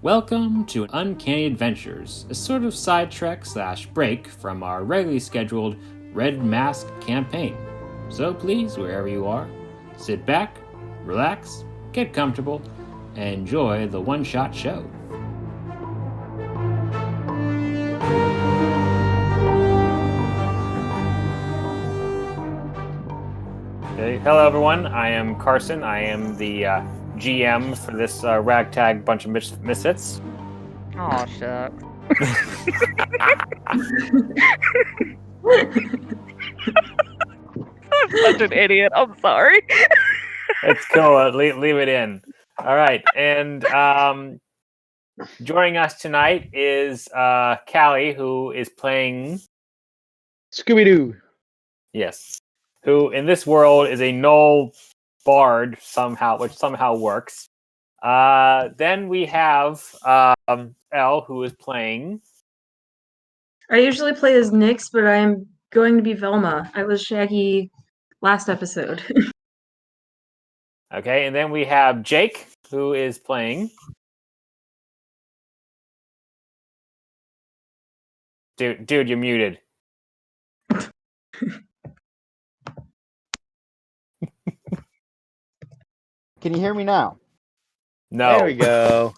Welcome to Uncanny Adventures, a sort of sidetrack / break from our regularly scheduled Red Mask campaign. So please, wherever you are, sit back, relax, get comfortable, and enjoy the one-shot show. Okay, hello everyone, I am Carson. I am the GM for this ragtag bunch of misfits. Oh, shucks. I'm such an idiot. I'm sorry. It's cool. Leave it in. All right. And joining us tonight is Callie, who is playing Scooby-Doo. Yes. Who in this world is a null bard somehow, which somehow works. Then we have Elle, who is playing. I usually play as Nyx, but I'm going to be Velma. I was Shaggy last episode. Okay, and then we have Jake, who is playing. Dude, you're muted. Can you hear me now? No. There we go.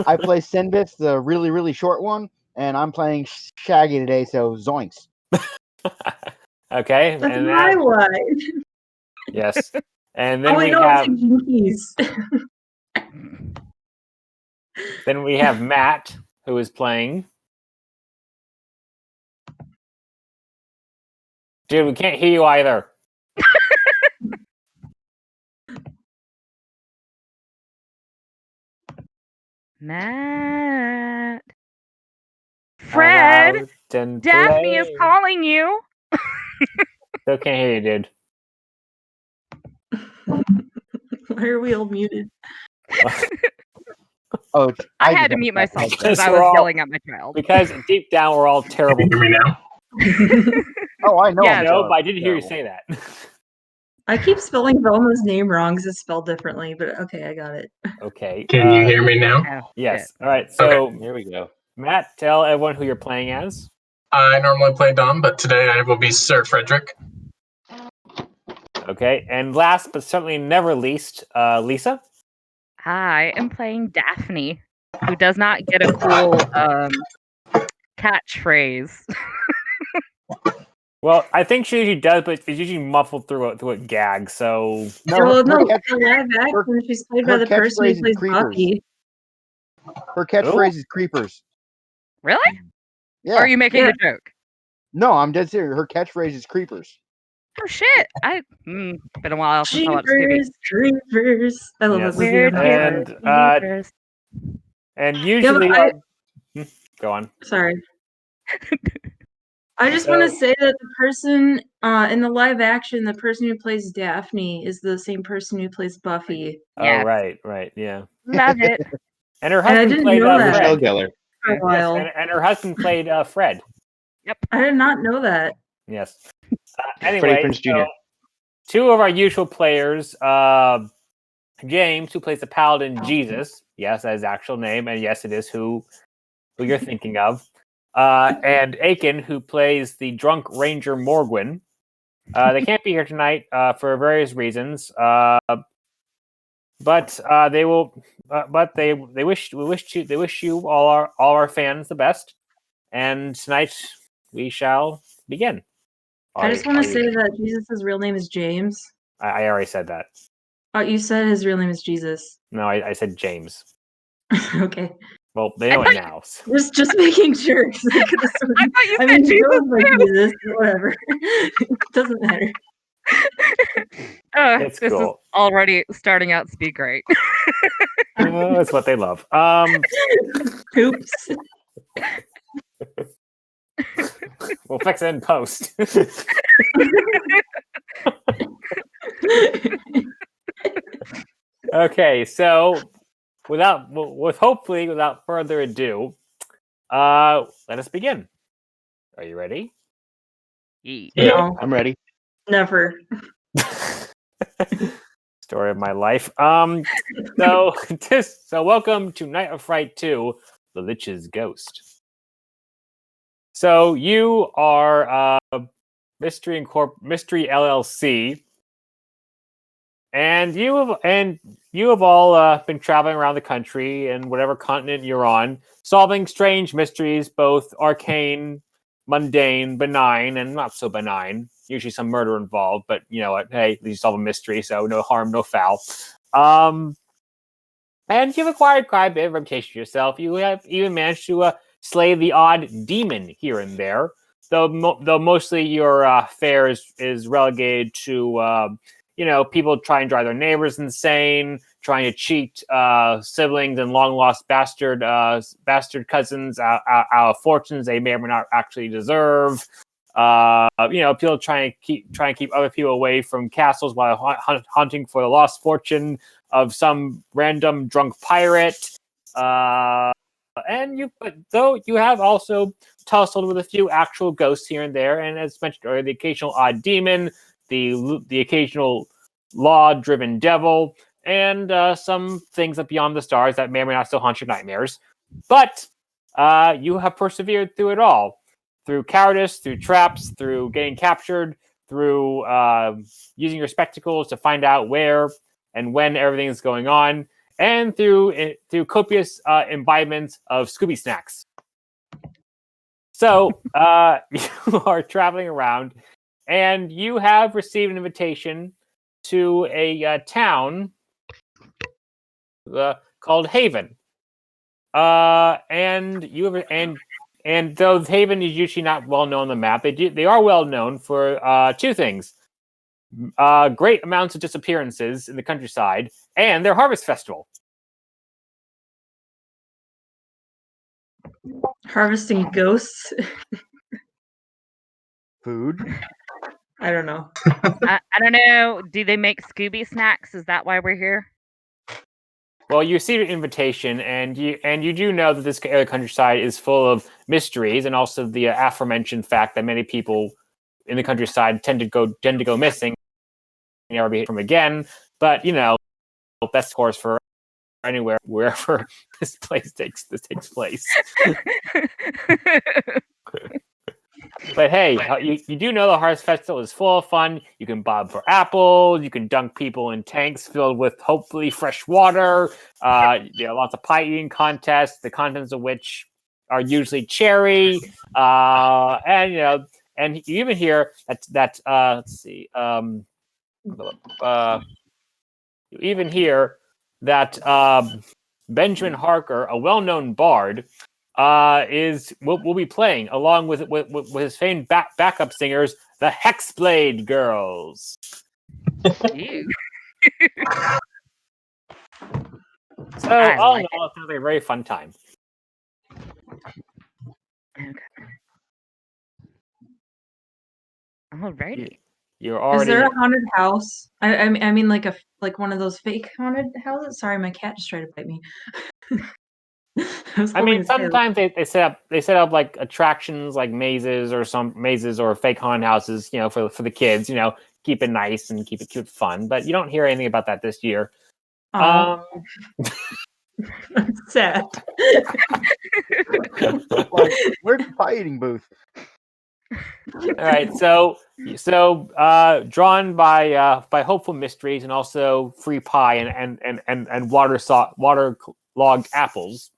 I play Sinbis, the really, really short one, and I'm playing Shaggy today, so Zoinks. Okay. That's and my then, one. Yes. And then we no, have it's Jinkies. then we have Matt, who is playing. Dude, we can't hear you either. Matt. Fred, Daphne is calling you. Still can't hear you, dude. Why are we all muted? Oh, I had to mute myself because I was yelling at my child. Because deep down, we're all terrible. Can you hear me now? Oh, I know. Yeah, No, but I didn't hear you say that. I keep spelling Velma's name wrong because it's spelled differently, but okay, I got it. Okay. Can you hear me now? Oh, Yes. shit. All right. So Okay. here we go. Matt, tell everyone who you're playing as. I normally play Dom, but today I will be Sir Frederick. Okay. And last but certainly never least, Lisa. I am playing Daphne, who does not get a cool catchphrase. Well, I think she usually does, but it's usually muffled through a gag. So No, the live action, she's played by the person who plays Buffy. Her catchphrase is creepers. Really? Yeah. Or are you making a joke? No, I'm dead serious. Her catchphrase is creepers. Oh shit! Been a while since I watched Scooby. Creepers. I love Yes. that movie. And usually, go on. Sorry. I just want to say that the person in the live action, the person who plays Daphne, is the same person who plays Buffy. Yes. Oh, right, yeah. Love it. And her husband played Fred. For a while. Yes, and her husband played Fred. Yep. I did not know that. Yes. Anyway, Prinze Jr. Two of our usual players, James, who plays the Paladin Jesus. Yes, that's his actual name, and yes, it is who you're thinking of. And Aiken, who plays the drunk Ranger Morgwin. They can't be here tonight for various reasons. But they will. But they wish you all our fans the best. And tonight we shall begin. I just want to say that Jesus' real name is James. I already said that. Oh, you said his real name is Jesus. No, I said James. Okay. Well, they know it now. Just making sure. I thought you said Jesus. Whatever. It doesn't matter. It's this cool. is already starting out to be great. That's what they love. Oops. We'll fix it in post. Okay, so without further ado, let us begin. Are you ready? No, I'm ready. Never. Story of my life. So welcome to Night of Fright 2, The Lich's Ghost. So you are Mystery LLC, and you have all been traveling around the country and whatever continent you're on, solving strange mysteries, both arcane, mundane, benign, and not so benign. Usually some murder involved, but you know what? Hey, you solve a mystery, so no harm, no foul. And you've acquired quite a bit of reputation for yourself. You have even managed to slay the odd demon here and there, though mostly your fare is relegated to people trying to drive their neighbors insane, trying to cheat siblings and long lost bastard cousins out of fortunes they may or may not actually deserve. People trying to keep other people away from castles while hunting for the lost fortune of some random drunk pirate. Though you have also tussled with a few actual ghosts here and there, and as mentioned earlier, the occasional odd demon, the occasional law-driven devil, and some things up beyond the stars that may or may not still haunt your nightmares. But you have persevered through it all. Through cowardice, through traps, through getting captured, through using your spectacles to find out where and when everything is going on, and through copious imbibements of Scooby snacks. So you are traveling around, and you have received an invitation to a town called Haven. And though Haven is usually not well known on the map, they are well known for two things: great amounts of disappearances in the countryside, and their harvest festival. Harvesting ghosts. Food. I don't know. I don't know. Do they make Scooby snacks? Is that why we're here? Well, you received an invitation, and you do know that this area of countryside is full of mysteries, and also the aforementioned fact that many people in the countryside tend to go missing, and never be heard from again. But that's of course for anywhere wherever this takes place. But hey, you do know the Harvest Festival is full of fun. You can bob for apples. You can dunk people in tanks filled with hopefully fresh water. Lots of pie eating contests, the contents of which are usually cherry. And you even hear that let's see. You even hear that Benjamin Harker, a well-known bard, will be playing along with his famed backup singers, the Hexblade Girls. Ew. So all in all, it's going to be a very fun time. Okay. Alrighty. You're already. Is there a haunted house? I mean, like one of those fake haunted houses. Sorry, my cat just tried to bite me. I mean, sometimes they set up like attractions, like mazes or fake haunted houses, for the kids, keep it nice and keep it cute, fun. But you don't hear anything about that this year. I'm sad. Where's the pie eating booth? All right, so drawn by hopeful mysteries and also free pie and waterlogged apples,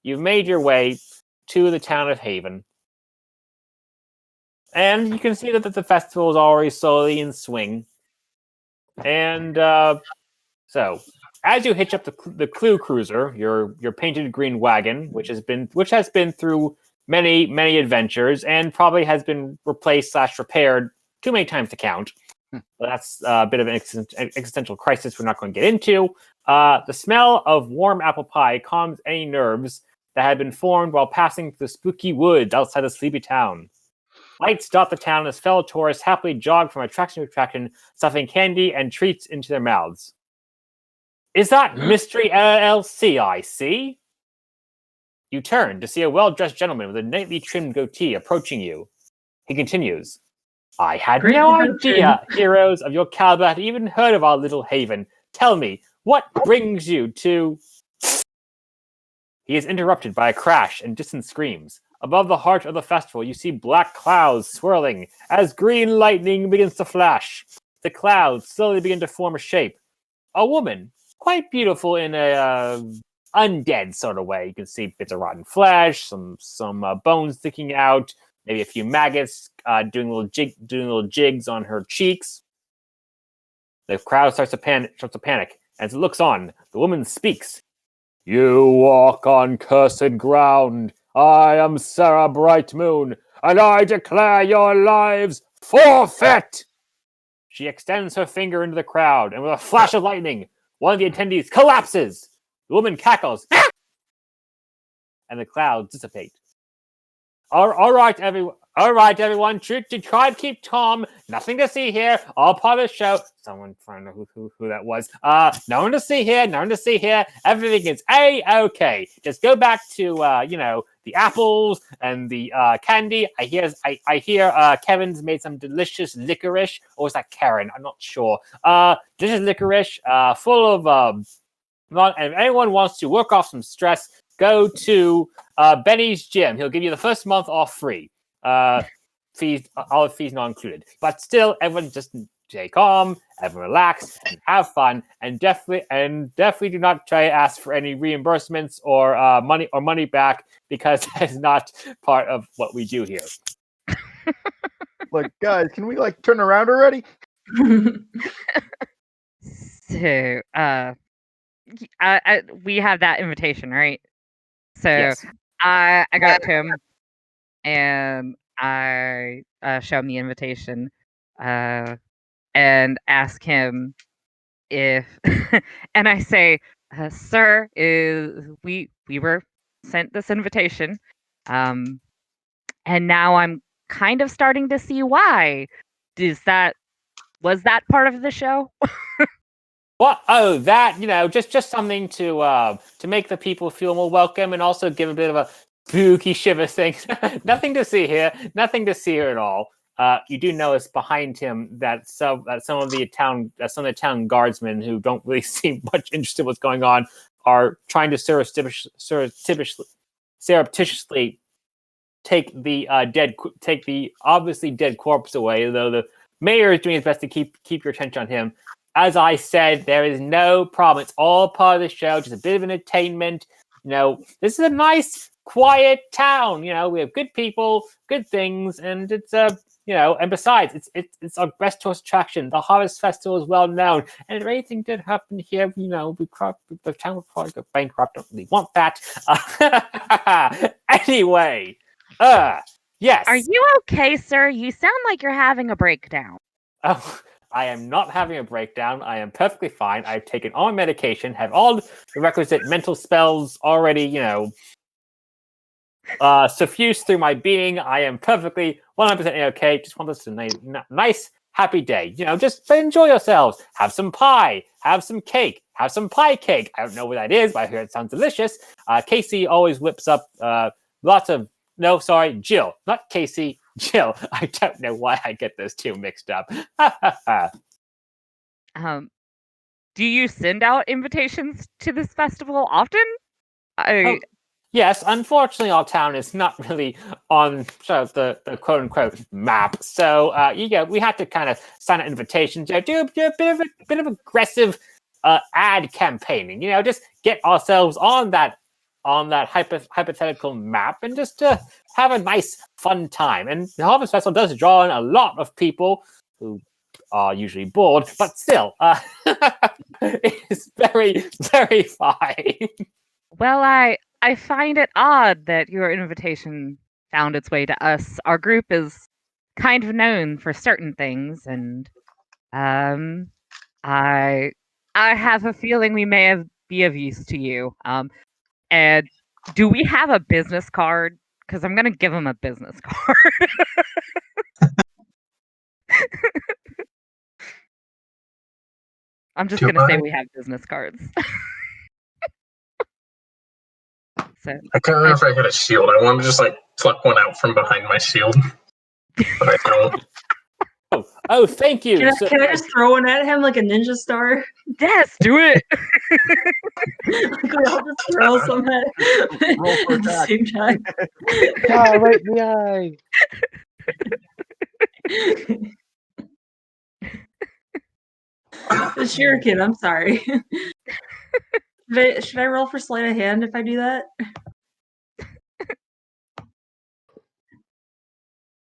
you've made your way to the town of Haven, and you can see that the festival is already slowly in swing. And so, as you hitch up the Clue Cruiser, your painted green wagon, which has been through many adventures and probably has been replaced / repaired too many times to count. But that's a bit of an existential crisis we're not going to get into. The smell of warm apple pie calms any nerves that had been formed while passing through the spooky woods outside the sleepy town. Lights dot the town as fellow tourists happily jog from attraction to attraction, stuffing candy and treats into their mouths. Is that Mystery LLC I see? You turn to see a well-dressed gentleman with a neatly trimmed goatee approaching you. He continues, I had no idea heroes of your caliber had even heard of our little haven. Tell me, What brings you to... He is interrupted by a crash and distant screams. Above the heart of the festival, you see black clouds swirling as green lightning begins to flash. The clouds slowly begin to form a shape. A woman, quite beautiful in a undead sort of way. You can see bits of rotten flesh, some bones sticking out, maybe a few maggots doing little jigs on her cheeks. The crowd starts to panic. As it looks on, the woman speaks. You walk on cursed ground. I am Sarah Brightmoon, and I declare your lives forfeit! She extends her finger into the crowd, and with a flash of lightning, one of the attendees collapses. The woman cackles, and the clouds dissipate. All right, everyone. Try to keep calm. Nothing to see here. All part of the show. Someone trying to know who that was. No one to see here. No one to see here. Everything is A-okay. Just go back to the apples and the candy. I hear Kevin's made some delicious licorice, or was that Karen? I'm not sure. Delicious licorice, full of and if anyone wants to work off some stress, go to Benny's gym. He'll give you the first month off free. Fees, all fees not included. But still, everyone just stay calm, everyone relax, and have fun. And definitely do not try to ask for any reimbursements or money back, because that's not part of what we do here. Like, guys, can we turn around already? So, we have that invitation, right? So Yes. I go up to him and I show him the invitation and ask him if, and I say, "Sir, we were sent this invitation, and now I'm kind of starting to see why. Was that part of the show?" What? Oh, that, just something to make the people feel more welcome, and also give a bit of a spooky shiver thing. Nothing to see here. Nothing to see here at all. You do notice behind him that some of the town guardsmen, who don't really seem much interested in what's going on, are trying to surreptitiously take the obviously dead corpse away. Though the mayor is doing his best to keep your attention on him. As I said, there is no problem. It's all part of the show, just a bit of entertainment. This is a nice, quiet town. We have good people, good things, and it's and besides, it's our best tourist attraction. The Harvest Festival is well known, and if anything did happen here, the town would probably go bankrupt. Don't really want that. Anyway, yes. Are you okay, sir? You sound like you're having a breakdown. Oh, I am not having a breakdown. I am perfectly fine. I've taken all my medication, have all the requisite mental spells already, suffused through my being. I am perfectly 100% okay. Just want this a nice, happy day. Just enjoy yourselves. Have some pie. Have some cake. Have some pie cake. I don't know what that is, but I hear it sounds delicious. Casey always whips up lots of... No, sorry, Jill. Not Casey. Jill. I don't know why I get those two mixed up. Do you send out invitations to this festival often? Yes, unfortunately, our town is not really on the quote-unquote map. So, we have to kind of sign out invitations. Do a bit of aggressive ad campaigning. Just get ourselves on that hypothetical map, and just have a nice, fun time. And the Harvest Festival does draw in a lot of people who are usually bored, but still, it's very, very fine. Well, I find it odd that your invitation found its way to us. Our group is kind of known for certain things, and I have a feeling we may be of use to you. And do we have a business card? Because I'm going to give him a business card. I'm just going to say we have business cards. So I can't remember if I had a shield. I want to just pluck one out from behind my shield, but I don't. Oh, thank you. Can I just throw one at him like a ninja star? Yes, do it. Like we all just throw some at Roll for at the attack. same time. Ah, right in the eye. The shuriken, I'm sorry. Should I roll for sleight of hand if I do that?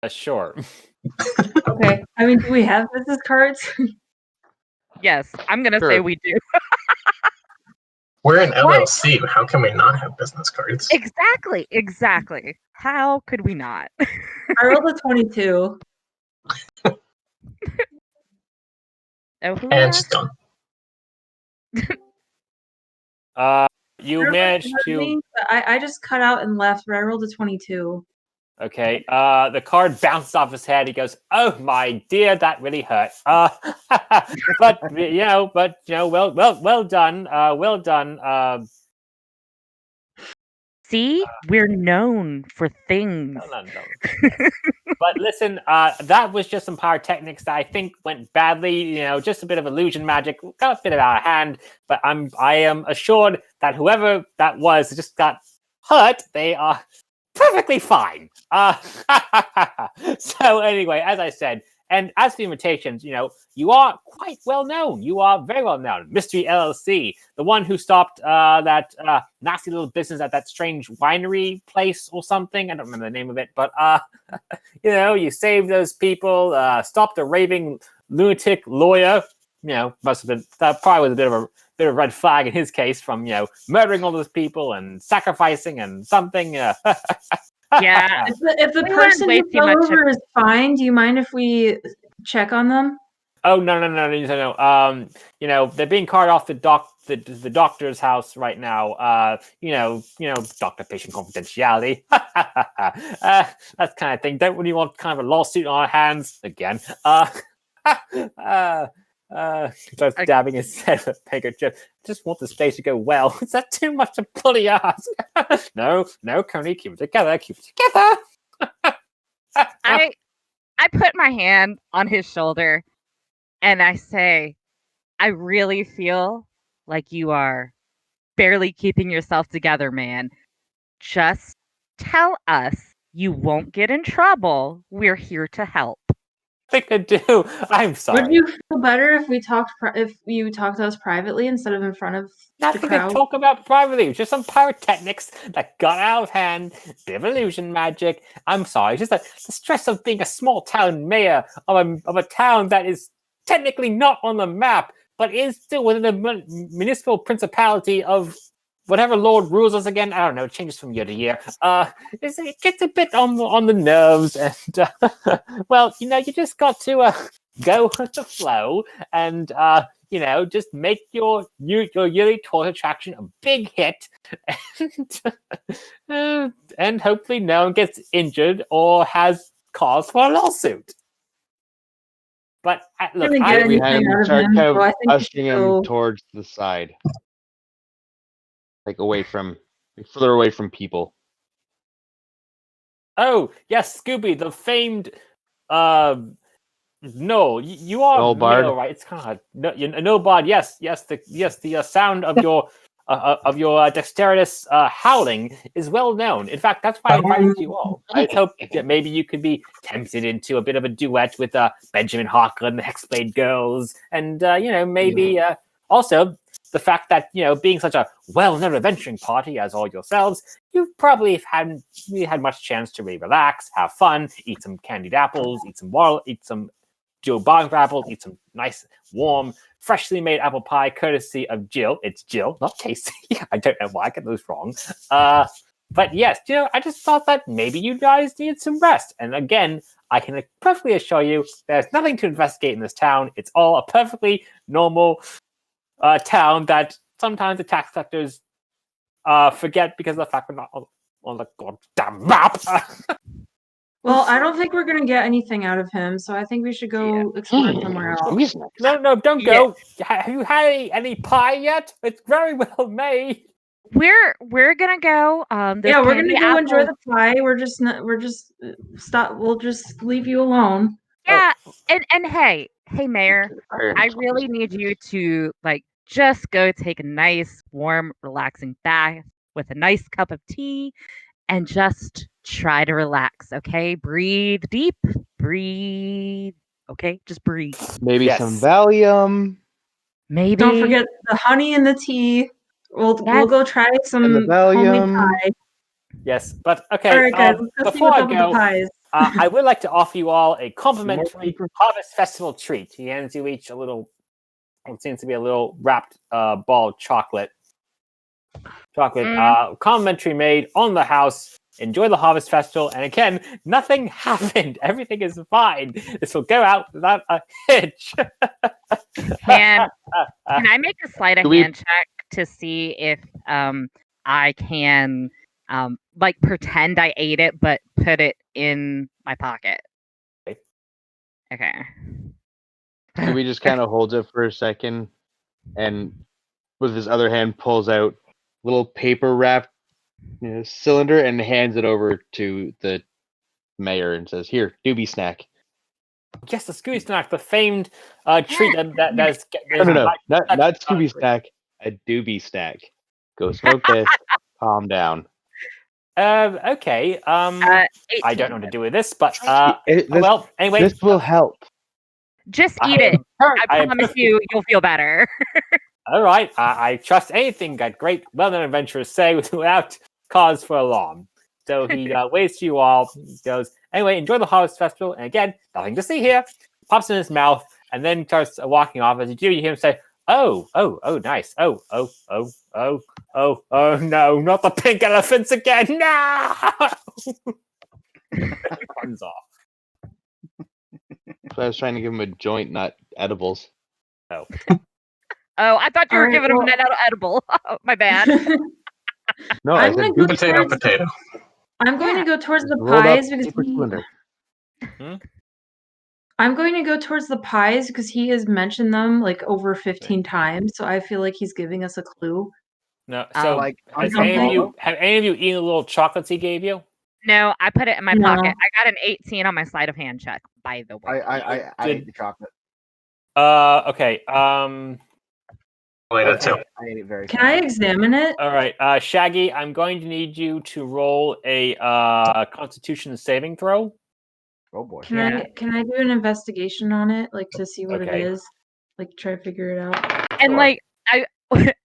Sure. Okay. I mean, do we have business cards? Yes, I'm gonna say Sure. we do. We're an What? LLC. How can we not have business cards? Exactly. How could we not? I rolled a 22. Oh, who And was she's gone. You I don't know if managed you heard to. me, but I just cut out and left, but I rolled a 22. Okay. The card bounced off his head. He goes, "Oh my dear, that really hurt." But well done. Well done. See, we're known for things. No. But listen, that was just some pyrotechnics that I think went badly. Just a bit of illusion magic, got a bit out of hand. But I am assured that whoever that was just got hurt. They are perfectly fine. So anyway, as I said, and as for the invitations, you are quite well known. You are very well known. Mystery LLC, the one who stopped that nasty little business at that strange winery place or something. I don't remember the name of it, but you saved those people, stopped a raving lunatic lawyer. Must have been that probably was a bit of red flag in his case from murdering all those people and sacrificing and something. Yeah. If the We person learned way who too fell much over is fine, do you mind if we check on them? Oh no! They're being carted off the doctor's house right now. Doctor-patient confidentiality. That kind of thing. Don't really want kind of a lawsuit on our hands again. Starts dabbing his head with a handkerchief. Just want this day to go well. Is that too much to bloody ask? No, Coney, keep it together. I put my hand on his shoulder and I say, I really feel like you are barely keeping yourself together, man. Just tell us you won't get in trouble. We're here to help. I think I do. I'm sorry. Would you feel better if we talked if you talked to us privately instead of in front of Nothing the to crowd? talk about privately. Just some pyrotechnics that got out of hand. Bit of illusion magic. I'm sorry. Just the stress of being a small town mayor of a town that is technically not on the map, but is still within the municipal principality of whatever lord rules us again. I don't know. It changes from year to year. It gets a bit on the nerves, and well, you just got to go with the flow, and just make your yearly tourist attraction a big hit, and hopefully no one gets injured or has cause for a lawsuit. But look, Really I good. we had him Anything out of start him, kind so I of think we ushering should him go- towards the side, like further away from people. oh yes, Scooby, the famed. No, you are Null Bard. male, right? It's kind of no bard. Yes, the sound of your dexterous howling is well known. In fact, that's why I invited you all. I hope that maybe you could be tempted into a bit of a duet with Benjamin Harker and the Hexblade Girls, and maybe also the fact that being such a well-known adventuring party as all yourselves, you probably hadn't really had much chance to really relax, have fun, eat some candied apples, eat some Joe Boggs apples, eat some nice, warm, freshly made apple pie, courtesy of Jill. It's Jill, not Casey. I don't know why I get those wrong. But yes, I just thought that maybe you guys needed some rest. And again, I can perfectly assure you there's nothing to investigate in this town. It's all a perfectly normal town that sometimes the tax collectors forget because of the fact we're not on the goddamn map. Well, I don't think we're gonna get anything out of him, so I think we should go explore somewhere else. No, don't go. Have you had any pie yet? It's very well made. We're gonna go. Yeah, we're gonna go enjoy the pie. We'll just stop. We'll just leave you alone. Yeah, and hey, Mayor, I really need you to just go take a nice, warm, relaxing bath with a nice cup of tea and just try to relax, okay? Breathe deep, breathe. Okay, just breathe. Maybe Yes. some Valium. Maybe. Don't forget the honey and the tea. We'll go try some And the homemade Valium. pie. Yes, but okay. All right, guys, let's go see before what's I up with the go, pies. I would like to offer you all a complimentary paper. Harvest Festival treat. He hands you each a little, what seems to be a little wrapped ball of chocolate. Complimentary made on the house. Enjoy the Harvest Festival. And again, nothing happened. Everything is fine. This will go out without a hitch. Can I make a sleight of hand check to see if I can pretend I ate it but put it in my pocket? Okay. Scooby just kind of holds it for a second, and with his other hand pulls out a little paper wrapped cylinder and hands it over to the mayor and says, "Here, doobie snack." Yes, the Scooby Snack, the famed treat that's No, not Scooby snack, a doobie snack. Go smoke this. Calm down. Okay. I don't know what to do with this, but anyway. This will help. Just eat it. I promise you'll feel better. All right. I trust anything that great, well-known adventurers say without cause for alarm. So he waves to you all. He goes, anyway, enjoy the Harvest Festival. And again, nothing to see here. Pops in his mouth and then starts walking off. As you do, you hear him say, oh, nice. Oh, no, not the pink elephants again. No! Runs off. So I was trying to give him a joint, not edibles. Oh. Oh, I thought you were giving him an edible. My bad. No, I said potato. I'm going to go towards the pies because I'm going to go towards the pies because he has mentioned them like over 15 times. So I feel like he's giving us a clue. No, so have any of you eaten the little chocolates he gave you? No, I put it in my pocket. I got an 18 on my sleight of hand check, by the way. I ate the chocolate. Okay. I ate it too. I ate it very Can I examine it? All right, Shaggy, I'm going to need you to roll a Constitution saving throw. Oh boy. Can I do an investigation on it, like to see what it is, like try to figure it out? And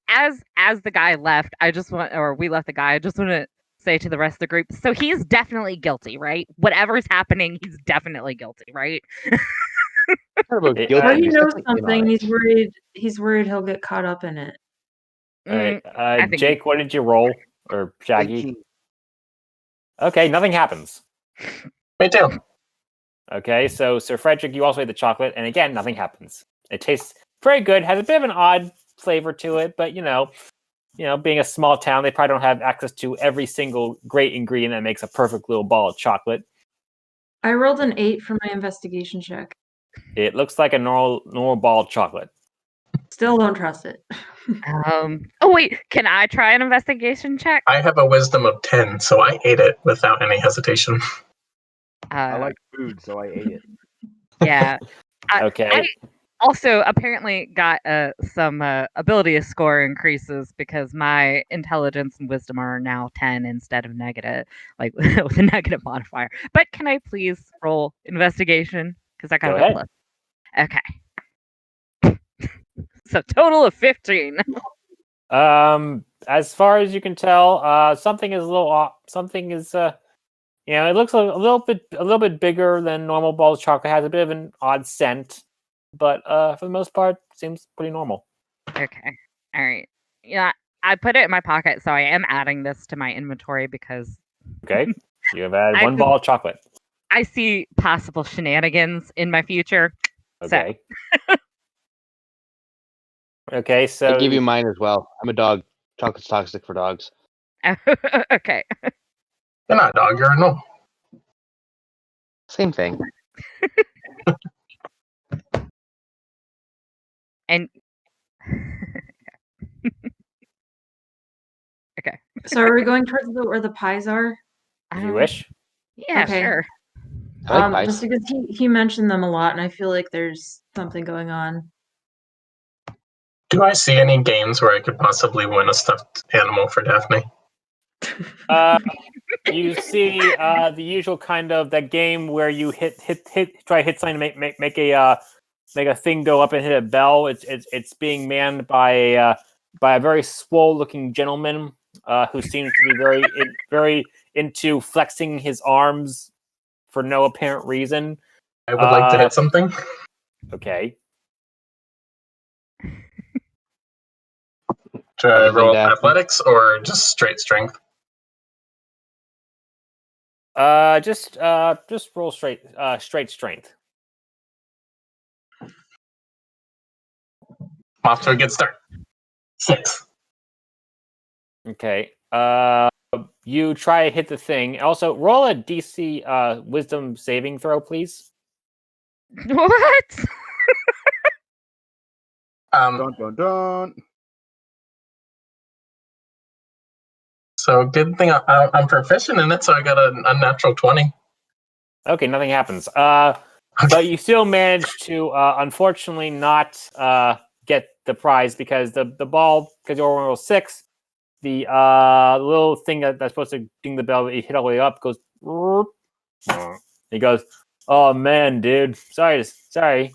as the guy left, we left the guy. I just want to say to the rest of the group, so he's definitely guilty, right? Whatever's happening, he's definitely guilty, right? Or he knows something. He's worried he'll get caught up in it. All right, Jake, what did you roll? Or Shaggy? 18. Okay, nothing happens. Me too. Okay, so Sir Frederick, you also ate the chocolate, and again, nothing happens. It tastes very good, has a bit of an odd flavor to it, but being a small town, they probably don't have access to every single great ingredient that makes a perfect little ball of chocolate. I rolled an 8 for my investigation check. It looks like a normal ball of chocolate. Still don't trust it. Oh wait, can I try an investigation check? I have a wisdom of 10, so I ate it without any hesitation. I like food, so I ate it. Yeah. Okay. I also apparently got some ability score increases because my intelligence and wisdom are now 10 instead of negative, like with a negative modifier. But can I please roll investigation? Because I got a plus. Okay. So total of 15. As far as you can tell, something is a little off. Something is it looks a little bit bigger than normal balls of chocolate. Has a bit of an odd scent, but for the most part, seems pretty normal. Okay. All right. Yeah, I put it in my pocket, so I am adding this to my inventory because. Okay. You have added one ball of chocolate. I see possible shenanigans in my future. Okay. Okay, so I give you mine as well. I'm a dog. Chocolate's toxic for dogs. Okay. You're not a dog, you're a gnome. Same thing. And okay. So are we going towards where the pies are? If you wish. Yeah, Okay. sure. I like pies. Just because he mentioned them a lot, and I feel like there's something going on. Do I see any games where I could possibly win a stuffed animal for Daphne? You see the usual kind of that game where you try to hit something to make a thing go up and hit a bell. It's being manned by a very swole looking gentleman who seems to be very into flexing his arms for no apparent reason. I would like to hit something. Okay. Should I Other than roll Daphne? athletics or just straight strength? Just roll straight strength. Off to a good start. 6. Okay. You try to hit the thing. Also, roll a DC Wisdom saving throw, please. What? Dun. So good thing I'm proficient in it, so I got a unnatural 20. Okay, nothing happens. But you still manage to, unfortunately, not get the prize because the ball, because you roll 6, the little thing that's supposed to ding the bell, you hit all the way up, goes. He goes, "Oh man, dude, sorry.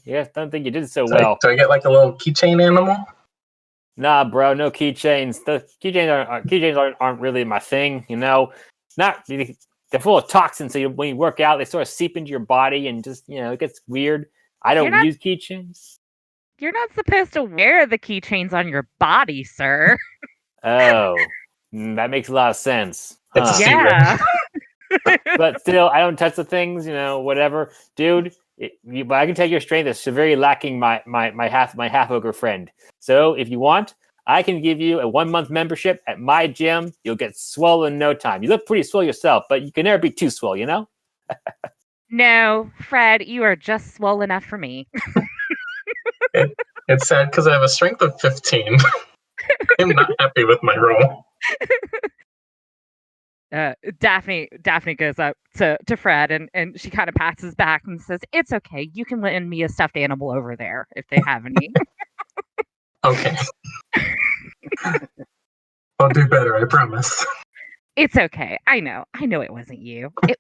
Yeah, don't think you did so well." Do I get like a little keychain animal? Nah, bro, no keychains. The keychains aren't really my thing, you know. Not really. They're full of toxins, so when you work out, they sort of seep into your body and just, it gets weird. I don't use keychains. You're not supposed to wear the keychains on your body, sir. Oh, that makes a lot of sense. It's a secret. Yeah. But still, I don't touch the things, whatever, dude. But I can tell your strength is severely lacking my half ogre friend. So if you want, I can give you a 1-month membership at my gym. You'll get swole in no time. You look pretty swole yourself, but you can never be too swole, you know? No, Fred, you are just swole enough for me. It's sad because I have a strength of 15. I'm not happy with my roll. Daphne goes up to Fred and she kind of pats his back and says, "It's okay. You can lend me a stuffed animal over there if they have any." Okay. I'll do better, I promise. It's okay. I know it wasn't you. It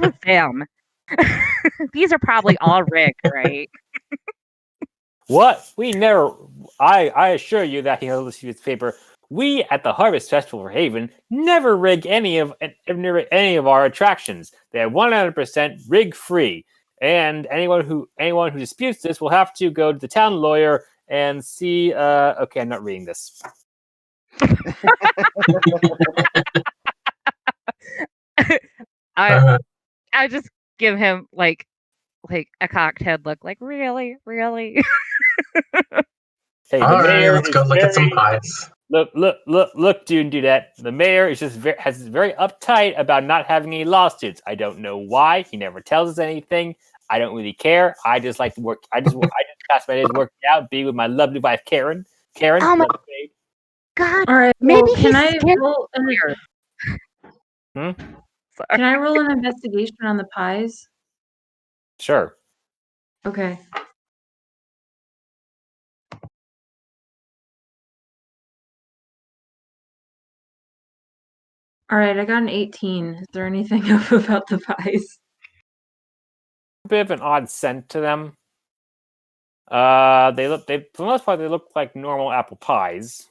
was them. These are probably all rigged, right? What? We never. I assure you that he holds his paper. We at the Harvest Festival for Haven never rig any of our attractions. They are 100% rig free. And anyone who disputes this will have to go to the town lawyer and see. Okay, I'm not reading this. I just give him like a cocked head look, like really. Hey, All the mayor right, let's go look at some pies. Look, dude, do that. The mayor is just very uptight about not having any lawsuits. I don't know why. He never tells us anything. I don't really care. I just like to work. I just pass my days working out, be with my lovely wife, Karen. Oh my God! All right. Maybe Well, he's scared. Can I roll an investigation on the pies? Sure. Okay. All right, I got an 18. Is there anything up about the pies? A bit of an odd scent to them. For the most part, they look like normal apple pies.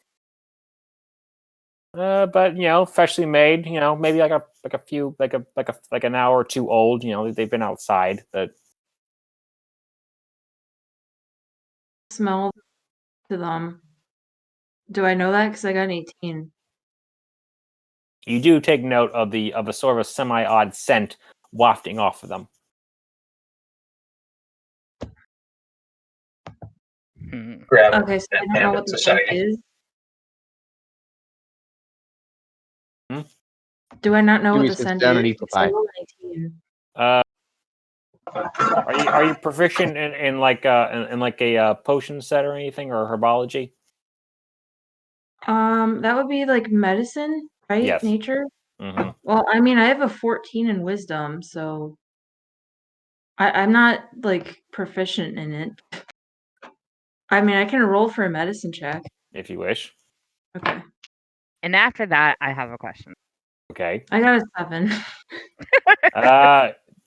But freshly made. Maybe like an hour or two old. They've been outside, but Smell to them. Do I know that? Because I got an 18. you do take note of a sort of a semi-odd scent wafting off of them. Okay, so I don't know what the scent is. Do I not know what the scent is? Are you proficient in a potion set or anything, or herbology? That would be like medicine, right? Yes. Nature. Mm-hmm. Well, I mean, I have a 14 in wisdom, so I'm not like proficient in it. I mean, I can roll for a medicine check. if you wish. Okay. And after that, I have a question. Okay. I got a 7.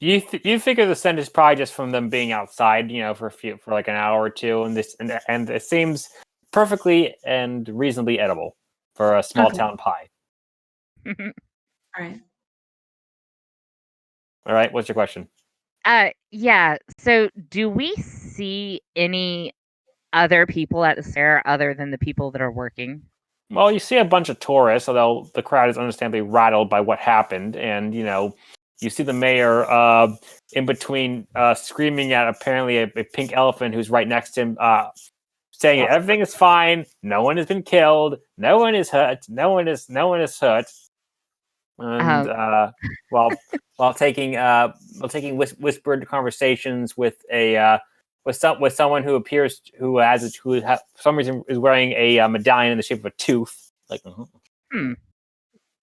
You figure the scent is probably just from them being outside, for like an hour or two, and it seems perfectly and reasonably edible for a small town pie. All right. All right, what's your question? Yeah. So, do we see any other people at the fair other than the people that are working? Well, you see a bunch of tourists, although the crowd is understandably rattled by what happened, and you see the mayor in between screaming at apparently a pink elephant who's right next to him, saying everything is fine, no one has been killed, no one is hurt, no one is hurt, and while taking whispered conversations with someone who appears who for some reason is wearing a medallion in the shape of a tooth. Like,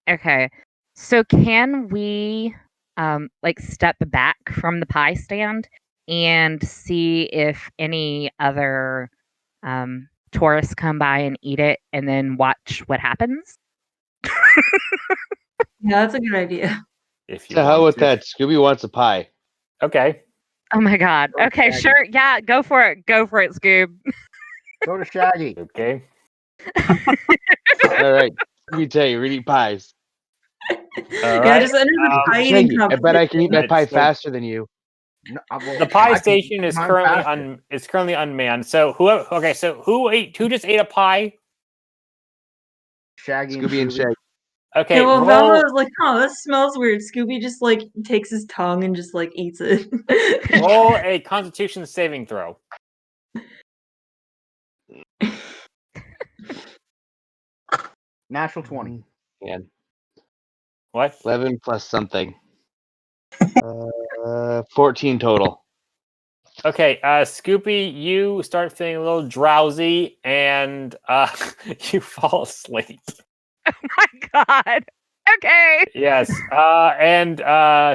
Okay, so can we step back from the pie stand and see if any other tourists come by and eat it, and then watch what happens? Yeah, that's a good idea. If you To hell want with to. that. Scooby wants a pie. Okay. Oh my god. Go Okay, Shaggy. sure. Yeah, go for it. Go for it, Scoob. Go to Shaggy. Okay. All right. Scooby tell you, we're eating pies. All Yeah, right. just enter the pie eating Shaggy, I bet I can eat my Right, pie so- faster than you. No, well, The pie I can station eat is mine currently faster. unmanned. So who just ate a pie? Shaggy Scooby and Shaggy. Okay, Yeah, well, roll. Velma was like, "Oh, that smells weird." Scooby just like takes his tongue and just like eats it. Roll a Constitution saving throw. Natural 20. And What? 11 plus something. 14 total. Okay, Scoopy, you start feeling a little drowsy and you fall asleep. Oh my god. Okay. Yes, and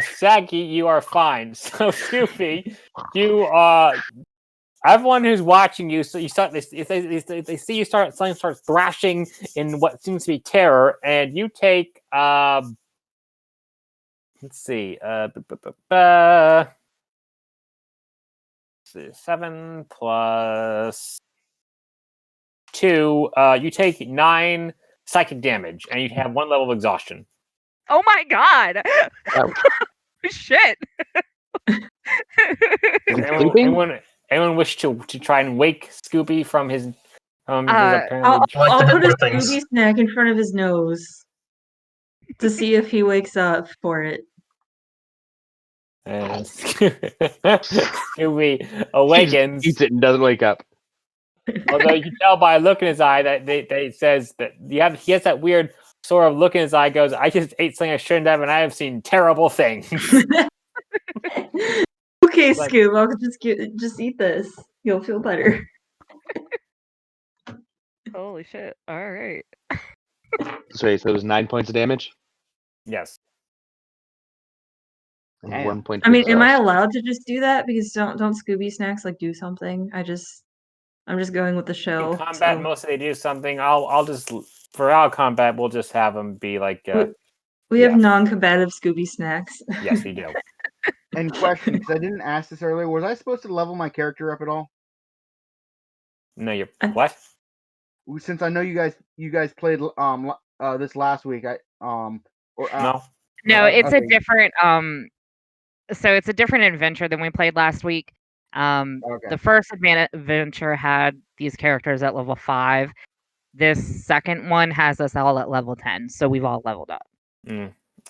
Shaggy, you are fine. So Scoopy, you everyone who's watching you, so you start they see you something starts thrashing in what seems to be terror, and you take let's see, 7 plus 2, you take 9 psychic damage, and you have 1 level of exhaustion. Oh my god. Ouch. Shit. Anyone wish to try and wake Scoopy from his apparently I'll to put a do things. Scooby snack in front of his nose to see if he wakes up for it. and Scooby awakens. Eats it and doesn't wake up. Although you can tell by a look in his eye that they says that he has that weird sort of look in his eye. Goes, I just ate something I shouldn't have, and I have seen terrible things. Okay, Like- Scoob, I'll just eat this. You'll feel better. Holy shit. All right. Sorry, so it was 9 points of damage Yes. and Damn. 1 point. I mean, am I exhaust. allowed to just do that? Because don't Scooby snacks like do something? I'm just going with the show. In combat, so- mostly they do something. I'll just for our combat, we'll just have them be like, We have yeah. non-combative Scooby snacks. yes, we do. And question, because I didn't ask this earlier, was I supposed to level my character up at all? No, you're what? Since I know you guys played this last week, No. No, it's a okay. different so it's a different adventure than we played last week. Okay. The first adventure had these characters at level 5. This second one has us all at level 10, so we've all leveled up.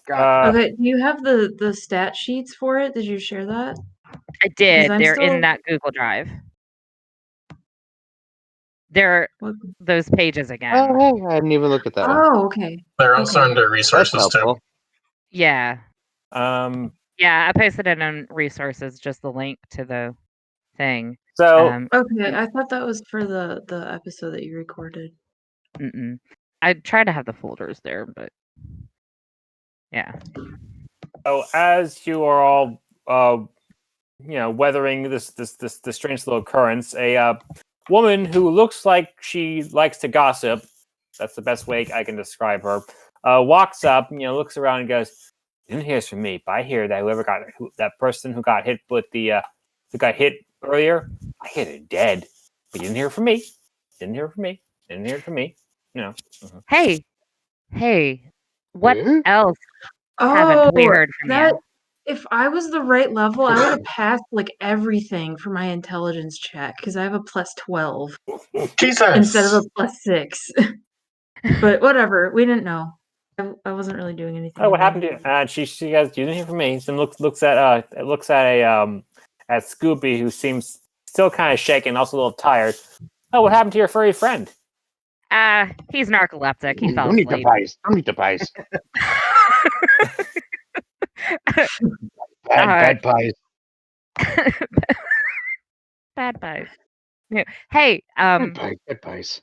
Gotcha. Okay, do you have the stat sheets for it? Did you share that? I did. I'm They're still- in that Google Drive. They're What? those pages again. Oh, hey, I didn't even look at that one. Oh, okay. They're also Okay. under That's resources too. helpful. Yeah. Um. Yeah, I posted it in resources, just the link to the thing. So Okay, I thought that was for the episode that you recorded. Mm-mm. I tried to have the folders there, but yeah. as you are all weathering this strange little occurrence, a woman who looks like she likes to gossip. That's the best way I can describe her. Walks up, looks around and goes, "Didn't hear this from me, but I hear that that person who got hit with who got hit earlier, I hear they're dead. But you didn't hear from me. Didn't hear from me. Didn't hear from me. Mm-hmm. Hey, what Hmm? else haven't we heard from you? If I was the right level, I would have passed like everything for my intelligence check because I have a plus 12 Jesus. instead of a plus 6. But whatever, we didn't know. I wasn't really doing anything. Oh, what happened to you? She goes, "You didn't hear from me." Then looks at at Scooby, who seems still kind of shaken, also a little tired. Oh, what happened to your furry friend? He's narcoleptic. He fell Don't eat the asleep. pies. Don't eat the pies. Bad pies. Bad pies. Yeah. Hey, Bad pies.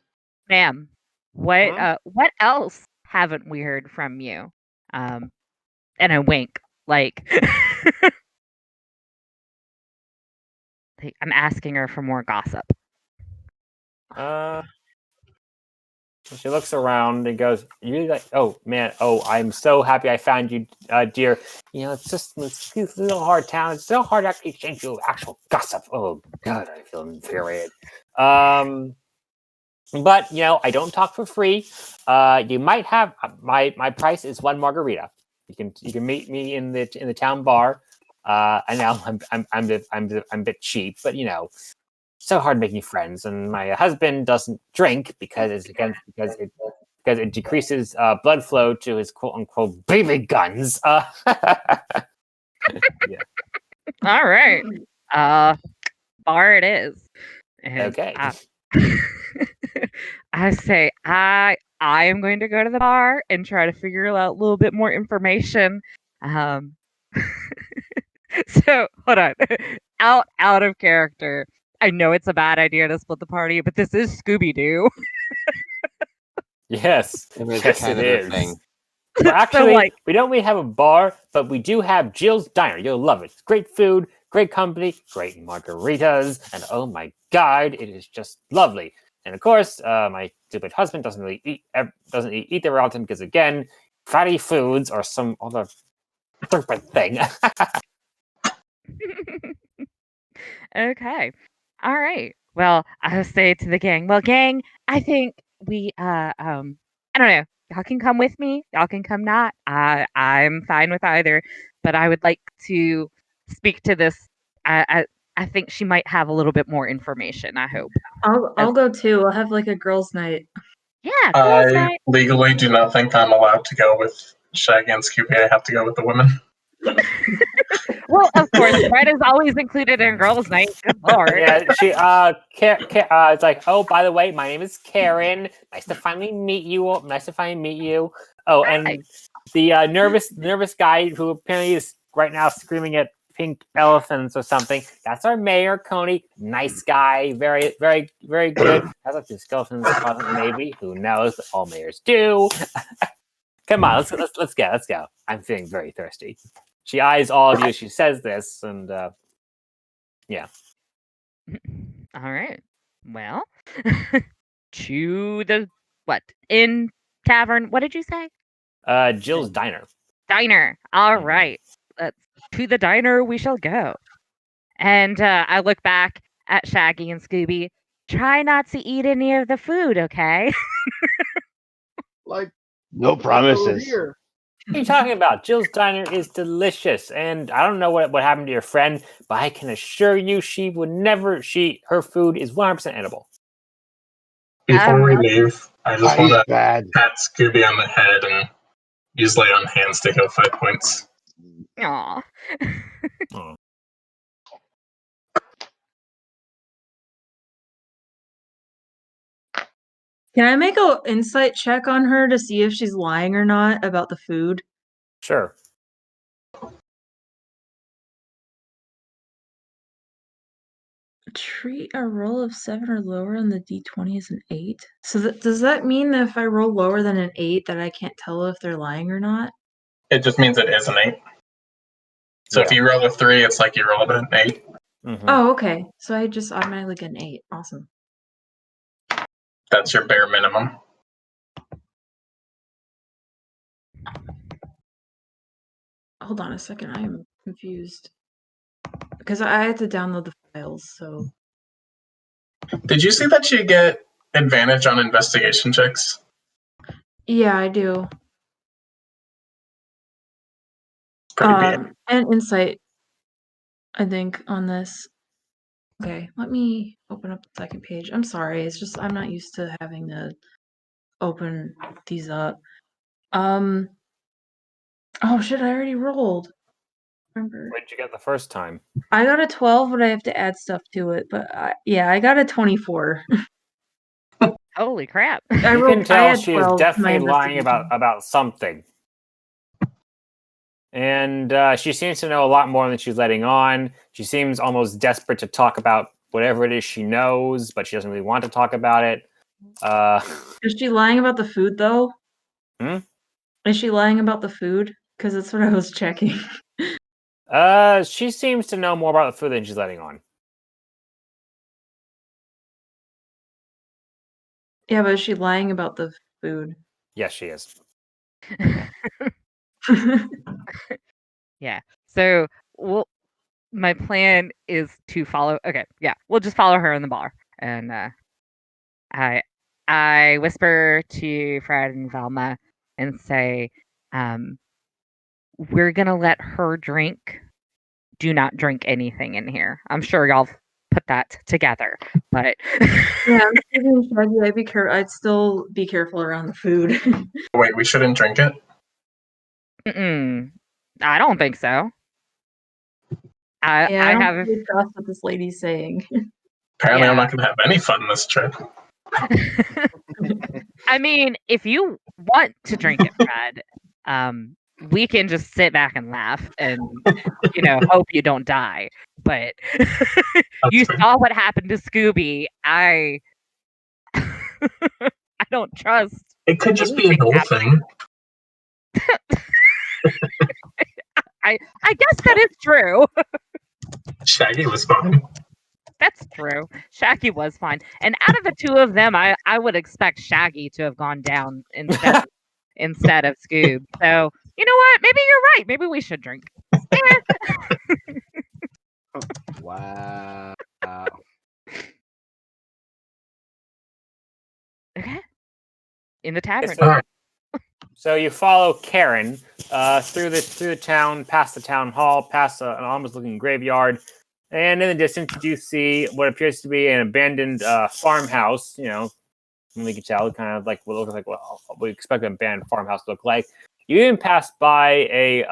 ma'am, what else haven't we heard from you? And a wink, like I'm asking her for more gossip. She looks around and goes, "You really like? Oh man, I'm so happy I found you, dear. It's a little hard town. It's so hard to actually exchange you actual gossip. Oh God, I feel infuriated. But I don't talk for free. You might have my price is 1 margarita. You can meet me in the town bar. I know I'm a bit cheap, but so hard making friends. And my husband doesn't drink because it decreases blood flow to his quote unquote baby guns. Yeah. All right, bar it is. And Okay. I say I am going to go to the bar and try to figure out a little bit more information. So hold on, out of character. I know it's a bad idea to split the party, but this is Scooby-Doo. Yes, It's yes, kind it of the is. thing. Well, actually, like- we don't really have a bar, but we do have Jill's Diner. You'll love it. It's great food, great company, great margaritas, and oh my God, it is just lovely. And of course, my stupid husband doesn't really eat there often because again, fatty foods or some other stupid thing. Okay. All right. Well, I'll say to the gang, well, gang, I think we I don't know. Y'all can come with me. Y'all can come not. I'm fine with either, but I would like to speak to this. I think she might have a little bit more information, I hope. I'll go too. I'll have like a girls' night. Yeah, girls' I night. legally do not think I'm allowed to go with Shaggy and Scooby. I have to go with the women. Well, of course, Red is always included in girls' night. Good lord. Yeah, she it's like, oh, by the way, my name is Karen. Nice to finally meet you. Oh, and the nervous guy who apparently is right now screaming at pink elephants or something. That's our Mayor Coney. Nice guy, very, very, very good. Has like the skeletons closet, maybe. Who knows? All mayors do. Come on, let's go. I'm feeling very thirsty. She eyes all of you. She says this, and yeah. All right. Well, to the in tavern? What did you say? Jill's Diner. Diner. All right. To the diner we shall go. And I look back at Shaggy and Scooby. Try not to eat any of the food, okay? Like No over promises. here. What are you talking about? Jill's Diner is delicious, and I don't know what happened to your friend, but I can assure you she would never. Her food is 100% edible. Before we leave, I just want to Bad. pat Scooby on the head and use lay on hands to heal 5 points. Aw. Can I make an insight check on her to see if she's lying or not about the food? Sure. Treat a roll of 7 or lower on the d20 as an 8. So does that mean that if I roll lower than an 8 that I can't tell if they're lying or not? It just means it is an 8. So if you roll a 3, it's like you rolled an 8. Mhm. Oh, okay. So I just automatically get an 8. Awesome. That's your bare minimum. Hold on a second. I am confused. Because I had to download the files, so. Did you see that you get advantage on investigation checks? Yeah, I do. Pretty big. And insight, I think, on this. Okay, let me open up the second page. I'm sorry. It's just I'm not used to having to open these up. Oh shit, I already rolled. Remember. What did you get the first time? I got a 12, but I have to add stuff to it. But yeah, I got a 24. Holy crap. You can tell she is 12 to my definitely lying investigation. about something. And she seems to know a lot more than she's letting on. She seems almost desperate to talk about whatever it is she knows, but she doesn't really want to talk about it. Is she lying about the food, though? Hmm? Is she lying about the food? Because that's what I was checking. She seems to know more about the food than she's letting on. Yeah, but is she lying about the food? Yes, she is. Yeah. So my plan is to follow. Okay, yeah, we'll just follow her in the bar, and I whisper to Fred and Velma and say, "We're gonna let her drink. Do not drink anything in here. I'm sure y'all put that together, but Yeah, I'm thinking Shaggy, I'd still be careful around the food. Wait, we shouldn't drink it? I don't think so. Yeah, I I don't have. really trust what this lady's saying. Apparently, I'm Yeah. not going to have any fun this trip. I mean, if you want to drink it, Fred, we can just sit back and laugh and hope you don't die. But you fair. saw what happened to Scooby. I don't trust. It could just be a anything Noel happening. thing. I guess that is true. Shaggy was fine. That's true. Shaggy was fine. And out of the two of them, I would expect Shaggy to have gone down instead of Scoob. So, you know what? Maybe you're right. Maybe we should drink. Wow. Okay. In the tavern. So, so you follow Karen through the town, past the town hall, past an almost looking graveyard, and in the distance you see what appears to be an abandoned farmhouse. We can tell, kind of like what looks like what we expect an abandoned farmhouse to look like. You even pass by a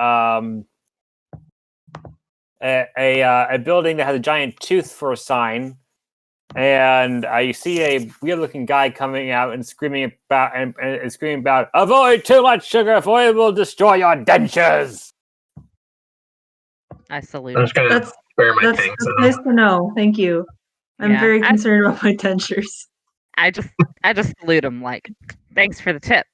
building that has a giant tooth for a sign. And you see a weird-looking guy coming out and screaming about "Avoid too much sugar, for it will destroy your dentures." I salute. I'm just going to spare my That's tanks. nice to know. Thank you. I'm Yeah, very concerned about my dentures. I just salute him like, thanks for the tip.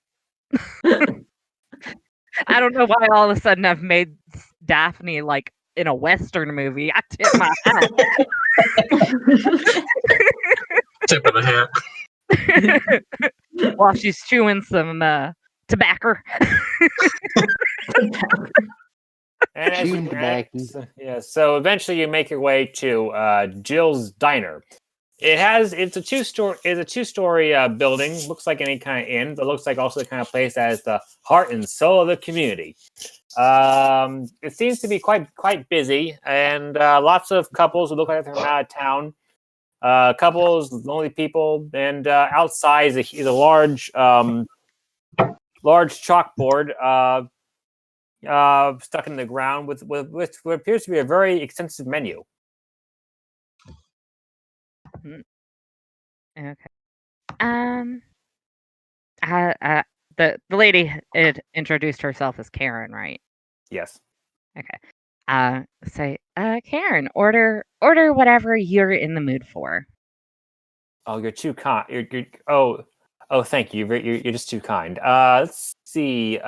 I don't know why all of a sudden I've made Daphne like in a Western movie. I tip my hat. Tip of the hat. While she's chewing some tobacco. And as Chewing tobacco. so eventually you make your way to Jill's Diner. It's a two-story building. Looks like any kind of inn, but looks like also the kind of place that is the heart and soul of the community. It seems to be quite busy, and lots of couples who look like they're from out of town. Couples, lonely people, and outside is a large chalkboard stuck in the ground with what appears to be a very extensive menu. Okay. The lady had introduced herself as Karen, right? Yes. Okay. Say, Karen, order whatever you're in the mood for. Oh, you're too kind. Oh, thank you. You're just too kind. Let's see.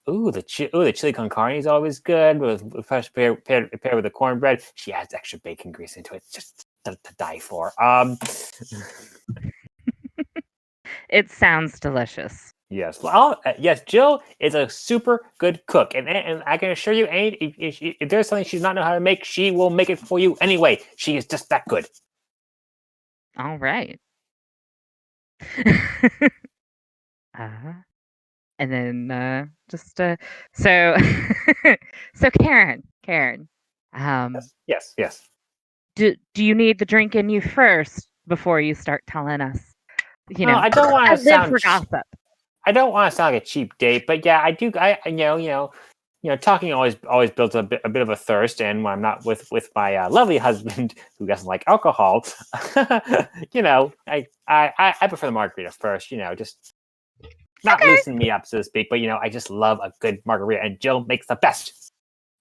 the chili con carne is always good with fresh paired with the cornbread. She adds extra bacon grease into it, just to die for. It sounds delicious. Yes, well, yes, Jill is a super good cook, and I can assure you, if there's something she's not know how to make, she will make it for you anyway. She is just that good. All right. And then so so Karen, Yes. do you need the drink in you first before you start telling us? You know, I don't want I to live sound. for gossip. I don't want to sound like a cheap date, but yeah, I do. Talking always builds a bit of a thirst, and when I'm not with my lovely husband who doesn't like alcohol, I prefer the margarita first. Just not loosen me up, so to speak, but I just love a good margarita, and Jill makes the best.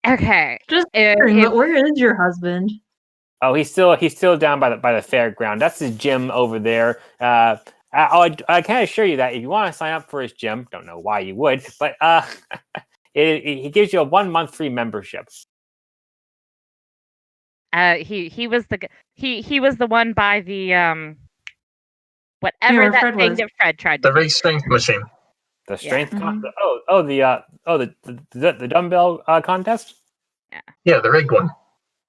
Okay. Just wondering, but where is your husband? Oh, he's still down by the fairground. That's his gym over there. I can assure you that if you want to sign up for his gym, don't know why you would, but he gives you a 1 month free membership. He was the one by the whatever where that Fred thing was. that Fred tried to The race strength machine. The strength Mhm. the dumbbell contest. Yeah, the rigged one.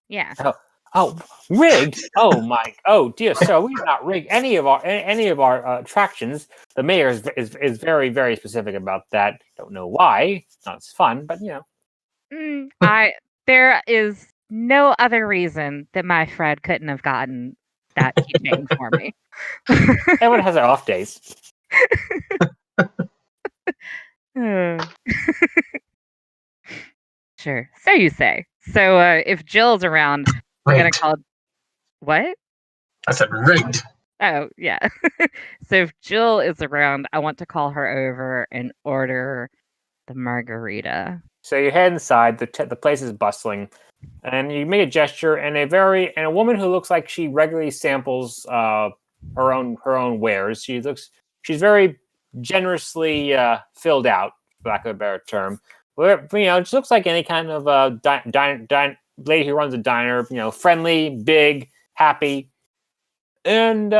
Yeah. Oh, rigged! Oh dear sir, we do not rig any of our attractions. The mayor is very, very specific about that. Don't know why. It's fun, but There is no other reason that my Fred couldn't have gotten that keychain for me. everyone has their off days. Sure. So you say. So if Jill's around, we're gonna Rigged. call it what? I said rigged. Oh yeah. So if Jill is around, I want to call her over and order the margarita. So you head inside. The place is bustling, and you make a gesture, and a woman who looks like she regularly samples her own wares. She's very generously filled out, for lack of a better term. Where it just looks like any kind of lady who runs a diner. Friendly, big, happy, and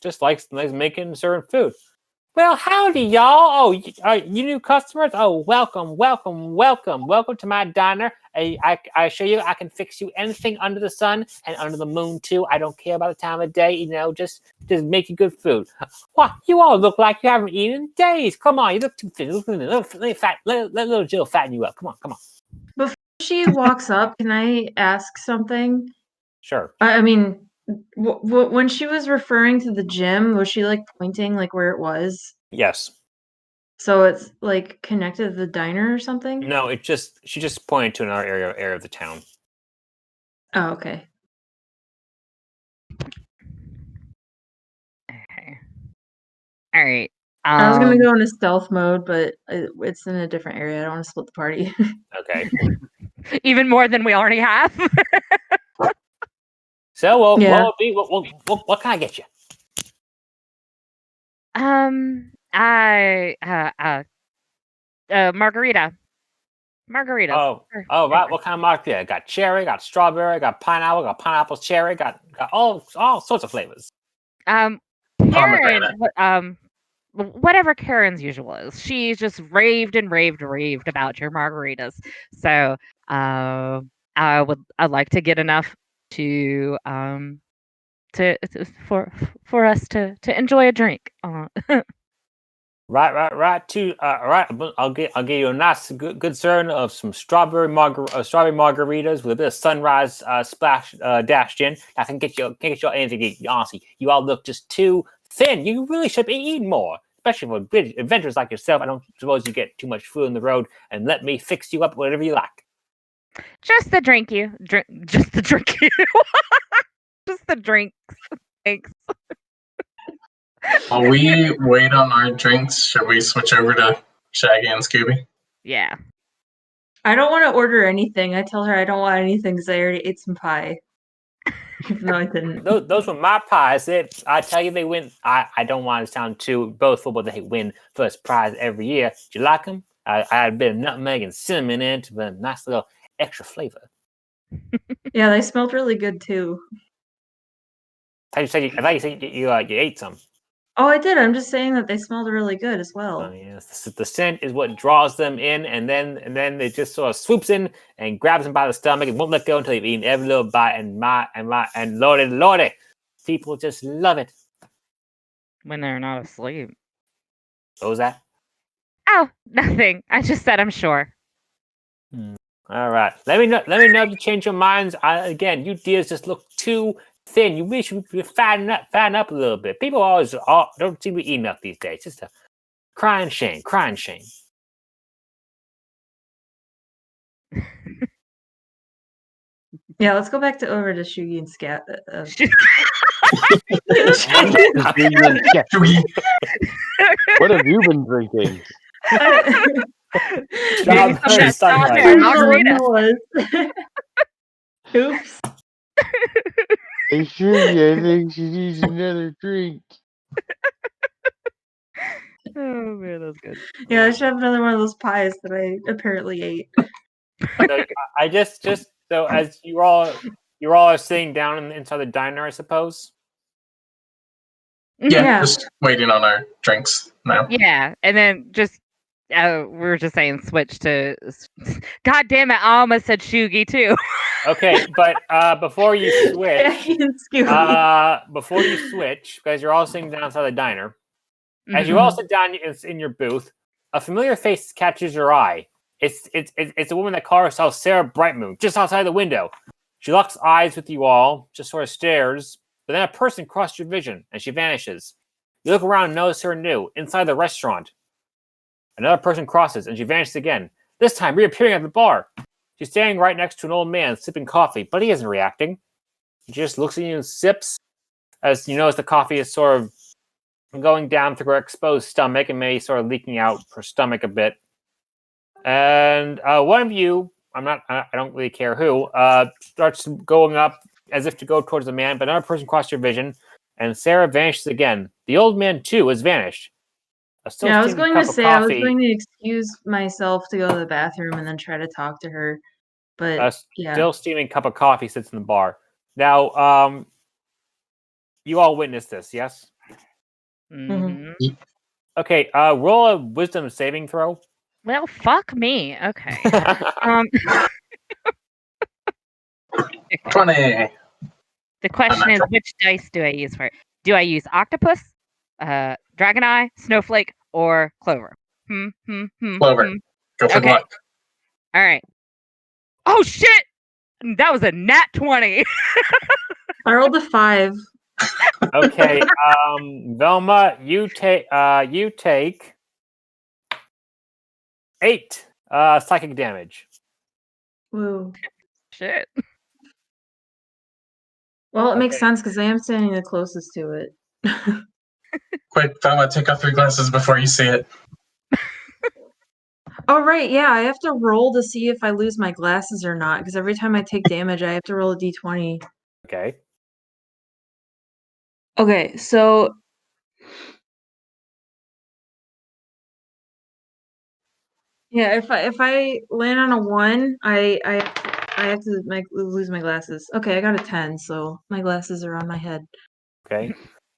just likes making and serving food. Well, howdy, y'all. Oh, you new customers? Oh, welcome to my diner. I assure you, I can fix you anything under the sun and under the moon too. I don't care about the time of day. Just make you good food. Wow, you all look like you haven't eaten in days. Come on, you look too thin. Look a little fat. Let little Jill fatten you up. Come on. Before she walks up, can I ask something? Sure. I mean, when she was referring to the gym, was she pointing where it was? Yes. So it's connected to the diner or something? No, she just pointed to another area of the town. Oh, okay. Okay. All right. I was gonna go into stealth mode, but it's in a different area. I don't want to split the party. Okay. Even more than we already have. So, Yeah. what can I get you? Margarita. Margaritas. Oh, right. What kind of margarita? Got cherry, got strawberry, got pineapple cherry, got all sorts of flavors. Karen, whatever Karen's usual is, she just raved about your margaritas. So, I'd like to get enough to for us to enjoy a drink. Right. Right. I'll get you a nice good serving of some strawberry margaritas with a bit of sunrise splash dashed in. I can get you anything to eat. Honestly, you all look just too thin. You really should be eating more, especially for big adventurers like yourself. I don't suppose you get too much food on the road, and let me fix you up whatever you like. Just the drink you. Just the drink you. Just the drinks. Thanks. While we wait on our drinks, should we switch over to Shaggy and Scooby? Yeah. I don't want to order anything. I tell her I don't want anything because I already ate some pie. Even though I didn't. Those were my pies. I tell you, they win. I don't want to sound too boastful, but they win first prize every year. Do you like them? I had a bit of nutmeg and cinnamon in it, but a nice little extra flavor. Yeah, they smelled really good too. I thought you said you ate some. Oh, I did. I'm just saying that they smelled really good as Oh well. yes, the scent is what draws them in, and then it just sort of swoops in and grabs them by the stomach and won't let go until they've eaten every little bite. And lordy, people just love it. When they're not asleep. What was that? Oh, nothing. I just said I'm sure. All right, let me know if you change your minds. Again, you dears just look too thin. You wish you would fatten up a little bit. People don't seem to be eating enough these days. Just a crying shame. Yeah, let's go back over to Shugi and Scat. What have you been drinking? Strawberry I sunlight. don't know what that was. Oops. Hey, Shirley, I think she needs another drink. Oh man, that's good. Yeah, I should have another one of those pies that I apparently ate. So I just so as you're all are sitting down inside the diner, I suppose. Yeah, just waiting on our drinks now. Yeah, and then just we were just saying switch to. God damn it! I almost said Shugi too. Okay, but before you switch, Jackie and Scooby. because you're all sitting down outside the diner, as you all sit down in your booth, a familiar face catches your eye. It's a woman that calls herself Sarah Brightmoon, just outside the window. She locks eyes with you all, just sort of stares, but then a person crosses your vision, and she vanishes. You look around and notice her anew, inside the restaurant. Another person crosses, and she vanishes again, this time reappearing at the bar. She's standing right next to an old man sipping coffee, but he isn't reacting. He just looks at you and sips, as you notice the coffee is sort of going down through her exposed stomach and maybe sort of leaking out her stomach a bit. And one of you, I don't really care who, starts going up as if to go towards the man, but another person crosses your vision, and Sarah vanishes again. The old man, too, has vanished. Yeah, I was going to say I was going to excuse myself to go to the bathroom and then try to talk to her, but yeah. Still steaming cup of coffee sits in the bar. Now, you all witnessed this, yes? Mm-hmm. Okay, roll a wisdom saving throw. Well, fuck me. Okay. 20. The question is, which dice do I use for it? Do I use octopus, dragon eye, snowflake, or clover? Clover. Go for luck. All right. Oh shit! That was a nat 20. I rolled a 5. Okay, Velma, you take 8 psychic damage. Woo. Shit. Well, it makes sense because I am standing the closest to it. Quick, Velma, take off your glasses before you see it. Oh, right. Yeah, I have to roll to see if I lose my glasses or not because every time I take damage, I have to roll a d20. Okay. Okay, so yeah, if I land on a 1, I have to lose my glasses. Okay, I got a 10, so my glasses are on my head. Okay.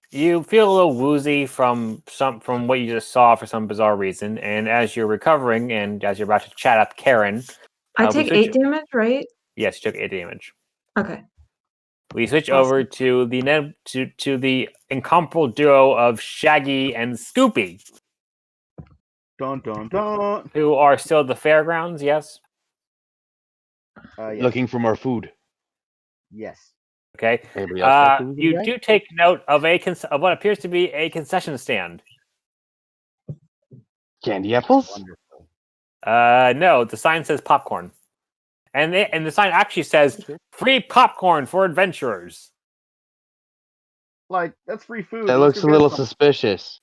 You feel a little woozy from what you just saw for some bizarre reason, and as you're recovering and as you're about to chat up Karen, I take 8 damage, right? Yes, you took 8 damage. Okay. We switch over to the incomparable duo of Shaggy and Scoopy. Dun dun dun. Who are still at the fairgrounds? Yes. Yes. Looking for more food. Yes. Okay. You do take note of of what appears to be a concession stand. Candy apples? No, the sign says popcorn. And the sign actually says free popcorn for adventurers. Like, that's free food. That looks a little suspicious.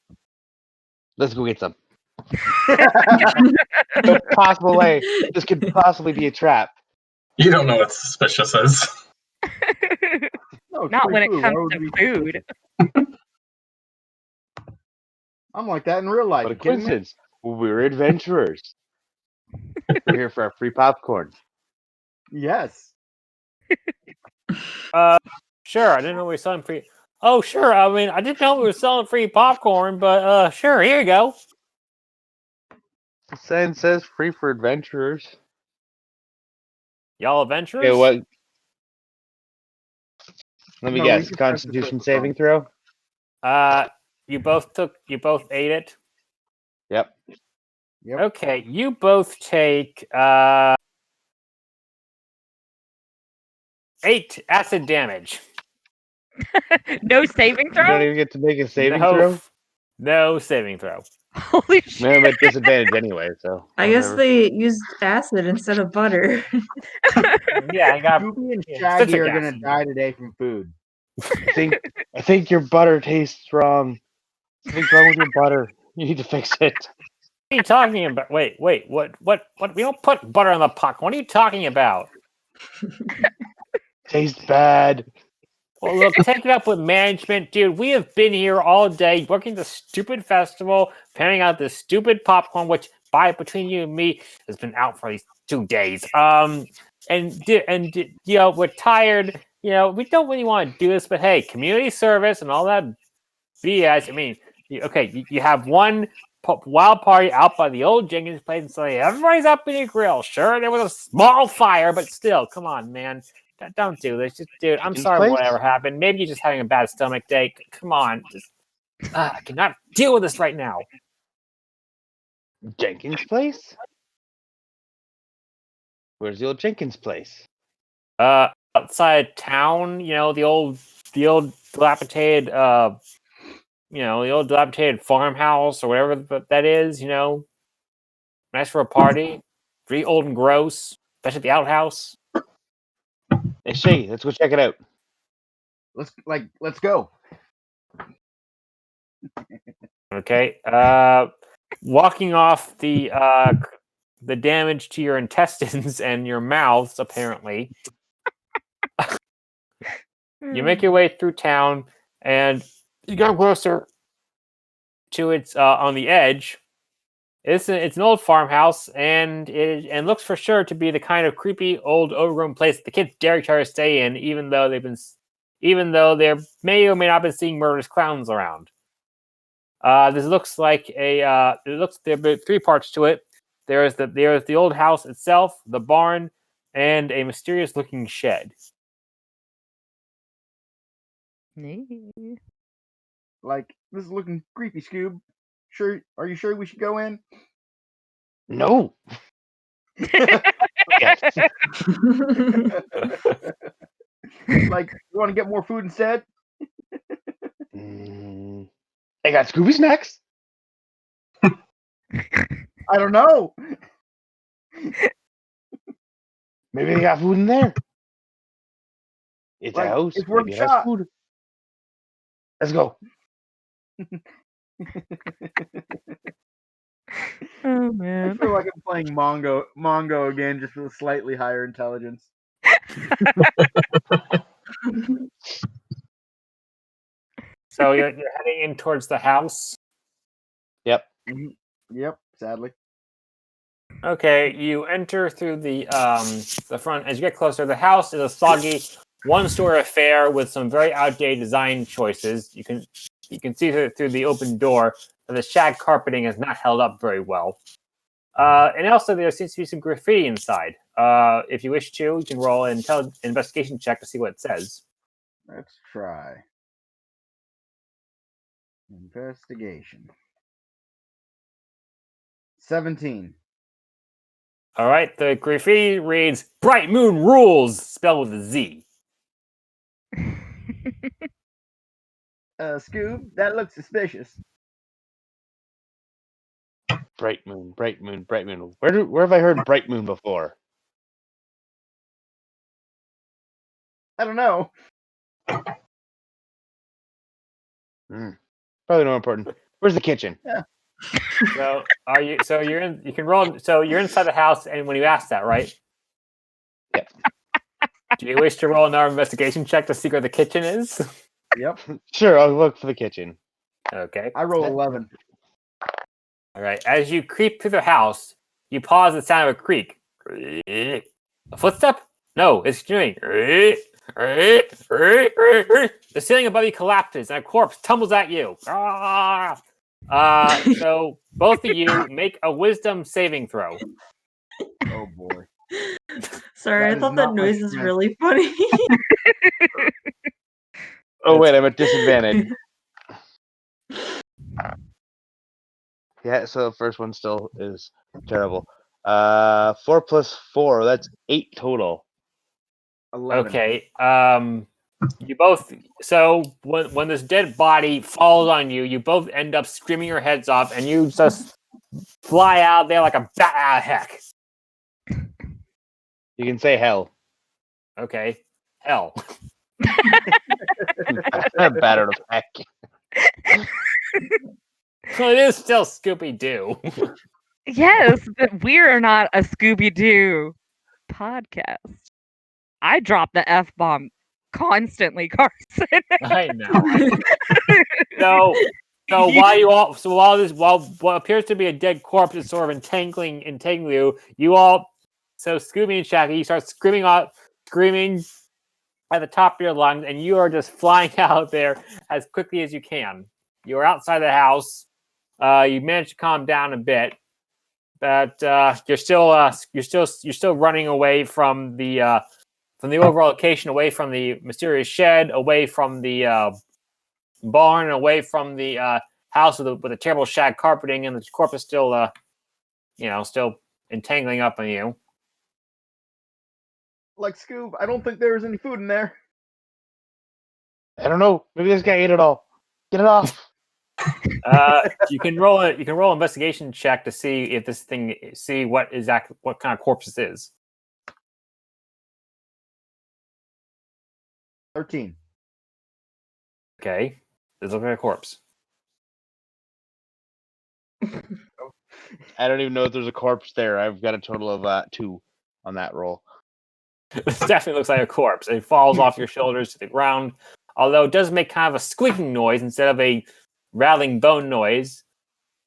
Let's go get some. No possible way this could possibly be a trap. You don't know what suspicious is. No, not when food. it comes to food. I'm like that in real life. What a coincidence. We're adventurers. We're here for our free popcorn. Yes. Sure. I didn't know we were selling free. Oh, sure. I mean, I didn't know we were selling free popcorn, but sure. Here you go. The sign says free for adventurers. Y'all adventurers. Okay, what? Let me No, guess. we can press the Constitution circle saving throw. You both ate it. Yep. Yep. Okay, you both take 8 acid damage. No saving You don't throw? even get to make a saving no, throw. No saving throw. Holy shit. Man, I'm at disadvantage anyway. So I guess whatever. they used acid instead of butter. Yeah, I got. Scooby and yeah, Shaggy citric are gonna acid. die today from food. I think your butter tastes wrong. Something's wrong with your butter. You need to fix it. What are you talking about? Wait, what? We don't put butter on the popcorn. What are you talking about? Tastes bad. Well, look, take it up with management, dude. We have been here all day working the stupid festival, panning out this stupid popcorn, which, between you and me, has been out for these 2 days. We're tired. We don't really want to do this, but hey, community service and all that BS. I mean, you have one wild party out by the old Jenkins place and say everybody's up in the grill. Sure, there was a small fire, but still, come on, man. Don't do this. Dude, I'm sorry place? whatever happened. Maybe you're just having a bad stomach day. Come on. I cannot deal with this right now. Jenkins' place? Where's the old Jenkins' place? Outside town, the old dilapidated the old dilapidated farmhouse or whatever that is, nice for a party. Pretty old and gross, especially the outhouse. Hey, Shay, let's go check it out. Let's go. Okay. Walking off the damage to your intestines and your mouths, apparently. You make your way through town, and you go closer to its on the edge. It's an old farmhouse, and it looks for sure to be the kind of creepy old overgrown place the kids dare try to stay in, even though there may or may not been seeing murderous clowns around. This looks like there are 3 parts to it. There is the old house itself, the barn, and a mysterious looking shed. Like, this is looking creepy, Scoob. Are you sure we should go in? No. Yes. Like, you want to get more food instead? They got Scooby snacks. I don't know. Maybe they got food in there. It's Like, a house. it's worth Maybe a it has shot. food. Let's go. Oh I man. feel like I'm playing Mongo again, just with a slightly higher intelligence. So you're heading in towards the house. Yep. Yep, sadly. Okay, you enter through the front. As you get closer, the house is a soggy, one-story affair with some very outdated design choices. You can see through the open door that the shag carpeting has not held up very well. And also, there seems to be some graffiti inside. If you wish to, you can roll an investigation check to see what it says. Let's try. Investigation. 17. All right, the graffiti reads "Bright Moon Rules," spelled with a Z. Scoob, that looks suspicious. Bright moon, bright moon, bright moon. Where have I heard bright moon before? I don't know. Probably not important. Where's the kitchen? So are you? So you're in. You can roll. So you're inside the house, and when you ask that, right? Yep. Do you wish to roll another investigation check to see where the kitchen is? Yep. Sure, I'll look for the kitchen. Okay. I roll 11. All right. As you creep through the house, You pause at the sound of a creak. A footstep? No, it's continuing. The ceiling above you collapses and a corpse tumbles at you. So both of you make a wisdom saving throw. Oh boy. Sorry, That I is thought that not my noise is strength. really funny. Oh wait, I'm at disadvantage. Yeah, so the first one still is terrible. 4 plus 4, that's 8 total. 11. Okay. You both. So when this dead body falls on you, you both end up screaming your heads off, and you just fly out there like a bat out of heck. You can say hell. Okay. Hell. Bat out of heck. So it is still Scooby-Doo. Yes, but we're not a Scooby-Doo podcast. I drop the F-bomb constantly, Carson. I know. So while what appears to be a dead corpse is sort of entangling you all. So Scooby and Shaggy, you start screaming at the top of your lungs, and you are just flying out there as quickly as you can. You are outside the house. You managed to calm down a bit, but you're still running away from the overall location, away from the mysterious shed, away from the barn, away from the house with the terrible shag carpeting, and the corpse is still still entangling up on you. Like Scoob, I don't think there was any food in there. I don't know. Maybe this guy ate it all. Get it off. You can roll an investigation check to see if what kind of corpse this is. 13. Okay, this looks like a corpse. I don't even know if there's a corpse there. I've got a total of 2 on that roll. This definitely looks like a corpse. It falls off your shoulders to the ground, although it does make kind of a squeaking noise instead of a rattling bone noise.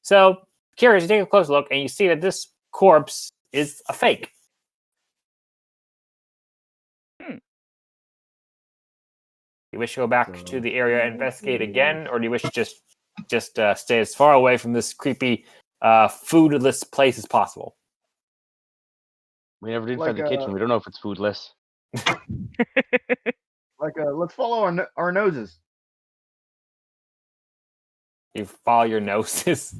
So, curious, you take a close look, and you see that this corpse is a fake. You wish to go back to the area and investigate again, or do you wish to just stay as far away from this creepy, foodless place as possible? We never did Like, find the kitchen. We don't know if it's foodless. Let's follow our noses. You follow your noses.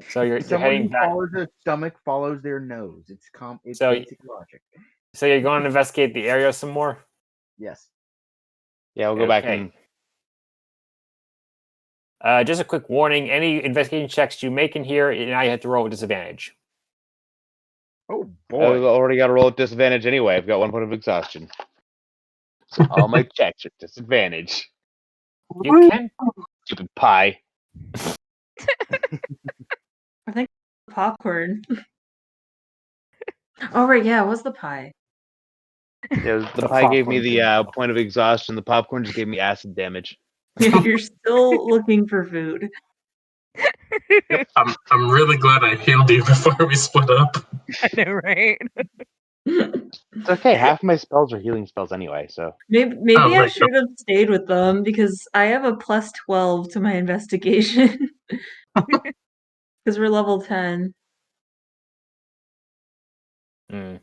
So you're Someone heading who back. follows their stomach follows their nose. It's So- basic logic. So you're going to investigate the area some more? Yes. Yeah, we'll go back Okay. and Just a quick warning: any investigation checks you make in here, now you have to roll with disadvantage. Oh I've boy. already got to roll at disadvantage anyway. I've got 1 point of exhaustion. So all my checks are disadvantage. You can. Stupid pie. I think popcorn. Oh right, yeah, it was the pie. Yeah, the The pie gave me popcorn. the point of exhaustion. The popcorn just gave me acid damage. You're still looking for food. I'm really glad I healed you before we split up. I know, right? It's okay. Half my spells are healing spells anyway, so Maybe Oh, I right. should have stayed with them because I have a plus 12 to my investigation. Because we're level 10. Mm.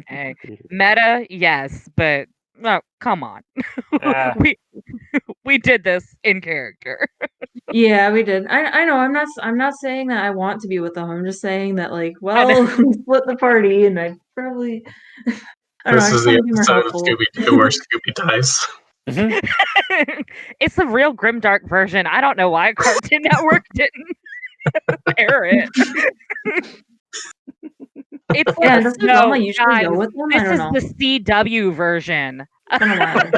Hey, meta, yes, but no, come on. Uh, we did this in character. Yeah, we did. I know. I'm not saying that I want to be with them. I'm just saying that well, we split the party, and I probably. I don't know. I This just is want the to be more episode of helpful. Scooby-Doo where Scooby dies. mhm. It's the real grimdark version. I don't know why Cartoon Network didn't air it. It's Yeah, the doesn't Velma no, usually guys, go with them? I this don't is know. the CW version. It's been a while.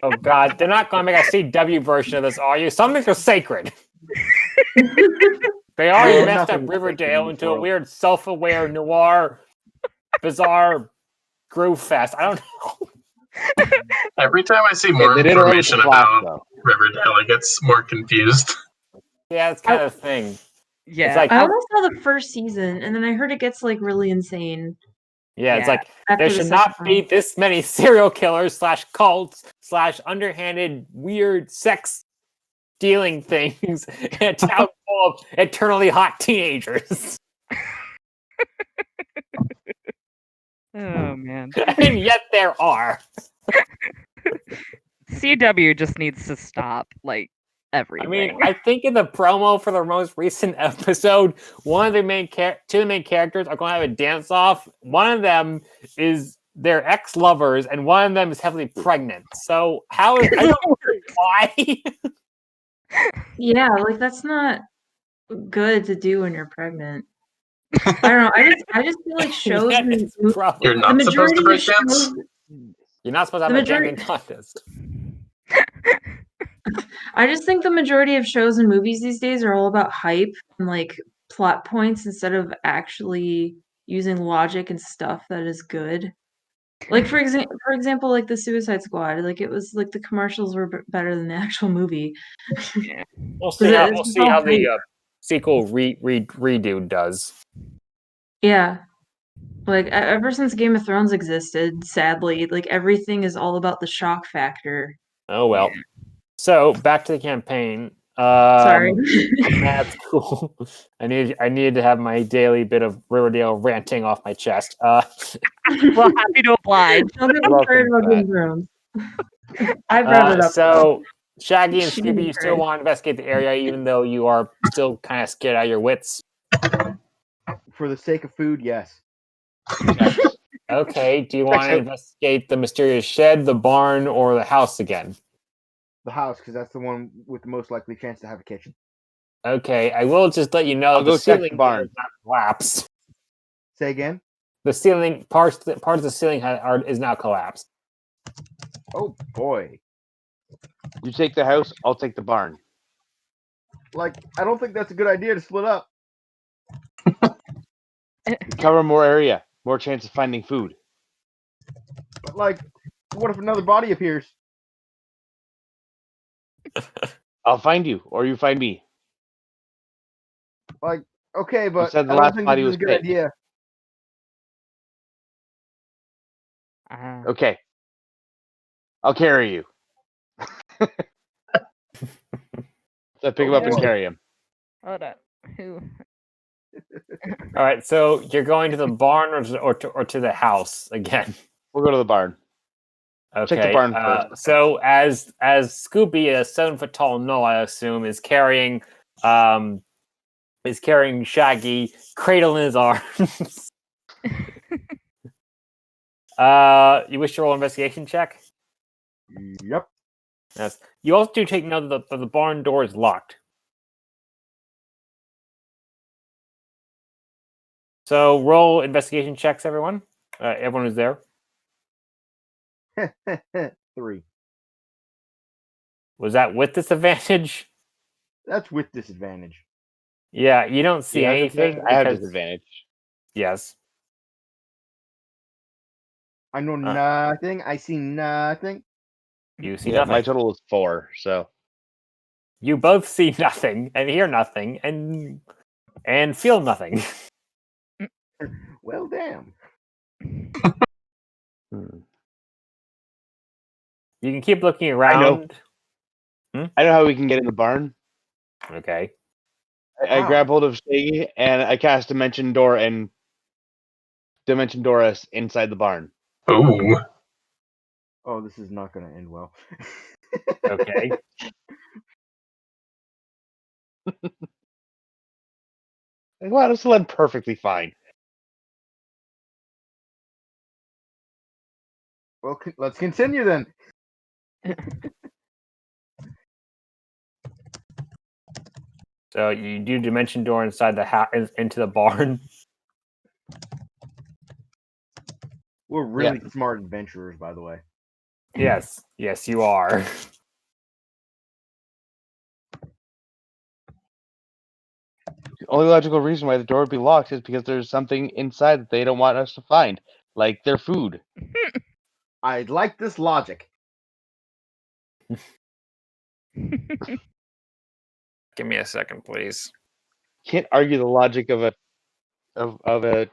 Oh God, they're not going to make a CW version of this, are you? Some things are sacred. They already Well, messed nothing up is sacred Riverdale in this into a world. weird, self-aware, noir, bizarre groove fest. I don't know. Every time I see Hey, more they did alright with information the Flash, about though. Riverdale, I get more confused. Yeah, it's kind of the thing. Yeah, like I only saw the first season, and then I heard it gets like really insane. it's Yeah. like After there the should second not be one. this many serial killers / cults / underhanded weird sex dealing things in a town full of eternally hot teenagers. Oh man. And yet there are. CW just needs to stop like I everything. mean, I think in the promo for the most recent episode, one of the two of the main characters are going to have a dance off. One of them is their ex-lovers, and one of them is heavily pregnant. So how is I don't know why? Yeah, like that's not good to do when you're pregnant. I don't know. I just feel like shows Yet and it's probably You're the not supposed to majority break of dance? shows. you're not supposed to have The a majority- dangling contest. I just think the majority of shows and movies these days are all about hype and like plot points instead of actually using logic and stuff that is good. Like for example, like the Suicide Squad, like it was like the commercials were better than the actual movie. We'll see how the hype. sequel redo does. Yeah. Like ever since Game of Thrones existed, sadly, like everything is all about the shock factor. Oh well. So back to the campaign. Sorry. That's cool. I needed to have my daily bit of Riverdale ranting off my chest. Well, happy to oblige. Don't get me Welcome started about to Game of Thrones. I brought it up. So Shaggy and She Scooby, you didn't still cry. want to investigate the area, even though you are still kind of scared out of your wits. For the sake of food, yes. Okay. Do you want to out. investigate the mysterious shed, the barn, or the house again? The house, because that's the one with the most likely chance to have a kitchen. Okay. I will just let you know I'll the go check ceiling the barn. there is not collapsed. Say again? The ceiling parts of the ceiling is now collapsed. Oh boy. You take the house, I'll take the barn. Like, I don't think that's a good idea to split up. Cover more area, more chance of finding food. But like, what if another body appears? I'll find you, or you find me. Like, okay, but said the I don't last think body this is was a good fake. idea. Okay. I'll carry you. So I pick him up and boy. carry him. Hold up. Who? All right. So you're going to the barn or to the house again. We'll go to the barn. Okay. Check the barn first. So as Scooby, a 7-foot tall gnoll, I assume, is carrying Shaggy, cradle in his arms. You wish to roll an investigation check? Yep. Yes. You also do take note that the barn door is locked. So roll investigation checks, everyone. Everyone who's there. 3. Was that with disadvantage? That's with disadvantage. Yeah, you don't see You have anything. disadvantage? I have because- disadvantage. Yes. I know nothing. I see nothing. You see Yeah, nothing. my total is 4, so You both see nothing and hear nothing and feel nothing. Well, damn. You can keep looking know. around. I know how we can get in the barn. Okay. I grab hold of Shaggy and I cast Dimension Door and Dimension Door us inside the barn. Ooh. Oh, this is not going to end well. Okay. Well, this will end perfectly fine. Well, let's continue then. So you do dimension door inside the into the barn. We're really smart adventurers, by the way. Yes. Yes, you are. The only logical reason why the door would be locked is because there's something inside that they don't want us to find, like their food. I like this logic. Give me a second, please. can't argue the logic of a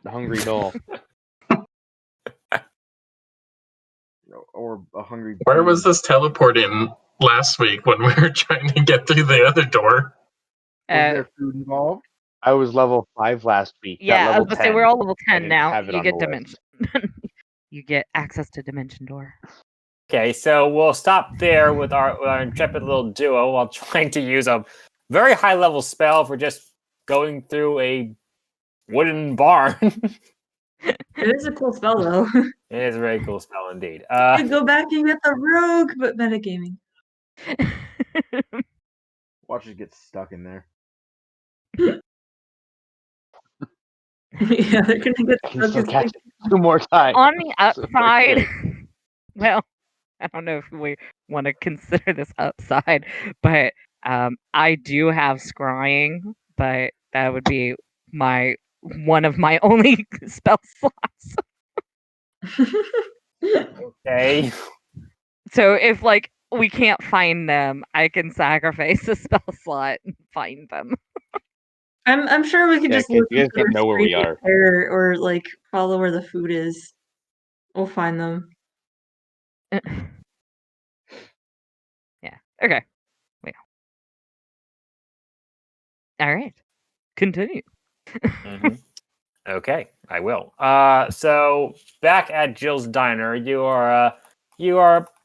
hungry gnoll. Or a hungry. Where was this teleporting last week when we were trying to get through the other door? Was there food involved? I was level 5 last week. not Yeah, I level was gonna say 10. we're all level I 10 didn't now. have it You on get the list. dimension. You get access to Dimension Door. Okay, so we'll stop there with our intrepid little duo while trying to use a very high level spell for just going through a wooden barn. It is a cool spell though. It is a very cool spell indeed. You go back and get the rogue, but metagaming. Watch it get stuck in there. Yeah, they're gonna get I can stuck. still It's catch like- it 2 more times. On the So they're upside, kidding. well, I don't know if we want to consider this upside, but I do have scrying, but that would be one of my only spell slots. Okay. So if like we can't find them, I can sacrifice a spell slot and find them. I'm sure we can Yeah, just 'cause look you guys for can't know where we are. or like follow where the food is. We'll find them. Yeah. Okay. Wait. All right. Continue. Mhm. Okay, I will. So back at Jill's diner, you are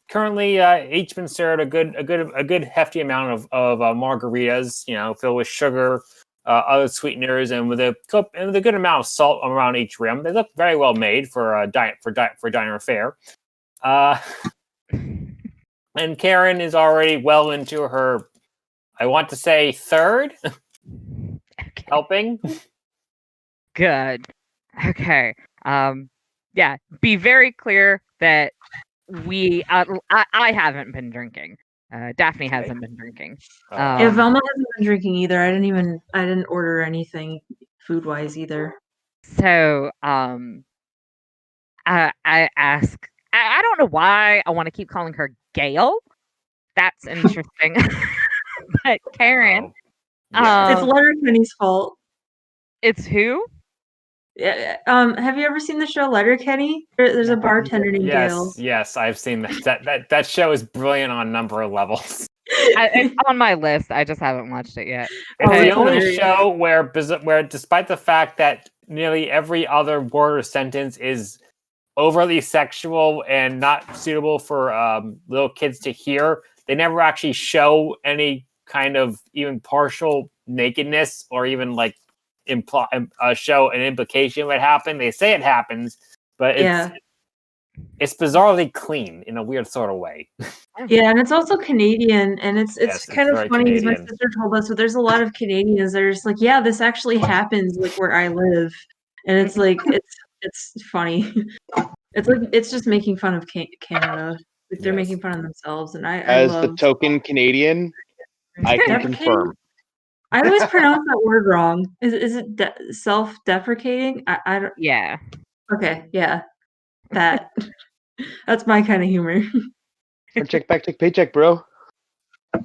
currently each been served a good hefty amount of margaritas, filled with sugar, other sweeteners, and with a good amount of salt around each rim. They look very well made for diner fare. And Karen is already well into her, I want to say, third Okay. helping. Good. Okay. Yeah. Be very clear that I haven't been drinking. Daphne Okay. hasn't been drinking. Yeah, Velma hasn't been drinking either. I didn't order anything food wise either. So I ask. I don't know why I want to keep calling her Gale. That's interesting. But Karen, Yeah. It's Letterkenny's fault. it's who? Yeah. Have you ever seen the show Letterkenny? There's a bartender named Gale. Yes, I've seen that. That show is brilliant on a number of levels. It's on my list. I just haven't watched it yet. It's the it's only hilarious. show where, despite the fact that nearly every other word or sentence is overly sexual and not suitable for little kids to hear, they never actually show any kind of even partial nakedness or even like show an implication of it happen. They say it happens, but it's bizarrely clean in a weird sort of way. Yeah, and it's also Canadian, and it's Yes, kind it's of very funny because my Canadian. sister told us, but there's a lot of Canadians that are just like, yeah, this actually happens like where I live, and it's like it's funny. It's like it's just making fun of Canada. Like they're Yes. making fun of themselves, and I As love the token Canadian, I can Deprecating? confirm. I always pronounce that word wrong. Is it self-deprecating? I don't. Yeah. Okay, yeah, that that's my kind of humor. Front check, back check, paycheck, bro. All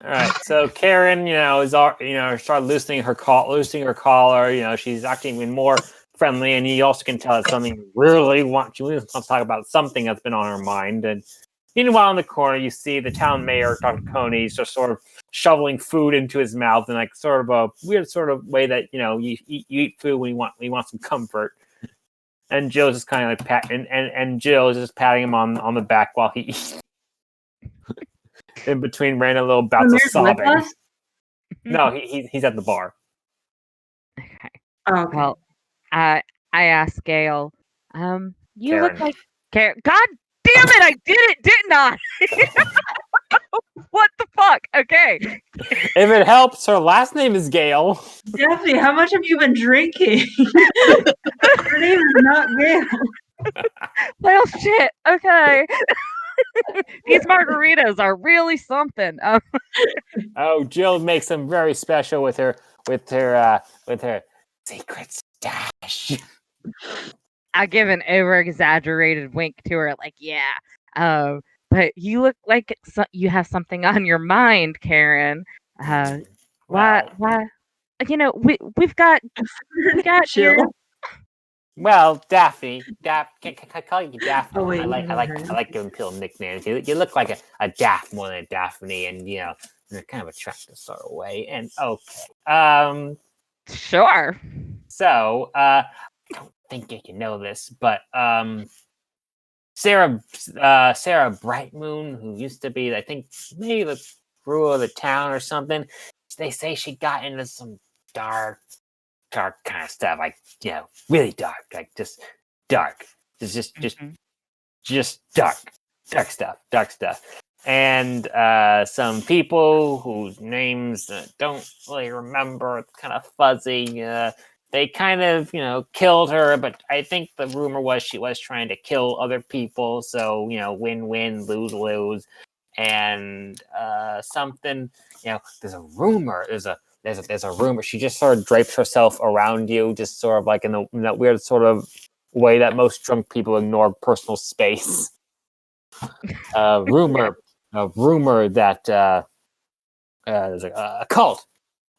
right, so Karen, started loosening her collar. She's acting even more friendly, and you also can tell that something she wants to talk about something that's been on her mind. And meanwhile, in the corner, you see the town mayor, Dr. Coney, just sort of shoveling food into his mouth in like sort of a weird sort of way that you eat food when you want some comfort. And Jill's just kind of like and Jill is just patting him on the back while he eats. In between random little bouts of Mayor's with sobbing. us? No, he's at the bar. Okay. Oh, okay. Well, I asked Gale, you look Karen. like Karen. God damn it, I did it, didn't I? What the fuck? Okay. If it helps, her last name is Gale. Daphne, how much have you been drinking? Her name is not Gail. Well, shit. Okay. These margaritas are really something. Oh, Jill makes them very special with her secret stash. I give an over-exaggerated wink to her, like, yeah. But you look like you have something on your mind, Karen. Why? You know, we've got Chill. here. Well, Daphne, can I call you Daphne? Oh, wait, I you like haven't heard. giving people nicknames. You look like a Daff more than a Daphne, and in a kind of attractive sort of way. And okay, Sure. so I don't think you can know this, but Sarah Brightmoon, who used to be, I think, maybe the ruler of the town or something. They say she got into some dark kind of stuff, like really dark, like just dark. It's just dark stuff. And some people whose names don't really remember, it's kind of fuzzy. They kind of killed her, but I think the rumor was she was trying to kill other people. So win-win, lose-lose, and something. There's a rumor. There's a rumor. She just sort of drapes herself around you, just sort of like in that weird sort of way that most drunk people ignore personal space. Rumor that there's a cult.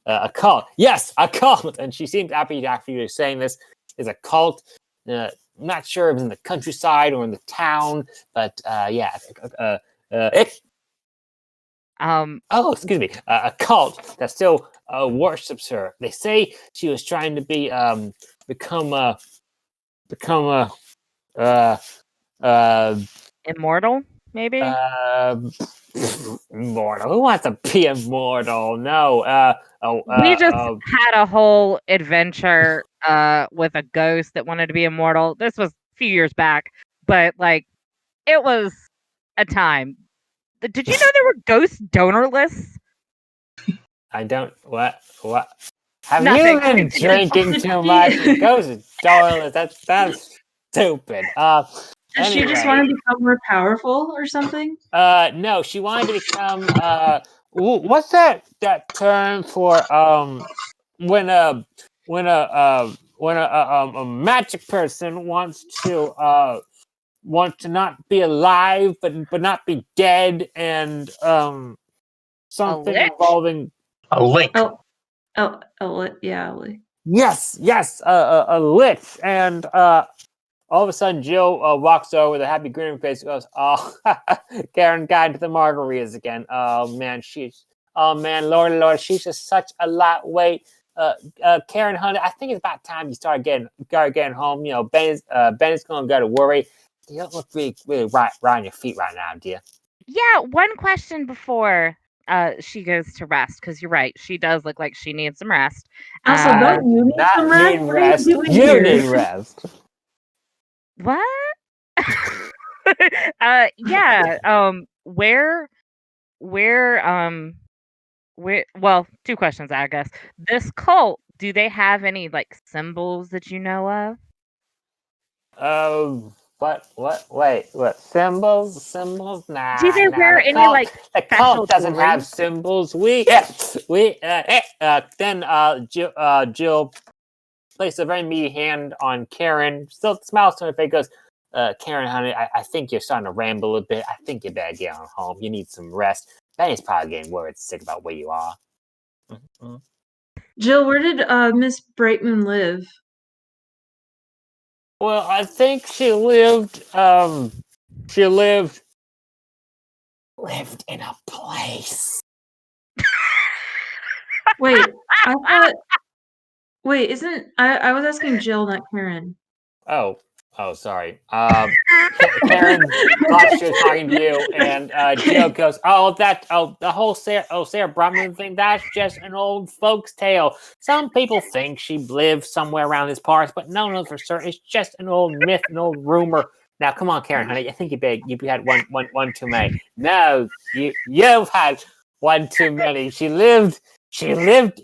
A cult. Yes, a cult. And she seems happy after you saying this. Is a cult. I'm not sure if it's in the countryside or in the town, but excuse me. A cult that still worships her. They say she was trying to become Immortal, maybe. Immortal. Who wants to be immortal? No. We just had a whole adventure with a ghost that wanted to be immortal. This was a few years back, but like it was a time. Did you know there were ghost donor lists? I don't. What? Have Nothing. you been drinking too much? Ghost donor lists. That's stupid. Does she just want to become more powerful or something? No, she wanted to become. What's that term for when a magic person wants to not be alive but not be dead, and something involving a link. Yeah. Yes, a lich, and all of a sudden, Jill walks over with a happy grin on her face and goes, "Oh, Karen got into the margaritas again. Oh man, Lord, she's just such a lightweight. Karen, honey, I think it's about time you start getting home. Ben's gonna go to worry. You don't look really right on your feet right now, dear." Yeah, one question before she goes to rest, because you're right, she does look like she needs some rest. Also, don't you need some rest? What are you doing you here? need rest. What? Well, two questions, I guess. This cult, do they have any like symbols that you know of? What symbols? Nah. Do they wear any the cult doesn't have symbols. Jill placed a very meaty hand on Karen, still smiles on her face, goes, Karen, honey, I think you're starting to ramble a bit. I think you better get on home. You need some rest. Benny's probably getting worried sick about where you are. Mm-hmm. Jill, where did Miss Brightmoon live? Well, I think she lived in a place. Wait, I was asking Jill, not Karen. Oh, sorry. Karen thought she was talking to you, and Jill goes, the whole Sarah Brahman thing, that's just an old folks' tale. Some people think she lives somewhere around this park, but no one knows for certain. It's just an old myth, an old rumor. Now, come on, Karen, honey. I think you had one too many. No, you've had one too many. She lived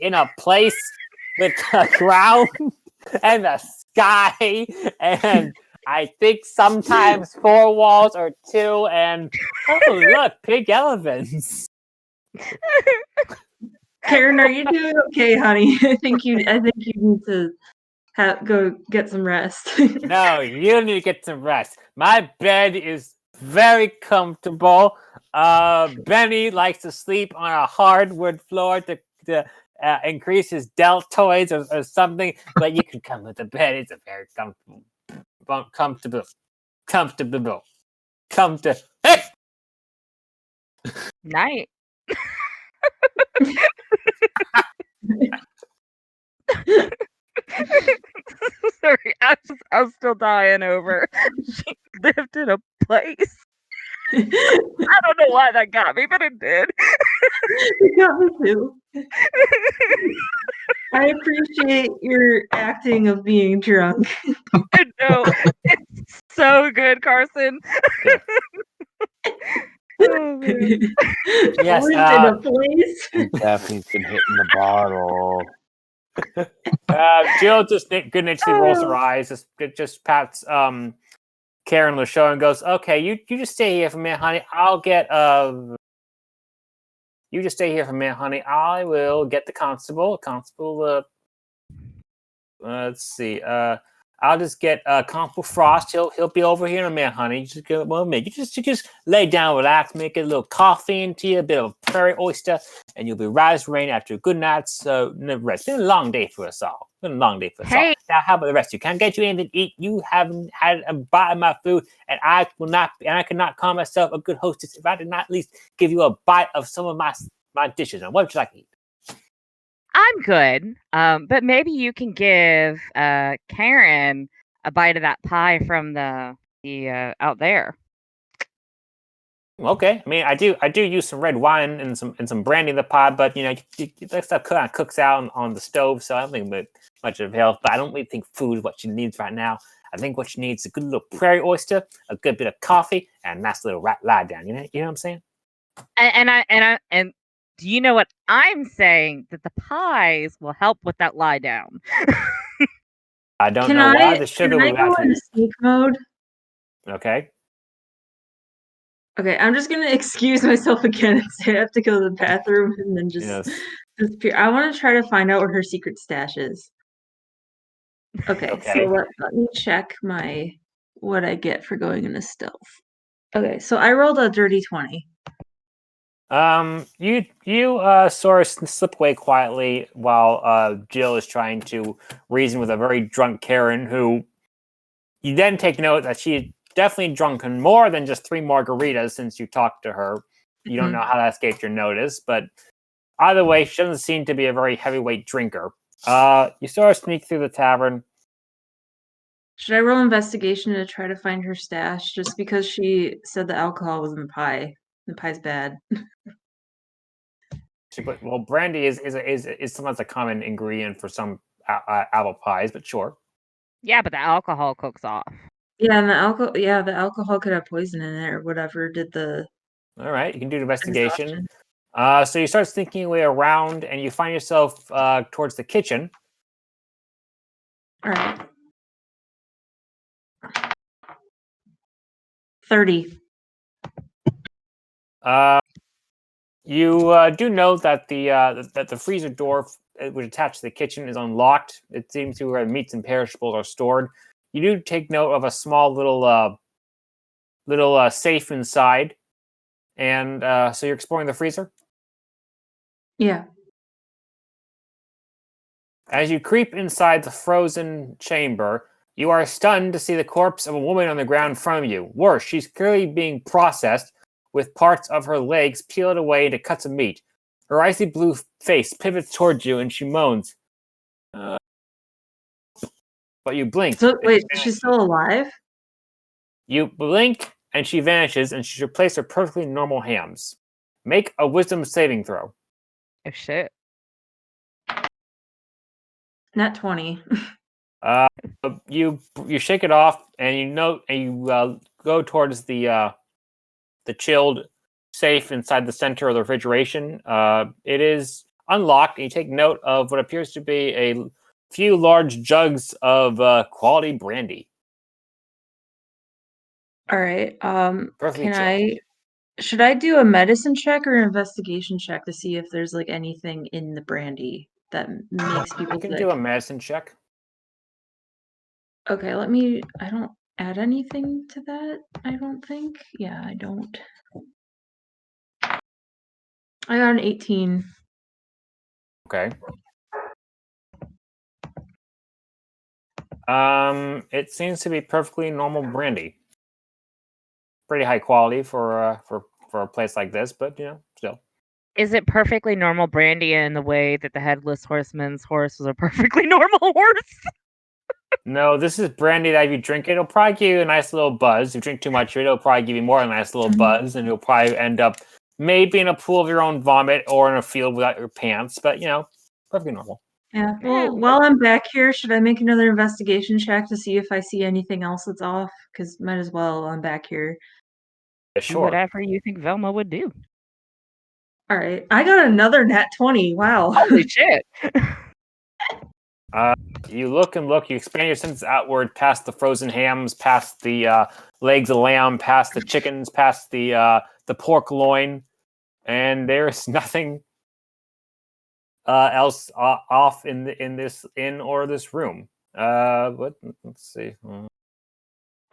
in a place with a ground and a sky, and I think sometimes 4 walls or 2, and look, pink elephants. Karen, are you doing okay, honey? I think you need to go get some rest. No, you need to get some rest. My bed is very comfortable. Benny likes to sleep on a hardwood floor increase his deltoids or something, but you can come with the bed. It's a very comfortable. Hey! Night. Sorry, I'm still dying over. She lived in a place. I don't know why that got me, but it did. It got me too. I appreciate your acting of being drunk. I know. It's so good, Carson. Okay. Oh, man. Yes, Lived in a place. Daphne's been hitting the bottle. Jill just good naturedly rolls her eyes, just pats Karen LaShow and goes, "Okay, you just stay here for a minute, honey. I'll get you just stay here for a minute, honey. I will get the constable. Let's see. I'll just get Constable Frost. He'll be over here in a minute, honey. You just go 1 minute. You just lay down, relax, make a little coffee into you, a bit of a prairie oyster, and you'll be right as rain after a good night's rest. It's been a long day for us all. Now, how about the rest of you? Can I get you anything to eat? You haven't had a bite of my food, and I cannot call myself a good hostess if I did not at least give you a bite of some of my dishes. And what would you like to eat? I'm good. But maybe you can give Karen a bite of that pie from the out there. Okay, I mean, I do use some red wine and some brandy in the pot, but that stuff kind of cooks out on the stove, so I don't think much of health. But I don't really think food is what she needs right now. I think what she needs is a good little prairie oyster, a good bit of coffee, and a nice little lie down. You know what I'm saying? And do you know what I'm saying? That the pies will help with that lie down. I don't know why the sugar would would go actually. into sneak mode? Okay. Okay, I'm just gonna excuse myself again and say I have to go to the bathroom and then just Yes. disappear. I want to try to find out where her secret stash is. Okay, Okay. so let me check what I get for going into stealth. Okay, so I rolled a dirty 20. You sort of slip away quietly while Jill is trying to reason with a very drunk Karen, who you then take note that she definitely drunken more than just 3 margaritas since you talked to her. You don't know how that escaped your notice, but either way, she doesn't seem to be a very heavyweight drinker. You sort of sneak through the tavern. Should I roll investigation to try to find her stash? Just because she said the alcohol was in the pie. The pie's bad. Well, brandy is sometimes a common ingredient for some apple pies, but sure. Yeah, but the alcohol cooks off. Yeah, and the alcohol could have poison in it or whatever did the. All right, you can do an investigation. So you start sneaking your way around, and you find yourself towards the kitchen. All right. 30. You do know that the freezer door which attached to the kitchen is unlocked. It seems to where meats and perishables are stored. You do take note of a small little safe inside, and so you're exploring the freezer. Yeah. As you creep inside the frozen chamber, you are stunned to see the corpse of a woman on the ground in front of you. Worse, she's clearly being processed, with parts of her legs peeled away into cuts of meat. Her icy blue face pivots towards you, and she moans. But you blink. So wait, she's still alive? You blink, and she vanishes, and she's replaced with perfectly normal hams. Make a wisdom saving throw. Oh shit. Not 20. You shake it off, and you go towards the chilled safe inside the center of the refrigeration. It is unlocked, and you take note of what appears to be a few large jugs of quality brandy. All right. Perfectly chilled. Should I do a medicine check or an investigation check to see if there's like anything in the brandy that makes people You can sick? do a medicine check. Okay, I don't add anything to that, I don't think. Yeah, I don't. I got an 18. Okay. It seems to be perfectly normal brandy. Pretty high quality for a place like this, but still. Is it perfectly normal brandy in the way that the Headless Horseman's horse was a perfectly normal horse? No, this is brandy that if you drink it, it'll probably give you a nice little buzz. If you drink too much of it, it'll probably give you more of a nice little buzz, and you'll probably end up maybe in a pool of your own vomit or in a field without your pants, but perfectly normal. Yeah. Well, while I'm back here, should I make another investigation check to see if I see anything else that's off? Because might as well. I'm back here. Yeah, Do sure. whatever you think Velma would do. All right. I got another nat 20. Wow. Holy shit! You look and look. You expand your senses outward, past the frozen hams, past the legs of lamb, past the chickens, past the pork loin, and there's nothing else off in this inn or this room. Let's see. All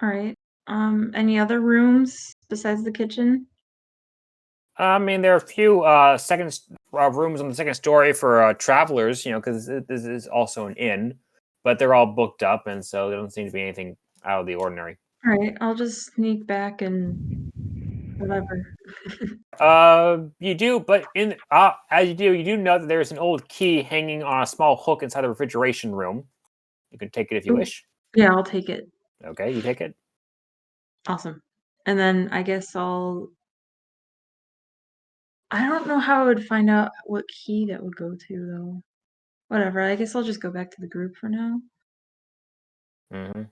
right. Any other rooms besides the kitchen? I mean, there are a few second rooms on the second story for travelers, because this is also an inn, but they're all booked up, and so there doesn't seem to be anything out of the ordinary. All right. I'll just sneak back and whatever. You do, but as you do know that there's an old key hanging on a small hook inside the refrigeration room. You can take it if you wish. Yeah, I'll take it. Okay, you take it. Awesome. And then I guess I don't know how I would find out what key that would go to, though. Whatever. I guess I'll just go back to the group for now. Mm-hmm.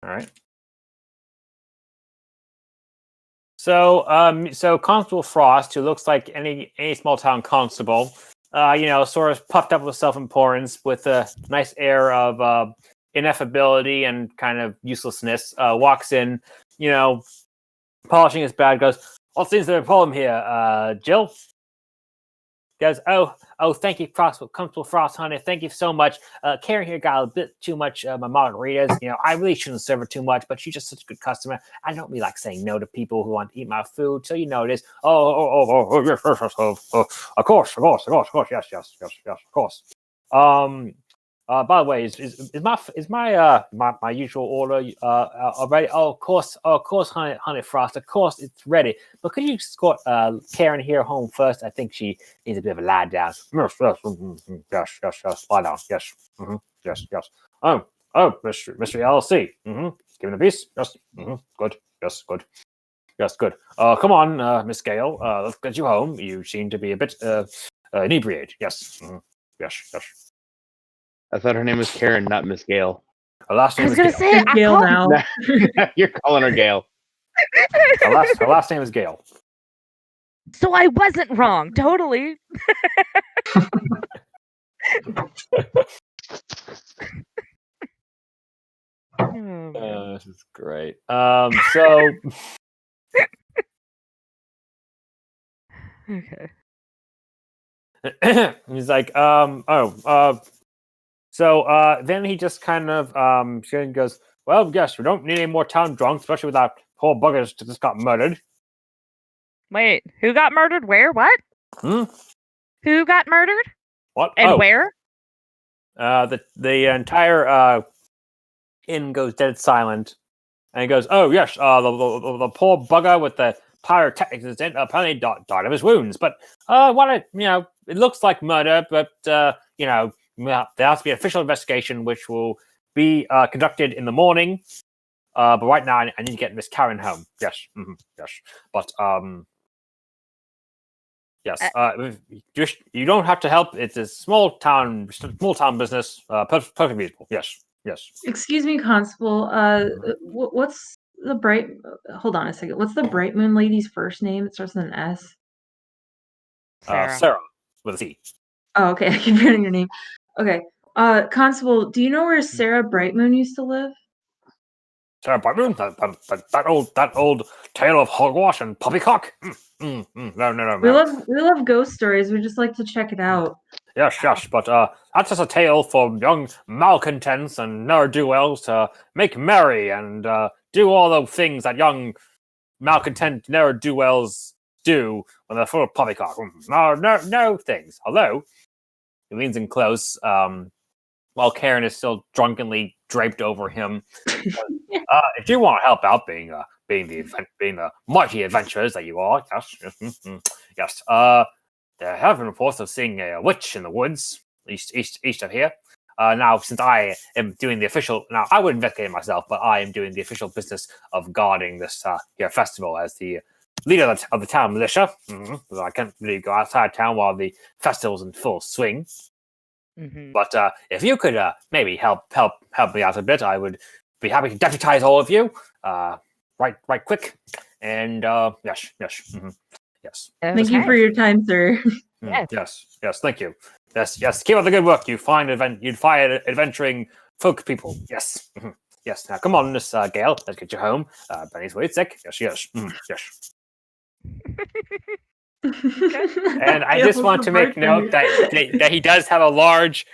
All right. So Constable Frost, who looks like any small town constable, sort of puffed up with self-importance, with a nice air of ineffability and kind of uselessness, walks in, polishing his bag, goes, "What seems to be a problem here, Jill?" Goes, oh, thank you, Constable Frost, honey. Thank you so much. Karen here got a bit too much my margaritas. I really shouldn't serve her too much, but she's just such a good customer. I don't really like saying no to people who want to eat my food, so you know it is. Oh, yes, of course, yes, of course. By the way, is my usual order ready? Oh, of course, honey Frost. Of course, it's ready. But could you escort Karen here home first? I think she needs a bit of a lie down. Yes, lie down. Yes, yes. Oh, Mystery LLC. Give me the piece. Yes, good. Yes, good. Yes, good. Come on, Miss Gale. Let's get you home. You seem to be a bit inebriated. Yes, yes. I thought her name was Karen, not Miss Gale. Her last I name was is gonna Gale. say, I Gale called now. You're calling her Gale. Her last name is Gale. so I wasn't wrong. Totally. This is great. So Okay. he's like, so then he just kind of goes, well, yes, we don't need any more town drunks, especially with that poor buggers that just got murdered. Wait, who got murdered? Where? What? Who got murdered? What? And where? The entire inn goes dead silent, and he goes, "Oh yes, the poor bugger with the pyrotechnics incident apparently died of his wounds. But it looks like murder, but there has to be an official investigation, which will be conducted in the morning. But right now, I need to get Miss Karen home. Yes, yes. But yes. You don't have to help. It's a small town business. Perfectly reasonable. Yes, yes. Excuse me, Constable. What's the bright? Hold on a second. What's the Bright Moon lady's first name? It starts with an S. Sarah with a C. Oh, okay. I keep forgetting your name. Okay. Constable, do you know where Sarah Brightmoon used to live? Sarah Brightmoon? That old tale of hogwash and poppycock? No. We love ghost stories. We just like to check it out. Yes, but that's just a tale for young malcontents and ne'er-do-wells to make merry and do all the things that young malcontent ne'er-do-wells do when they're full of poppycock. No things. Although, he leans in close, while Karen is still drunkenly draped over him. If you want help out being the mighty adventurers that you are, yes. There have been reports of seeing a witch in the woods east of here. Now, since I am doing the official, now I would investigate myself, but I am doing the official business of guarding this here festival as the leader of the town militia. I can't really go outside town while the festival's in full swing. But if you could maybe help me out a bit, I would be happy to deputize all of you right quick. And yes. Thank you for your time, sir. Yes, thank you. Yes, keep up the good work. You'd find adventuring folk people. Yes. Yes. Now come on, Miss Gale. Let's get you home. Benny's worried sick. Yes. And I just want to make note that he does have a large,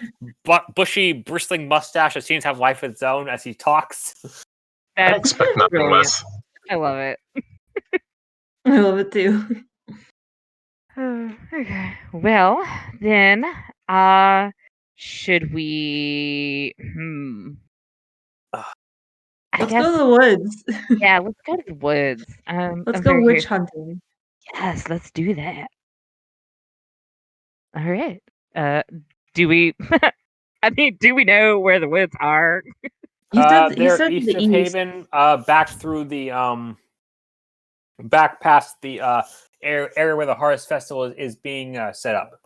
bushy, bristling mustache that seems to have life of its own as he talks. I expect nothing less. I love it. I love it too. Okay. Well, then, should we? Let's go to the woods. Yeah, let's go to the woods. Let's go witch hunting. Yes, let's do that. All right. Do we? I mean, do we know where the woods are? He said they're the east of east. Haven, back through the back past the area where the Harvest Festival is being set up.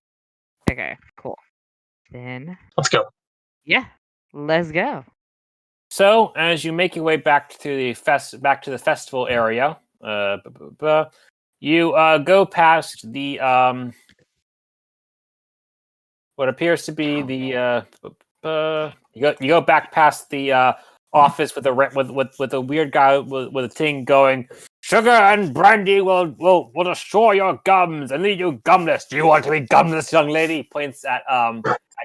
Okay, cool. Then Let's go. yeah, let's go. So, as you make your way back to the festival area, you go past the what appears to be the you go back past the office with a weird guy with a thing going. Sugar and brandy will destroy your gums and leave you gumless. Do you want to be gumless, young lady? Points at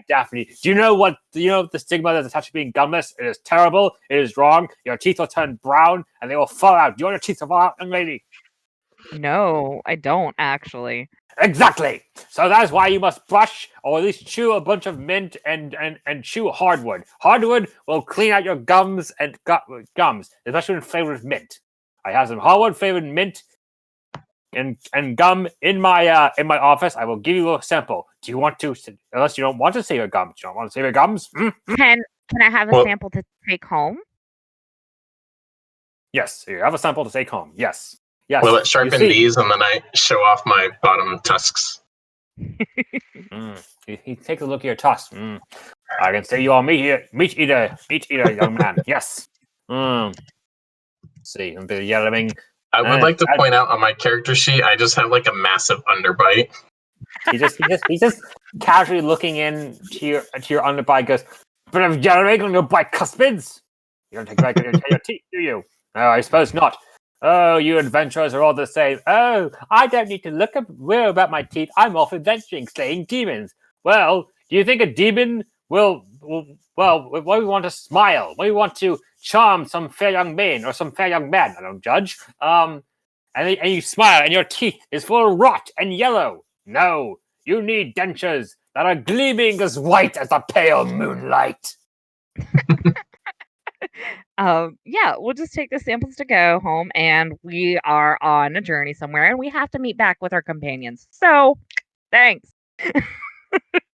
Daphne. Do you know the stigma that's attached to being gumless? It is terrible. It is wrong. Your teeth will turn brown and they will fall out. Do you want your teeth to fall out, young lady? No, I don't actually. Exactly. So that's why you must brush or at least chew a bunch of mint and chew hardwood. Hardwood will clean out your gums and gums, especially when flavored with mint. I have some hardwood flavored mint and gum in my office. I will give you a sample. Do you want to? Unless you don't want to save your gums. You don't want to save your gums? Can I have a sample to take home? Yes, you have a sample to take home. Yes. Will it sharpen these and then I show off my bottom tusks? He takes a look at your tusks. I can say you are meat eater, young man. Yes. See, I'm yelling. I would like to point out on my character sheet, I just have like a massive underbite. He's just casually looking in to your underbite. Goes, but of yelling on your bicuspids. You don't take back your teeth, do you? No, I suppose not. Oh, you adventurers are all the same. Oh, I don't need to worry about my teeth. I'm off adventuring, slaying demons. Well, do you think a demon will when we want to smile, when we want to charm some fair young maiden or some fair young man, I don't judge, and you smile and your teeth is full of rot and yellow. No, you need dentures that are gleaming as white as the pale moonlight. Yeah, we'll just take the samples to go home, and we are on a journey somewhere, and we have to meet back with our companions. So, thanks.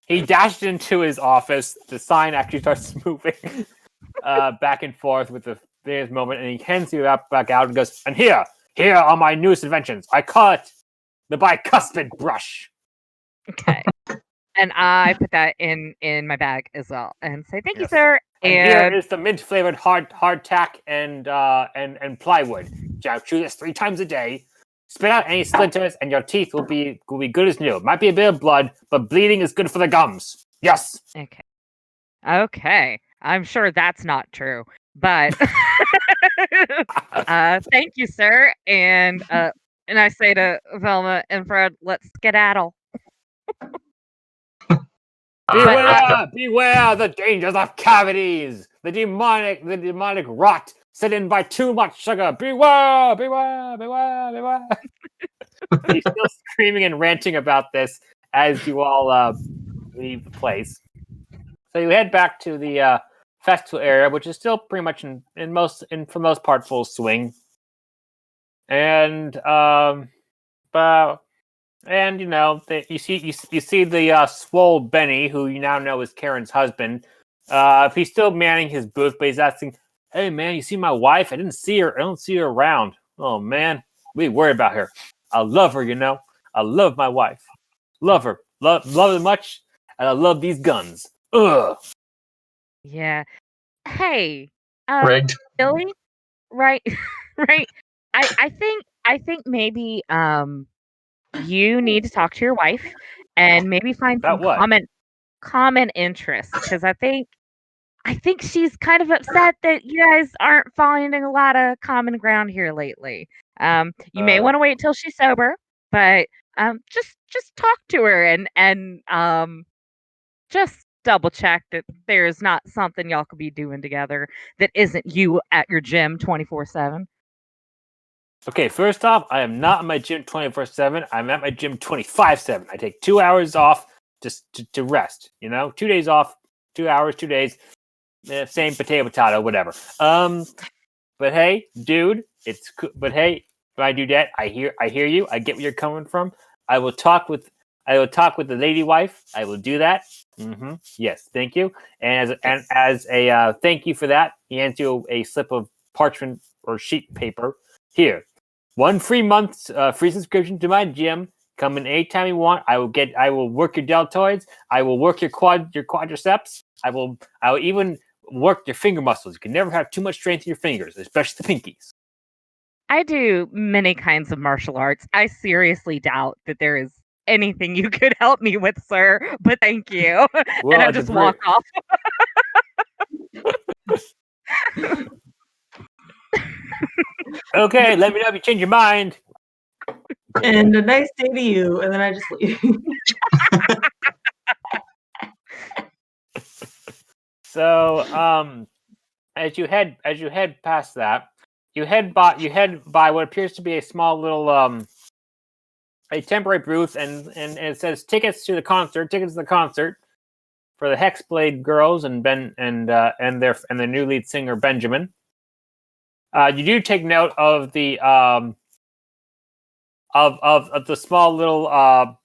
He dashed into his office. The sign actually starts moving back and forth with the biggest moment, and he hands you back out and goes, and here are my newest inventions. I call it the bicuspid brush. Okay. And I put that in my bag as well, and say thank you, sir. And here is the mint flavored hardtack and plywood. Chew this 3 times a day. Spit out any splinters, and your teeth will be good as new. Might be a bit of blood, but bleeding is good for the gums. Yes. Okay. I'm sure that's not true, but thank you, sir. And I say to Velma and Fred, let's skedaddle. Beware the dangers of cavities. The demonic rot set in by too much sugar. Beware. He's still screaming and ranting about this as you all leave the place. So you head back to the festival area, which is still pretty much for the most part full swing. And you know, you see the swole Benny, who you now know is Karen's husband. He's still manning his booth, but he's asking, "Hey man, you see my wife? I don't see her around. Oh man, we worry about her. I love her, you know. I love my wife. Love her. Love her much, and I love these guns. Ugh." Yeah. Hey, Rigged. Billy, right, right. I think maybe you need to talk to your wife and maybe find About some what? common interests, because I think she's kind of upset that you guys aren't finding a lot of common ground here lately. You may want to wait till she's sober, but just talk to her and just double check that there's not something y'all could be doing together that isn't you at your gym 24/7. Okay, first off, I am not at my gym 24/7. I'm at my gym 25/7. I take 2 hours off just to rest. You know, 2 days off, 2 hours, 2 days. Same potato, whatever. But hey, dude, but hey, if I do that, I hear you. I get where you're coming from. I will talk with the lady wife. I will do that. Mm-hmm. Yes, thank you. And as a thank you for that, he hands you a slip of parchment or sheet paper. Here, 1 free month free subscription to my gym. Come in anytime you want. I will work your deltoids. I will work your quadriceps. I will even work your finger muscles. You can never have too much strength in your fingers, especially the pinkies. I do many kinds of martial arts. I seriously doubt that there is anything you could help me with, sir, but thank you. Well, and I just walk off. Okay, let me know if you change your mind. And a nice day to you. And then I just leave. So, as you head past that, you head by what appears to be a small little a temporary booth, and it says tickets to the concert for the Hexblade Girls and their new lead singer Benjamin. You do take note of the of the small little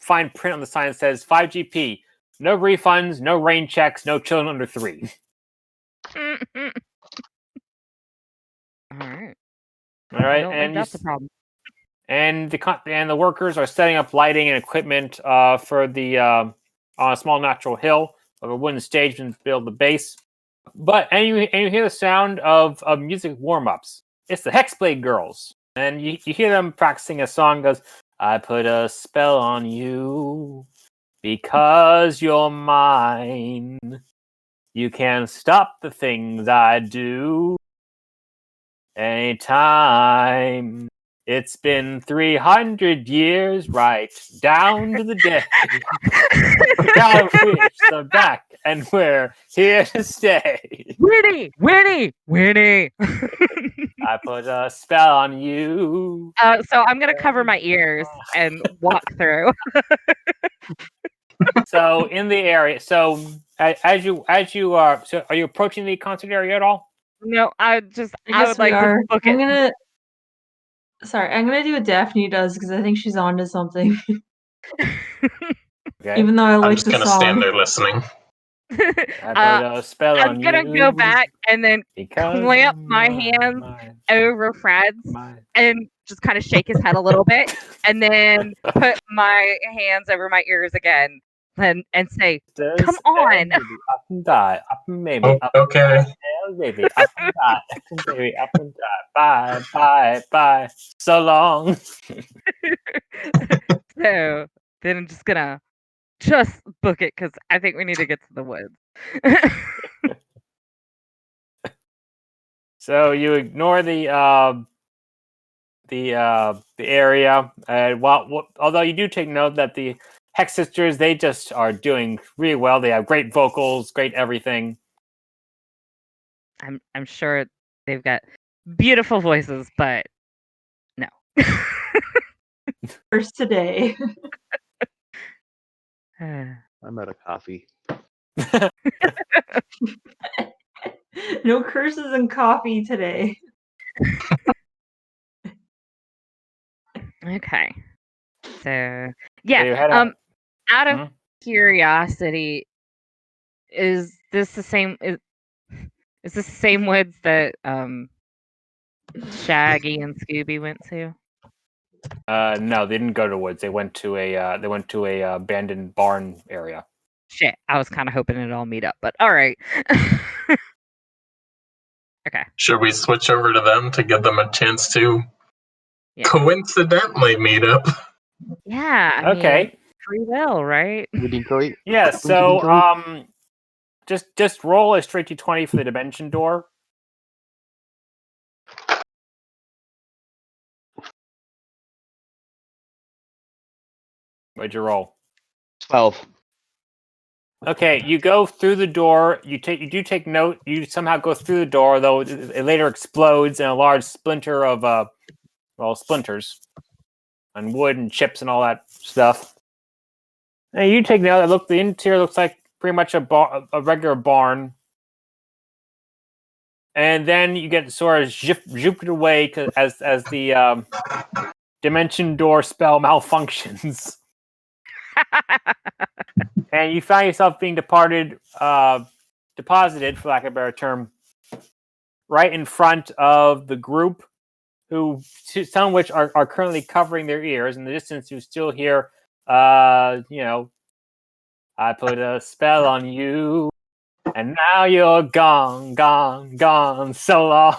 fine print on the sign that says 5GP, no refunds, no rain checks, no children under 3. All right. All right, I don't think that's a problem. And the workers are setting up lighting and equipment for the on a small natural hill of a wooden stage and build the base. And you hear the sound of music warm-ups. It's the Hexblade Girls, and you hear them practicing a song. Goes, I put a spell on you because you're mine. You can't stop the things I do. Anytime. It's been 300 years, right down to the day. Now we're back, and we're here to stay. Winnie! I put a spell on you. So I'm gonna cover my ears and walk through. So in the area, so as you are, so are you approaching the concert area at all? No, I guess would like to book it. I'm gonna do what Daphne does because I think she's onto something. Okay. Even though I I'm like just the gonna song. stand there listening. I put a spell I'm on gonna you. go back and then Because clamp my hands over Fred's and just kind of shake his head a little bit, and then put my hands over my ears again and say, "Come on!" Up and die, up and maybe, Oh, up okay. and baby, up and die, up and baby, up and die. Bye. So long. So then I'm just gonna book it because I think we need to get to the woods. So you ignore the area, although you do take note that the Hex Sisters, they just are doing really well. They have great vocals, great everything. I'm sure they've got beautiful voices, but no. First today. I'm out of coffee. No curses and coffee today. Okay. So you yeah. had a- Out of Hmm? curiosity, is this the same? Is this the same woods that Shaggy and Scooby went to? No, they didn't go to woods. They went to a abandoned barn area. Shit, I was kind of hoping it'd all meet up, but all right. Okay. Should we switch over to them to give them a chance to Yeah. coincidentally meet up? Yeah. I mean, Okay. free will, right? Yeah. So just roll a straight d20 for the dimension door. What'd you roll? 12. Okay, you go through the door. You do take note. You somehow go through the door, though it later explodes in a large splinter of splinters and wood and chips and all that stuff. And you take note. The interior looks like pretty much a regular barn. And then you get sort of zhooped away as the dimension door spell malfunctions. And you find yourself being deposited, for lack of a better term, right in front of the group, some of which are currently covering their ears. In the distance, you still hear, I put a spell on you, and now you're gone, gone, gone, so long.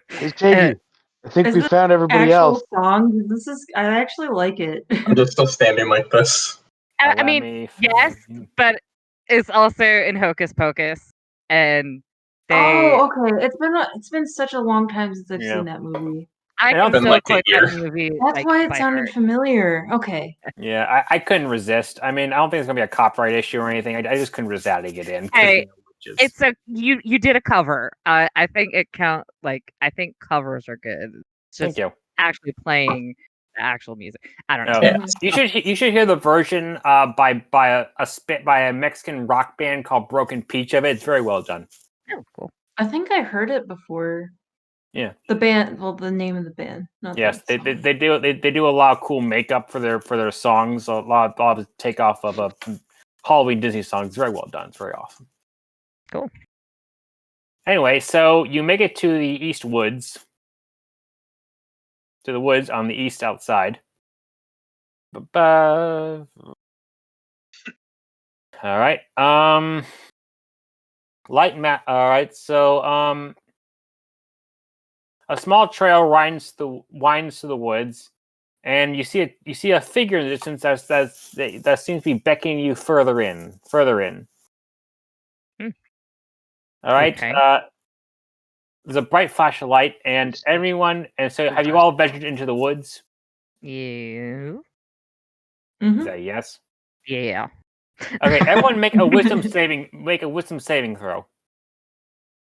Hey, Jiggy, I think we found everybody else. Song. I actually like it. I'm just still standing like this. I mean, yes, but it's also in Hocus Pocus, and they. Oh, okay. It's been such a long time since I've seen that movie. I can been still like a quote year. that movie. That's why it sounded familiar. Okay. Yeah, I couldn't resist. I mean, I don't think it's gonna be a copyright issue or anything. I just couldn't resist adding it in. Hey, it's you did a cover. I think it count. Like, I think covers are good. It's just Thank you. actually playing the actual music. I don't know. Oh, yeah. You should hear the version by a Mexican rock band called Broken Peach of it. It's very well done. Oh, cool. I think I heard it before. Yeah. The band, the name of the band. Yes, they do a lot of cool makeup for their songs. A lot of takeoff of a Halloween Disney songs. It's very well done. It's very awesome. Cool. Anyway, so you make it to the east woods. To the woods on the east outside. All right. Light map. All right. So a small trail winds through the woods, and you see a figure in the distance that seems to be beckoning you further in. Hmm. All right. Okay. There's a bright flash of light, and so have you all ventured into the woods? You. Is that a yes? Yeah. Okay, everyone make a wisdom saving throw.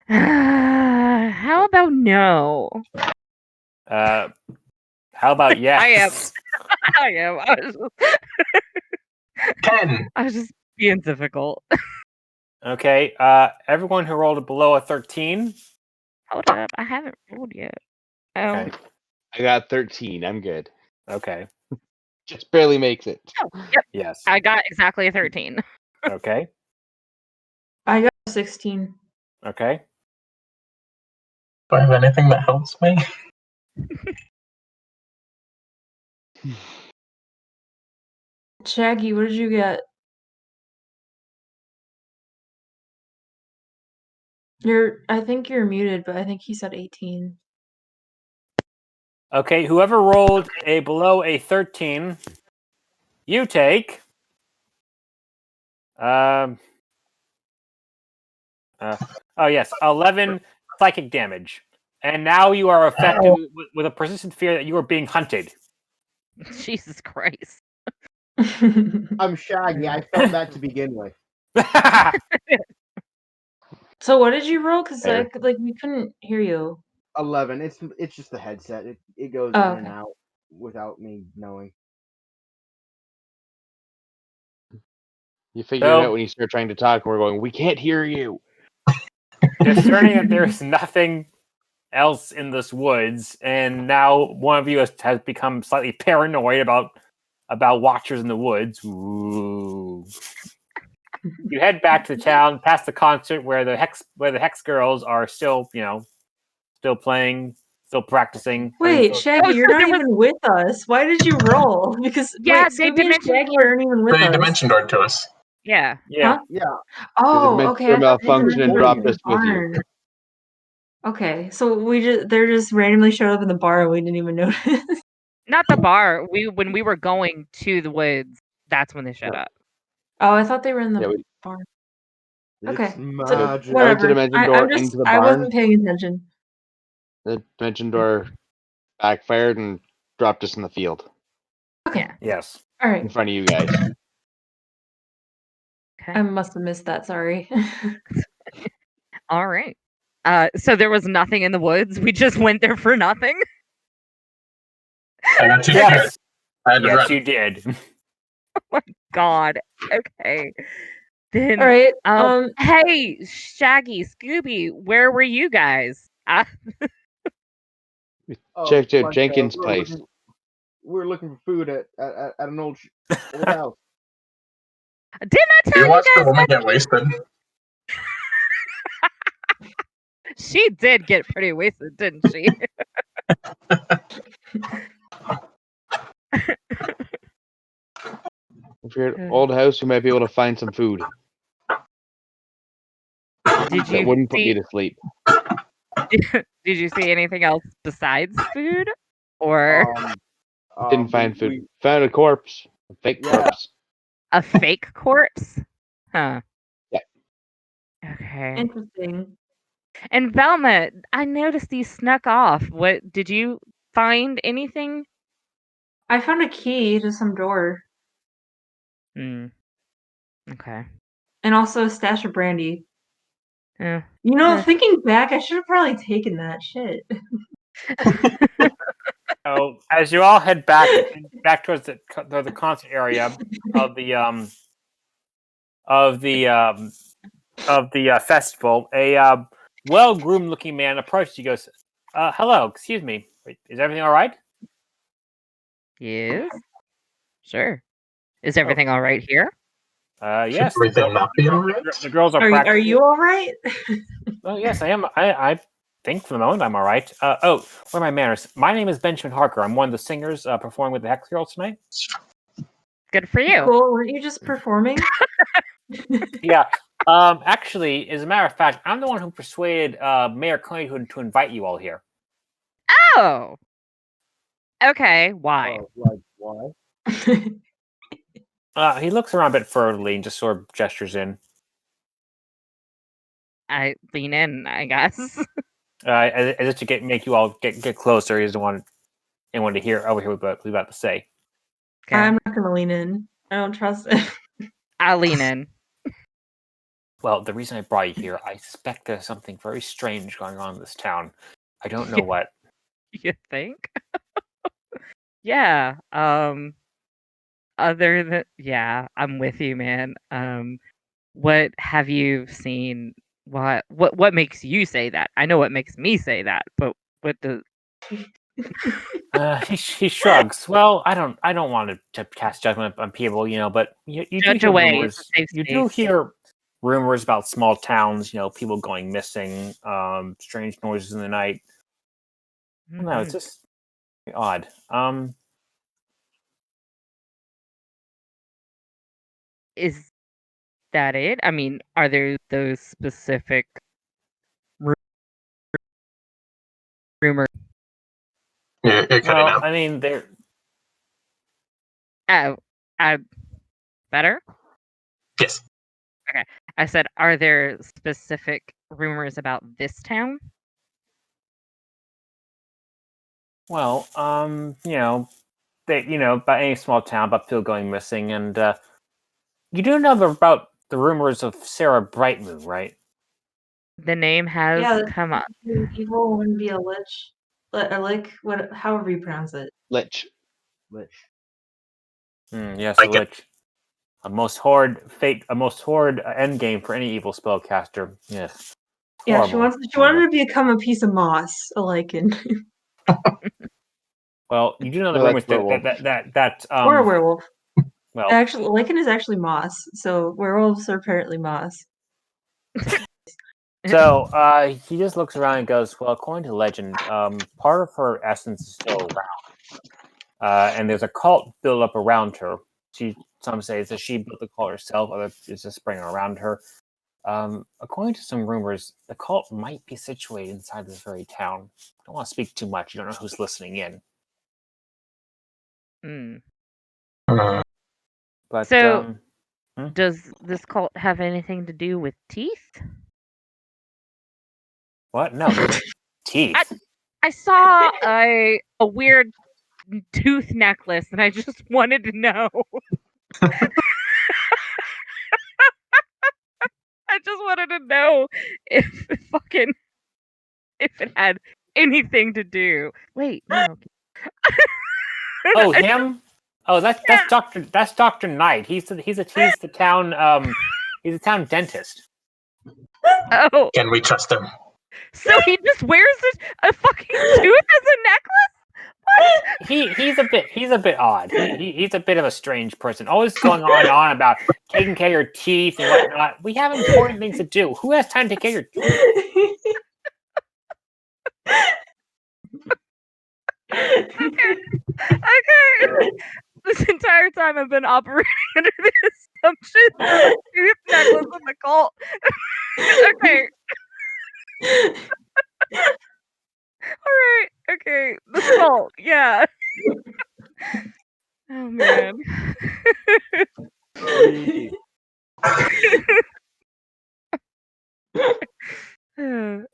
How about no? How about yes? I am. I was just, 10. I was just being difficult. Okay, everyone who rolled below a 13. Hold up, I haven't rolled yet. Okay. I got 13. I'm good. Okay. Just barely makes it. Oh, yep. Yes. I got exactly a 13. Okay. I got 16. Okay. Do I have anything that helps me? Shaggy, what did you get? I think you're muted, but I think he said 18. Okay, whoever rolled below a 13, you take oh yes, 11 psychic damage. And now you are affected with a persistent fear that you are being hunted. Jesus Christ. I'm Shaggy. I felt that to begin with. So what did you roll? Because Fair. we couldn't hear you. 11. It's just the headset. It goes Oh, in and okay. out. without me knowing. You figure it So- out when you start trying to talk. And we're going, we can't hear you. Discerning that there is nothing else in this woods, and now one of you has become slightly paranoid about watchers in the woods. Ooh. You head back to the town, past the concert where the Hex girls are still, still playing, still practicing. Wait, Still- Shaggy, Oh, you're so not there was- even with us. Why did you roll? Because Yeah, wait, they Scooby and dimension Shaggy doored- aren't even with They us. dimension doored to us. Yeah. yeah. Huh? Yeah. Oh, dimension okay. I thought they malfunction and dimension dropped doored us with you. barn. Okay, so they're just randomly showed up in the bar and we didn't even notice. Not the bar. When we were going to the woods, that's when they showed Yeah. up. Oh, I thought they were in the Yeah, barn. It's Okay, so magic. I went to whatever. the dimension door I'm into the I barn. wasn't paying attention. The dimension door backfired and dropped us in the field Okay, Yeah. Yes. all in right. front of you guys. Okay. I must have missed that. Sorry. All right. So there was nothing in the woods. We just went there for nothing. I got too scared. Yes. I had to Yes, run. you did. God. Okay. Then. All right. Hey, Shaggy, Scooby, where were you guys? Checked out like, Jenkins' we're place. We're looking for food at an old house. Didn't I Do tell you you watch the guys? woman get wasted? She did get pretty wasted, didn't she? If you're at an old house, you might be able to find some food Did that you wouldn't put see? you to sleep. Did you see anything else besides food? Or Didn't find food. Found a corpse. A fake corpse. a fake corpse? Huh. Yeah. Okay. Interesting. And Velma, I noticed you snuck off. What did you find anything? I found a key to some door Hmm. Okay. and also a stash of brandy. Yeah. Thinking back, I should have probably taken that shit. So as you all head back towards the concert area of the festival, a well-groomed looking man approaches you. Goes, "Hello, excuse me. Is everything all right?" Yes. Sure. Is everything all right here? Yes. Should everything not be alright? The girls are Are practicing. you all right? Oh, yes, I am. I think for the moment I'm all right. Where are my manners? My name is Benjamin Harker. I'm one of the singers performing with the Hex Girls tonight. Good for you. Cool. Weren't you just performing? Yeah. Actually, as a matter of fact, I'm the one who persuaded Mayor Coney to invite you all here. Oh. Okay. Why? Like why? He looks around a bit furtively and just sort of gestures in. I lean in, I guess. As if to make you all get closer. He doesn't want anyone to hear what we're about to say. Okay. I'm not gonna lean in. I don't trust it. I'll lean in. Well, the reason I brought you here, I suspect there's something very strange going on in this town. I don't know what. You think? Yeah. Other than I'm with you, man. What have you seen? What makes you say that? I know what makes me say that, but what does He shrugs. Well, I don't want to cast judgment on people, but you do Judge hear away, rumors. it's a safe You do space. hear rumors about small towns, people going missing, strange noises in the night. No, it's just odd. Is that it? I mean, are there those specific rumors? You're cutting Well, out. I mean, they're Oh, better? Yes. I said, are there specific rumors about this town? well, about any small town, about people going missing, and you do know about the rumors of Sarah Brightmoon, right? The name has Yeah, come up. Evil wouldn't be a lich. A lick, however you pronounce it. Lich. Lich. Yes, I the get- Lich. A most horrid end game for any evil spellcaster. Yes. Yeah, she Horrible, wanted horrible. to become a piece of moss, a lichen. Well, you do know the No, rumors that's werewolf. that Or a werewolf. well, Actually, lichen is actually moss, so werewolves are apparently moss. so he just looks around and goes, well, according to legend, part of her essence is still around. And there's a cult built up around her. Some say that she built the cult herself, others it's just spreading around her. According to some rumors, the cult might be situated inside this very town. I don't want to speak too much. You don't know who's listening in. Mm. Hmm. But So- Does this cult have anything to do with teeth? what? No. Teeth. I saw a weird tooth necklace, and I just wanted to know. I just wanted to know if it had anything to do. Wait, no. Oh, him? Oh, that's Dr. Knight. He's the town dentist. Oh, Can we trust him? so he just wears a fucking tooth as a necklace? He's a bit odd. He's a bit of a strange person. Always going on about taking care of your teeth and whatnot. We have important things to do. Who has time to take care of your teeth? Okay. This entire time I've been operating under the assumption that a tooth necklace in the cult. Okay. Alright, okay. The cult, yeah. Oh man.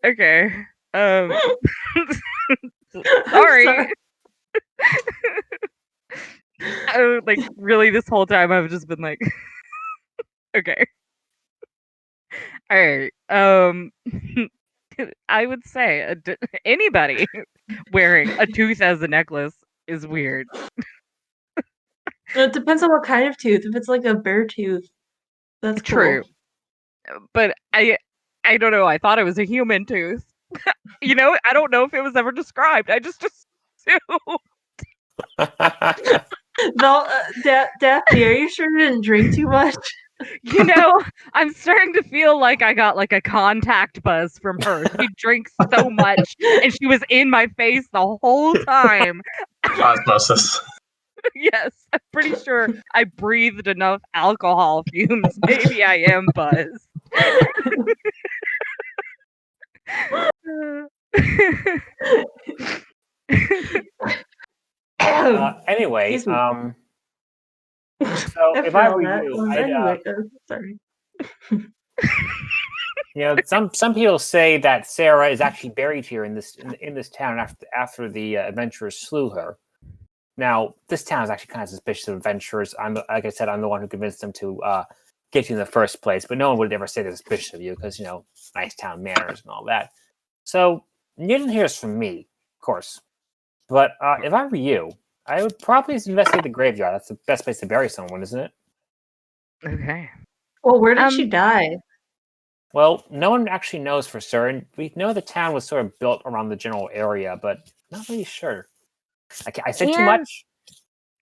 Okay. Sorry. Like really this whole time I've just been like okay. Alright. I would say anybody wearing a tooth as a necklace is weird. It depends on what kind of tooth. If it's like a bear tooth, that's cool. True. But I don't know. I thought it was a human tooth. You know, I don't know if it was ever described. I just assumed. Daphne, are you sure you didn't drink too much? You know, I'm starting to feel like I got like a contact buzz from her. She drinks so much, and she was in my face the whole time. Osmosis. Yes, I'm pretty sure I breathed enough alcohol fumes. Maybe I am buzzed. Anyway, Excuse me. so if After I all were that, you, I'd, anyway, sorry. some people say that Sarah is actually buried here in this town after the adventurers slew her. Now, this town is actually kind of suspicious of adventurers. Like I said, I'm the one who convinced them to get you in the first place, but no one would ever say they're suspicious of you because, nice town manners and all that. So, you didn't hear this from me, of course. But if I were you, I would probably investigate the graveyard. That's the best place to bury someone, isn't it? Okay. Well, where did she die? Well, no one actually knows for certain. We know the town was sort of built around the general area, but not really sure. I said too much?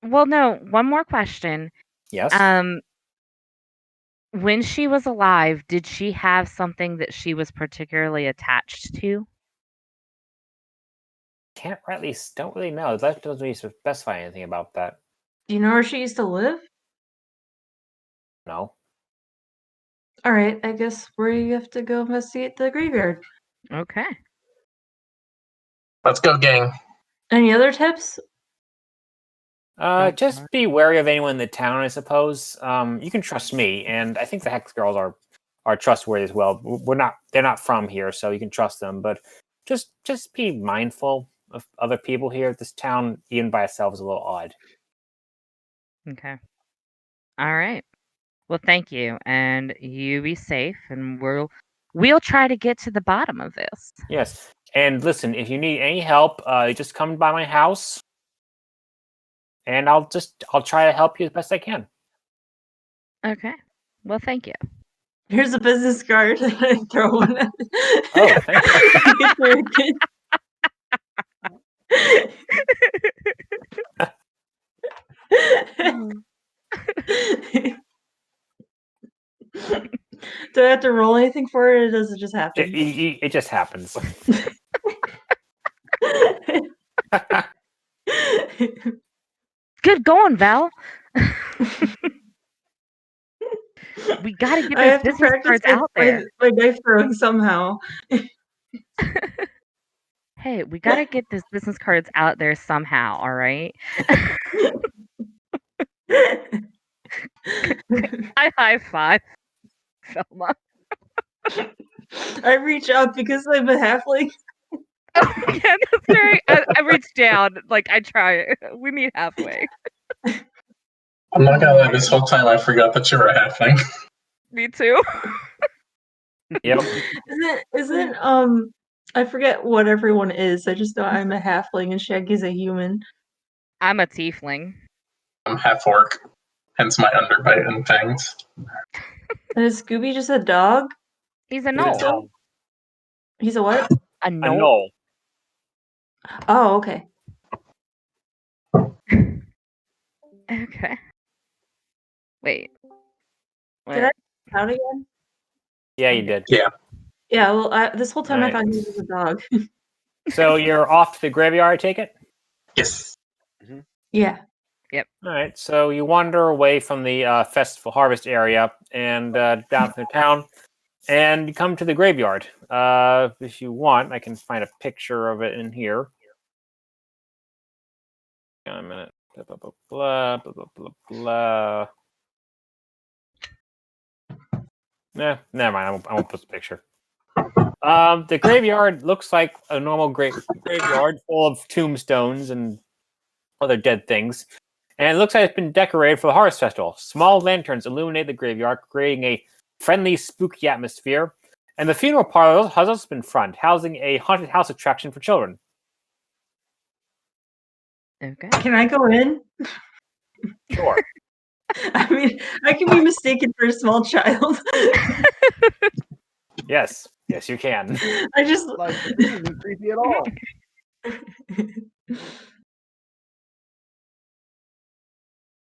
Well, no. One more question. Yes. When she was alive, did she have something that she was particularly attached to? Don't really know. That doesn't really specify anything about that. Do you know where she used to live? No. All right, I guess we have to go investigate the graveyard. Okay. Let's go, gang. Any other tips? Just be wary of anyone in the town, I suppose. You can trust me, and I think the Hex Girls are trustworthy as well. They're not from here, so you can trust them. But just be mindful of other people here. This town, even by itself, is a little odd. Okay. All right. Well, thank you, and you be safe, and we'll try to get to the bottom of this. Yes, and listen, if you need any help, just come by my house. and I'll try to help you as best I can. Okay. Well, thank you. Here's a business card. I throw one at Oh, thank you. It's very good. Do I have to roll anything for it, or does it just happen? It just happens. Good going, Val. We gotta get I those have to business practice cards out there. my knife throwing somehow. Hey, we gotta get those business cards out there somehow, all right? I high five Velma. I reach up because I'm a halfling. Oh, yeah, that's right. I reach down, like I try. We meet halfway. I'm not gonna lie, this whole time I forgot that you were a halfling. Me too. Yep. Isn't I forget what everyone is. I just know I'm a halfling and Shaggy's a human. I'm a tiefling. I'm half orc, hence my underbite and fangs. And is Scooby just a dog? He's a He's a knoll. gnome. He's a what? A A knoll. knoll. Oh, okay. Okay. Wait. Did I out again? Yeah, you did. Yeah. Yeah, well, this whole time I Right. thought he was a dog. So you're off to the graveyard, I take it? Yes. Yeah. All right. So you wander away from the festival harvest area and down through town, and you come to the graveyard. If you want, I can find a picture of it in here. Hang on a minute. Blah, blah, blah, blah, blah, blah, blah. Nah, never mind. I won't post a picture. The graveyard looks like a normal graveyard full of tombstones and other dead things. And it looks like it's been decorated for the Harvest Festival. Small lanterns illuminate the graveyard, creating a friendly, spooky atmosphere. And the funeral parlor has also been front, housing a haunted house attraction for children. Okay. Can I go in? Sure. I mean, I can be mistaken for a small child. Yes, you can. I just Like, this isn't creepy at all.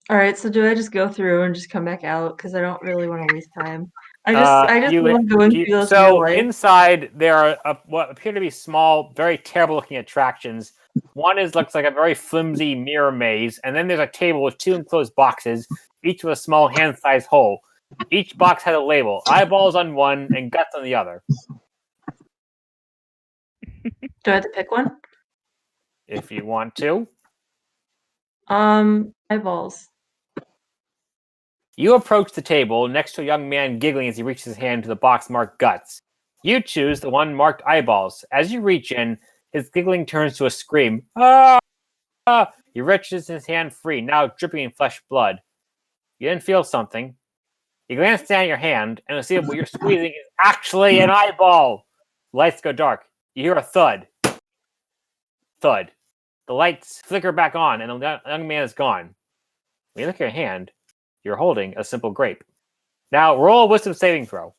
All right, so do I just go through and just come back out because I don't really want to waste time. I just love going through those in real life. Inside there are what appear to be small, very terrible-looking attractions. One looks like a very flimsy mirror maze, and then there's a table with two enclosed boxes, each with a small hand-sized hole. Each box has a label: eyeballs on one and guts on the other. Do I have to pick one? If you want to. Eyeballs. You approach the table next to a young man giggling as he reaches his hand to the box marked guts. You choose the one marked eyeballs. As you reach in, his giggling turns to a scream. Ah! He wrenches his hand free, now dripping in flesh blood. You then feel something. You glance down at your hand and see what you're squeezing is actually an eyeball. The lights go dark. You hear a thud. Thud. The lights flicker back on and the young man is gone. When you look at your hand, you're holding a simple grape. Now roll a wisdom saving throw.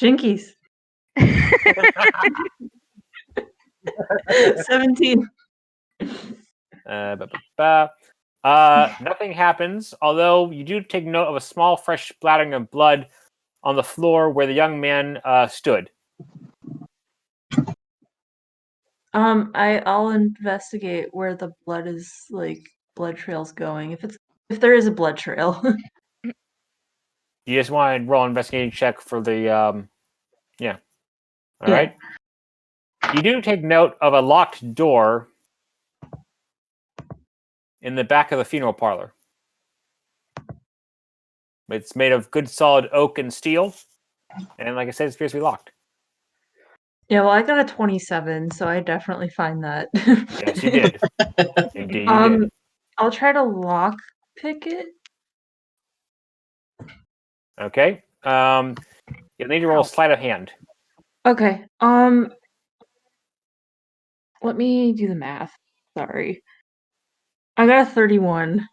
Jinkies. 17. Nothing happens, although you do take note of a small fresh splattering of blood on the floor where the young man stood. I'll investigate where the blood trail's going. If there is a blood trail. You just want to roll an investigating check for the yeah. All Yeah. right. You do take note of a locked door in the back of the funeral parlor. It's made of good solid oak and steel, and like I said, it appears to be locked. Yeah, well, I got a 27, so I definitely find that. Yes, you did. Indeed, you did. I'll try to lock pick it. Okay. You'll need to roll sleight of hand. Okay. let me do the math. Sorry. I got a 31.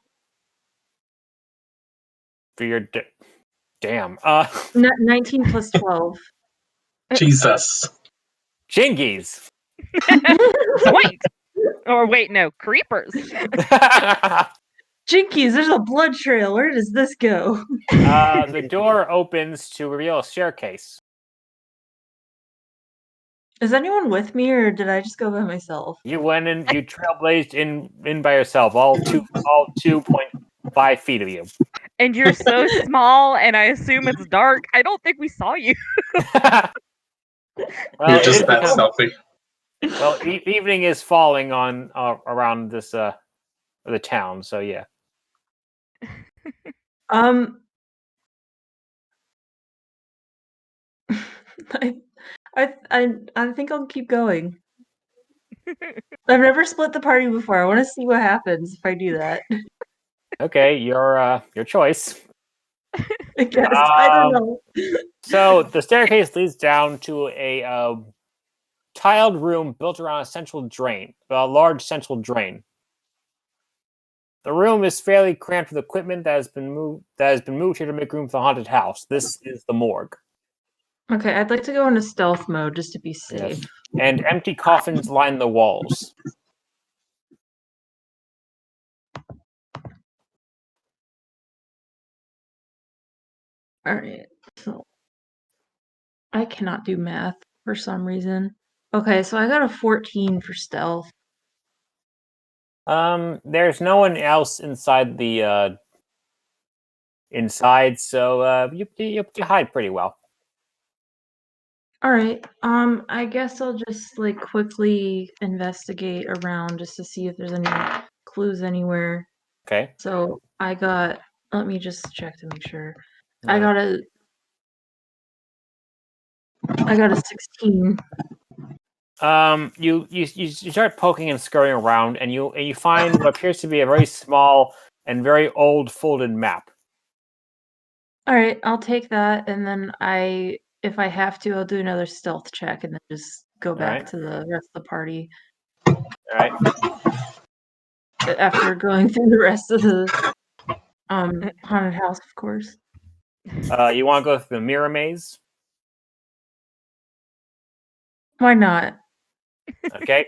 For your damn. 19 plus 12. Jesus. Jingies. Zoinks! Or wait, no, creepers. Jinkies, there's a blood trail. Where does this go? The door opens to reveal a staircase. Is anyone with me, or did I just go by myself? You went in. You trailblazed in by yourself. All 2.5 feet of you. And you're so small, and I assume it's dark. I don't think we saw you. Well, You're it just is that become- stealthy. Well, evening is falling on around this the town. So yeah. I think I'll keep going. I've never split the party before. I want to see what happens if I do that. Okay, your choice. I guess I don't know. So the staircase leads down to a tiled room built around a large central drain. The room is fairly cramped with equipment that has been moved here to make room for the haunted house. This is the morgue. Okay, I'd like to go into stealth mode just to be safe. Yes. And empty coffins line the walls. All right, so I cannot do math for some reason. Okay, so I got a 14 for stealth. There's no one else inside the inside, so you hide pretty well. All right, I guess I'll just like quickly investigate around just to see if there's any clues anywhere. Okay. So let me just check to make sure. All I right. got a 16. You start poking and scurrying around, and you find what appears to be a very small and very old folded map. All right, I'll take that, and then if I have to, I'll do another stealth check, and then just go back right. to the rest of the party All right. after going through the rest of the haunted house, of course. You want to go through the mirror maze? Why not? Okay.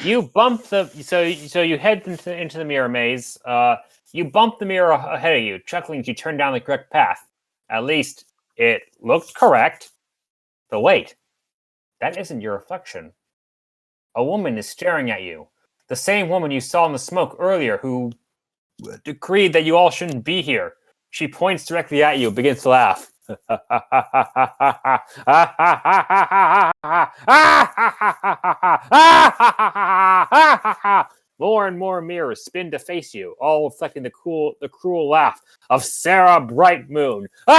You bump so you head into the mirror maze. You bump the mirror ahead of you, chuckling as you turn down the correct path. At least it looked correct. But wait, that isn't your reflection. A woman is staring at you. The same woman you saw in the smoke earlier who decreed that you all shouldn't be here. She points directly at you and begins to laugh. More and more mirrors spin to face you, all reflecting the cruel laugh of Sarah Bright Moon. Then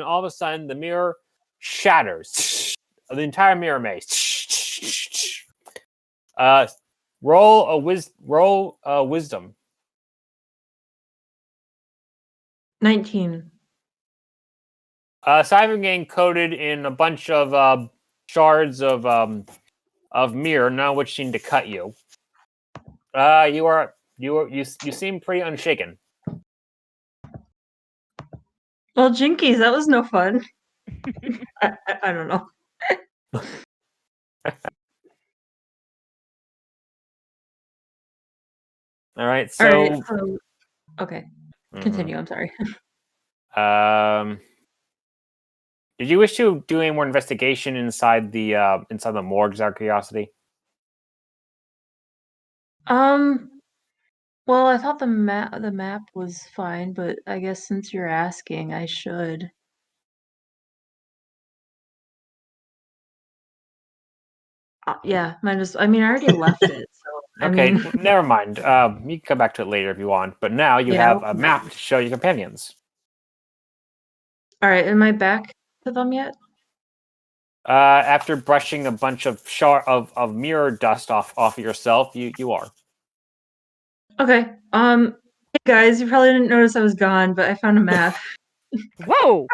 all of a sudden, the mirror shatters. The entire mirror maze. Roll a wisdom. 19. Aside getting coated in a bunch of shards of mirror, none of which seem to cut you. You seem pretty unshaken. Well, Jinkies, that was no fun. I don't know. All right, All right, so okay, continue. I'm sorry. Did you wish to do any more investigation inside the morgues out of curiosity? Well, I thought the map was fine, but I guess since you're asking, I should. Yeah, might as. I mean, I already left it, so Okay, I mean, never mind. You can come back to it later if you want. But now you Yeah, have a map to show your companions. all right. Am I back to them yet? After brushing a bunch of mirror dust off of yourself, you are. Okay. Hey guys, you probably didn't notice I was gone, but I found a map. Whoa!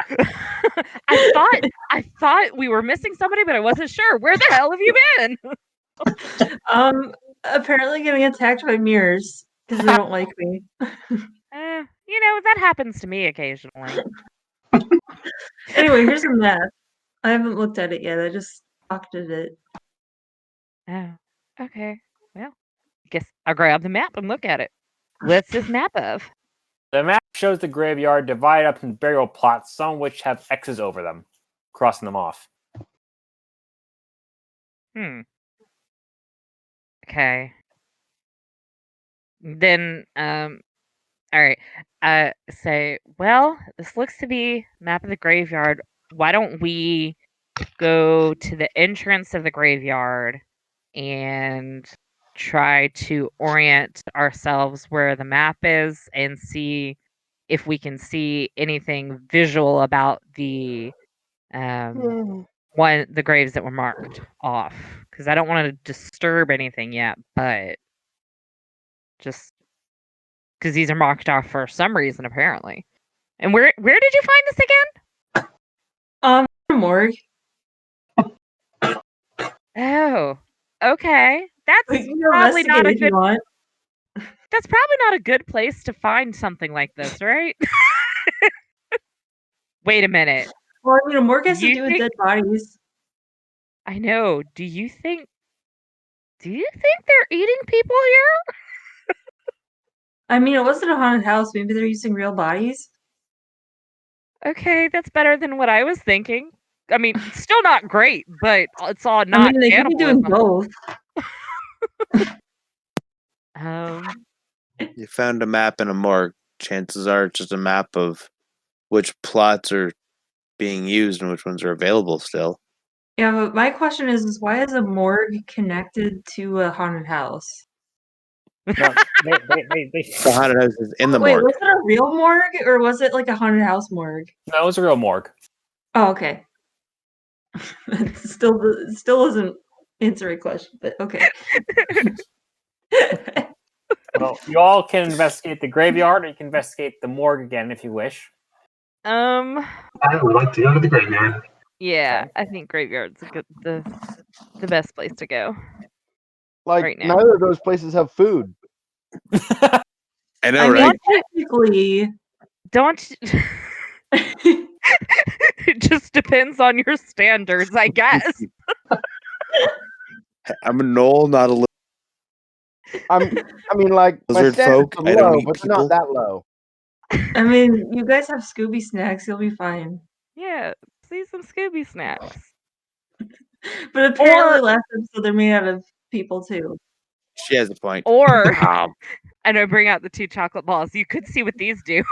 I thought we were missing somebody, but I wasn't sure. Where the hell have you been? Apparently getting attacked by mirrors because they don't like me. That happens to me occasionally. Anyway, here's a map. I haven't looked at it yet. I just pocketed it. Oh, okay. Well, I guess I'll grab the map and look at it. What's this map of? The map shows the graveyard divided up into burial plots, some of which have X's over them, crossing them off. Okay. Then, all right. Say, well, this looks to be map of the graveyard. Why don't we go to the entrance of the graveyard and try to orient ourselves where the map is and see if we can see anything visual about the the graves that were marked off, because I don't want to disturb anything yet, but just because these are marked off for some reason apparently. And where did you find this again? Morgue. Oh, okay. That's We can probably not a investigate if you good. want. That's probably not a good place to find something like this, right? Wait a minute. Well, I mean, a morgue has to You do with think- dead bodies. I know. Do you think they're eating people here? I mean, it wasn't a haunted house. Maybe they're using real bodies. Okay, that's better than what I was thinking. I mean, still not great, but it's all not I mean, they could be doing cannibalism. both. You found a map in a morgue. Chances are it's just a map of which plots are being used and which ones are available still. Yeah, but my question is why is a morgue connected to a haunted house? No, The haunted house is in the Wait, morgue. was it a real morgue or was it like a haunted house morgue? No, it was a real morgue. Oh, okay. It still doesn't answer a question, but okay. Well, you all can investigate the graveyard, or you can investigate the morgue again if you wish. I would like to go to the graveyard. Yeah, I think graveyard's the best place to go. Like, right now. neither of those places have food. I know, I mean, right? technically, Don't. It just depends on your standards, I guess. I'm a knoll, not a. I mean, like, my Lizard standards folk, are I don't low, eat but they're not people. that low. I mean, you guys have Scooby snacks. You'll be fine. Yeah, see some Scooby snacks. But apparently, last episode they're made out of people too. She has a point. Or, and I bring out the 2 chocolate balls. You could see what these do.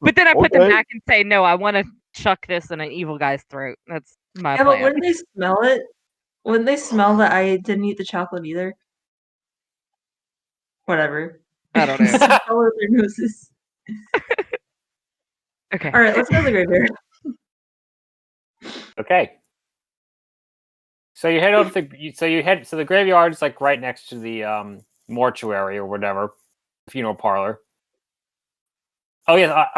But then I put them Okay. back and say, no, I want to chuck this in an evil guy's throat. That's my Yeah, but plan. wouldn't they smell it? Wouldn't they smell that I didn't eat the chocolate either? Whatever. I don't know. Just follow their noses. Okay. All right, let's go to the graveyard. Okay. So you head over to the graveyard's like right next to the mortuary or whatever, funeral parlor. Oh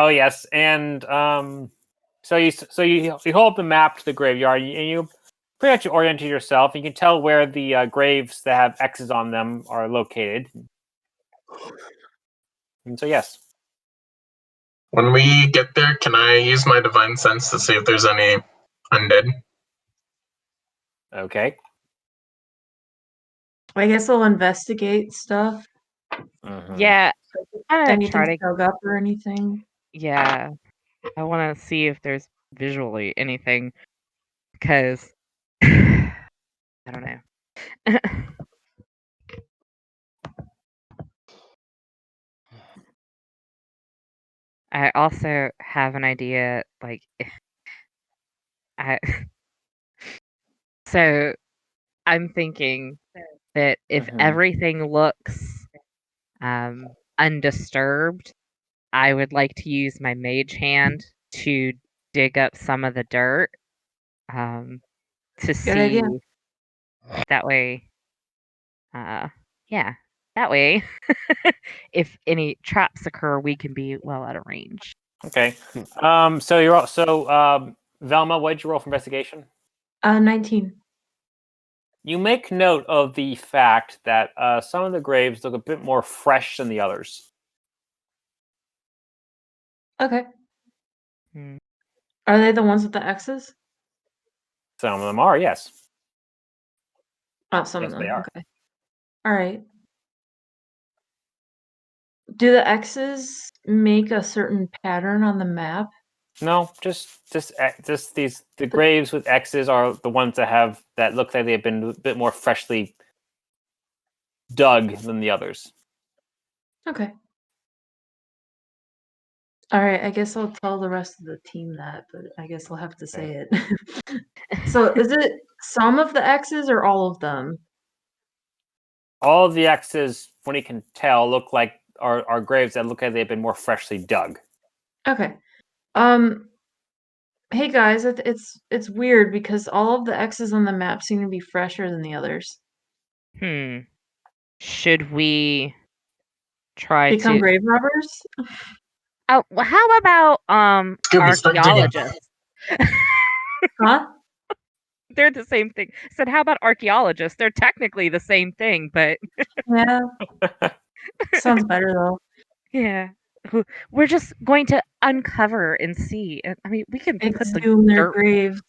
yes, and so you hold up the map to the graveyard and you pretty much oriented yourself. You can tell where the graves that have X's on them are located. And so yes. When we get there, can I use my divine sense to see if there's any undead? Okay. I guess I'll investigate stuff. Mhm. Yeah. I'm gonna Anything try to. dug up or anything. Yeah. I want to see if there's visually anything. Because. I don't know. I also have an idea, like, so I'm thinking that if Mhm. everything looks undisturbed, I would like to use my mage hand to dig up some of the dirt to Good see idea. that way. Yeah, that way, if any traps occur, we can be well out of range. Okay. So you're also Velma. What did you roll for investigation? 19. You make note of the fact that some of the graves look a bit more fresh than the others. Okay. Hmm. Are they the ones with the X's? Some of them are, yes. Oh, some Yes, of they them. are. Okay. All right. Do the X's make a certain pattern on the map? No, just these. The graves with X's are the ones that look like they've been a bit more freshly dug than the others. Okay. All right. I guess I'll tell the rest of the team that, but I guess I'll have to say it. So is it some of the X's or all of them? All of the X's, when you can tell, look like are graves that look like they've been more freshly dug. Okay. Hey guys, it's weird because all of the X's on the map seem to be fresher than the others. Should we try Become to? grave robbers? Oh, well, how about Scooby, start digging. archaeologists? Huh? They're the same thing. I said, how about archaeologists? They're technically the same thing, but Yeah. Sounds better though. yeah, we're just going to uncover and see. I mean, we can put the Exhume their dirt. graves.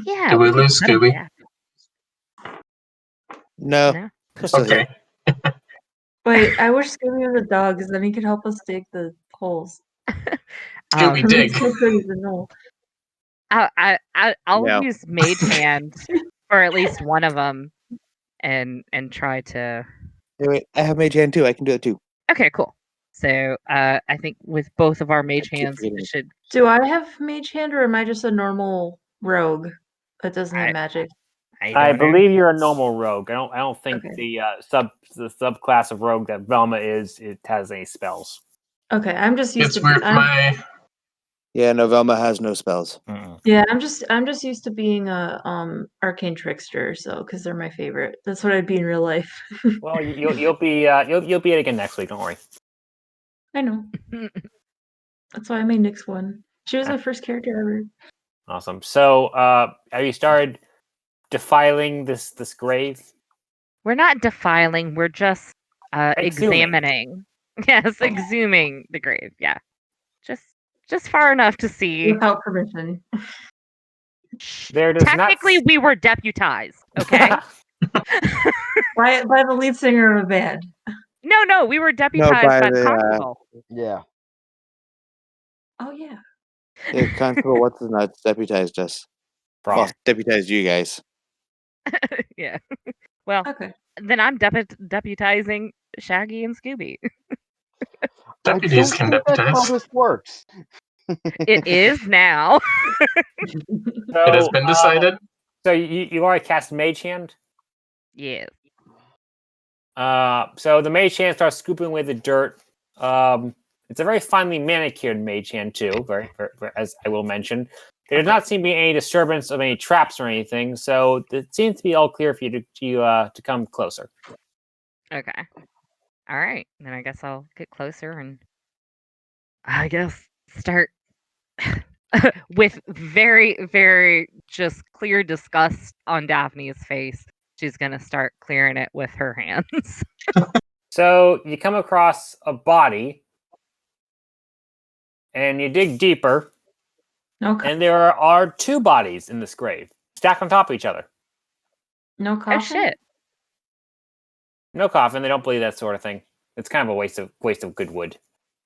Yeah, Did we can lose put 'em Scooby? back. No, No. I'm still Okay. here. Wait, I wish Scooby was a dog because then he could help us dig the holes. Scooby It dig. makes so pretty to know. I'll No. use Mage Hand for at least one of them, and try to. Hey, wait, I have Mage Hand too. I can do it too. Okay, cool. So I think with both of our Mage keep Hands, forgetting. we should. Do I have mage hand or am I just a normal rogue that doesn't have I- magic? I don't know. believe you're a normal rogue. I don't think Okay. the subclass of rogue that Velma is it has any spells. Okay, I'm just used It's to weird. Yeah, no, Velma has no spells. yeah, I'm just used to being a arcane trickster, so because they're my favorite. That's what I'd be in real life. Well, you'll be it again next week. Don't worry. I know. That's why I made Nyx one. She was my first character ever. Awesome. So, have you started defiling this grave? We're not defiling. We're just Exhuming. examining. Yes, exhuming the grave. Yeah, just far enough to see. Without permission. There does not Technically, we were deputized. Okay. By the lead singer of a band. No, we were deputized by by the the, constable. Yeah. Oh yeah. The constable, what's his nuts, deputized us. Well, Frost. deputized you guys. Yeah. Well, Okay. then I'm deputizing Shaggy and Scooby. Deputies I can don't think that's how deputize. this works. It is now. It has So, been decided. so you already cast Mage Hand. Yes. So the Mage Hand starts scooping away the dirt. It's a very finely manicured Mage Hand too, very, as I will mention. There does not seem to be any disturbance of any traps or anything, so it seems to be all clear for you to come closer. Okay. All right. Then I guess I'll get closer and I guess start with very, very just clear disgust on Daphne's face. She's gonna start clearing it with her hands. So you come across a body, and you dig deeper, No and there are two bodies in this grave, stacked on top of each other. no coffin? Oh shit. No coffin. They don't believe that sort of thing. It's kind of a waste of good wood.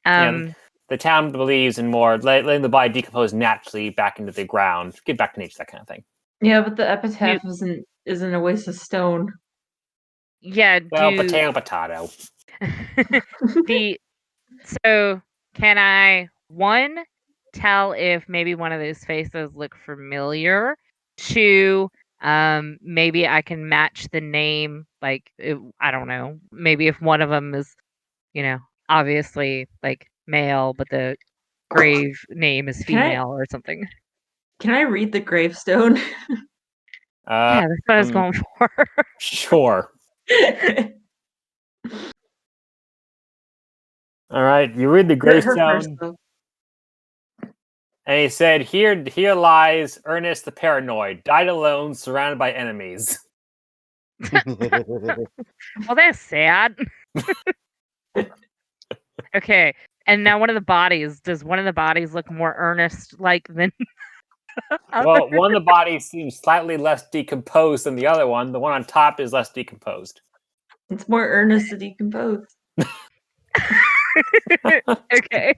The town believes in more letting the body decompose naturally back into the ground, get back to nature, that kind of thing. Yeah, but the epitaph isn't a waste of stone. Yeah, Well, potato. So can I tell if maybe one of those faces look familiar? Two, maybe I can match the name. Like I don't know. Maybe if one of them is, obviously like male, but the grave name is female or something. Can I read the gravestone? Yeah, that's what I was going for. Sure. All right, you read the gravestone. And he said, "Here lies Ernest the paranoid, died alone, surrounded by enemies." Well, that's sad. Okay, and now does one of the bodies look more earnest-like than Well, one of the bodies seems slightly less decomposed than the other one. The one on top is less decomposed. It's more earnest to decompose. Okay.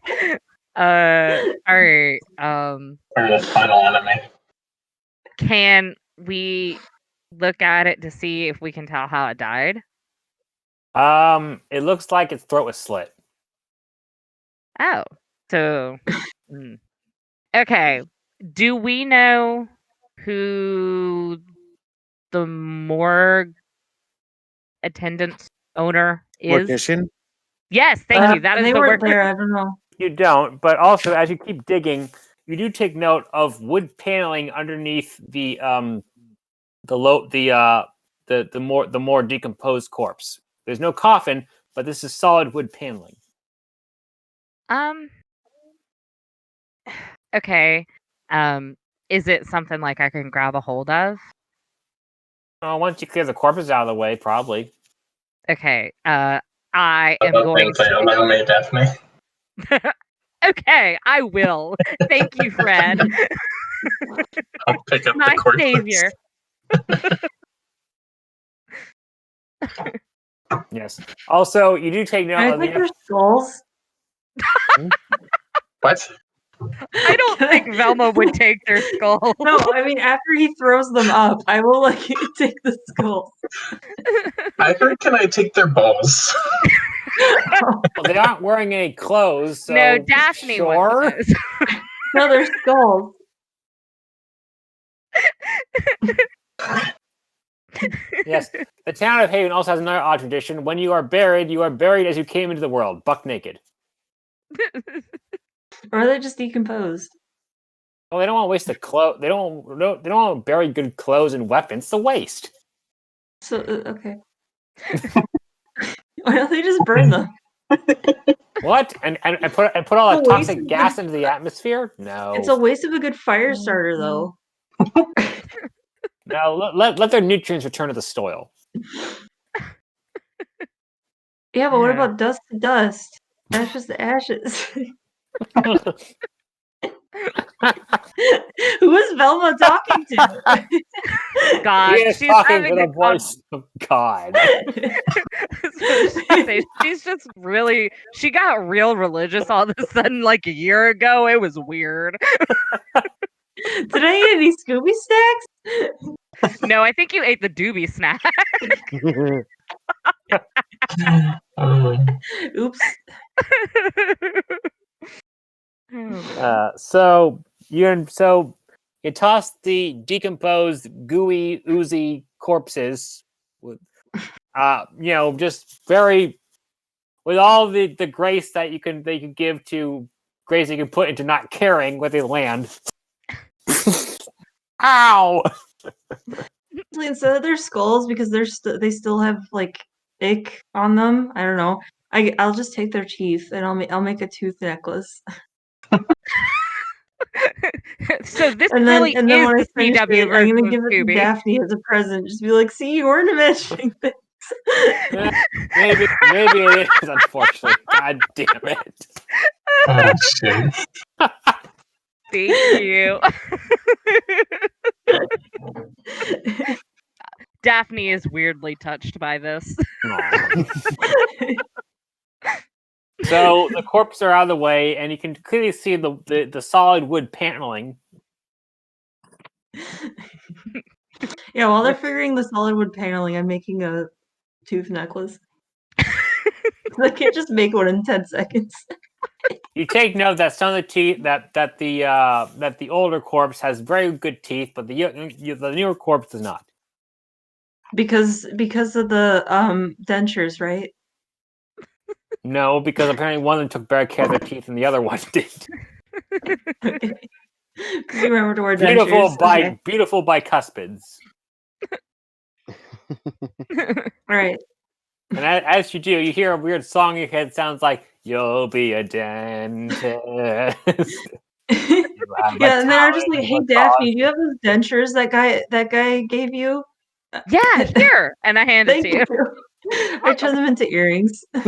All right. Or the final enemy. Can we look at it to see if we can tell how it died? It looks like its throat was slit. Oh, so okay. Do we know who the morgue attendant owner is? Mortician? Yes, thank you. That is they the weren't word. there. I don't know. You don't, but also as you keep digging, you do take note of wood paneling underneath the more decomposed corpse. There's no coffin, but this is solid wood paneling. Okay. Is it something like I can grab a hold of? Once you clear the corpses out of the way, probably. Okay. I am going to. Allow me, Daphne. Okay, I will. Thank you, Fred. I'll pick up My the corpses. savior. Yes. Also, you do take note Can I of take their skulls? What? I don't think Velma would take their skull. No, I mean after he throws them up, I will like take the skulls. I heard, can I take their balls? Well, they aren't wearing any clothes, so No, Daphne sure. wants those. No, they're skulls. Yes. The town of Haven also has another odd tradition. When you are buried as you came into the world, buck naked. Or are they just decomposed? Well, they don't want to waste the clothes. They don't want to bury good clothes and weapons. It's a waste. So okay. Why don't they just burn them? What? And put all that It's a waste toxic of gas good- into the atmosphere? No. It's a waste of a good fire starter, though. No, let their nutrients return to the soil. Yeah, but what Yeah. about dust to dust? Ashes to ashes. Who is Velma talking to? God, He is she's talking having to a the voice of God. She's just really. She got real religious all of a sudden, like a year ago. It was weird. Did I eat any Scooby snacks? No, I think you ate the doobie snack. Oops. So you toss the decomposed, gooey, oozy corpses with, just very with all the grace that you can give to grace you can put into not caring where they land. Ow! Instead of their skulls, because they still have like ick on them. I don't know. I'll just take their teeth and I'll make a tooth necklace. So this And then really when I is the finish CW it, I'm version gonna of give it to Scooby. Daphne as a present. Just be like, see, you weren't imagining things. Maybe it is, unfortunately. God damn it. Oh, shit. Thank you. Daphne is weirdly touched by this. So the corpses are out of the way, and you can clearly see the solid wood paneling. Yeah, while they're figuring the solid wood paneling, I'm making a tooth necklace. I can't just make one in 10 seconds. You take note that some of the teeth that the older corpse has very good teeth, but the newer corpse does not. Because of the dentures, right? No, because apparently one of them took better care of their teeth than the other one did. Okay. Because you remember to wear Beautiful dentures. beautiful bicuspids. All right. And as you do, you hear a weird song in your head. Sounds like "You'll be a dentist." Yeah, and then I'm just like, hey Daphne, do you have those dentures that guy gave you? Yeah, here. And I hand it Thank to you. you. I turn them into earrings. And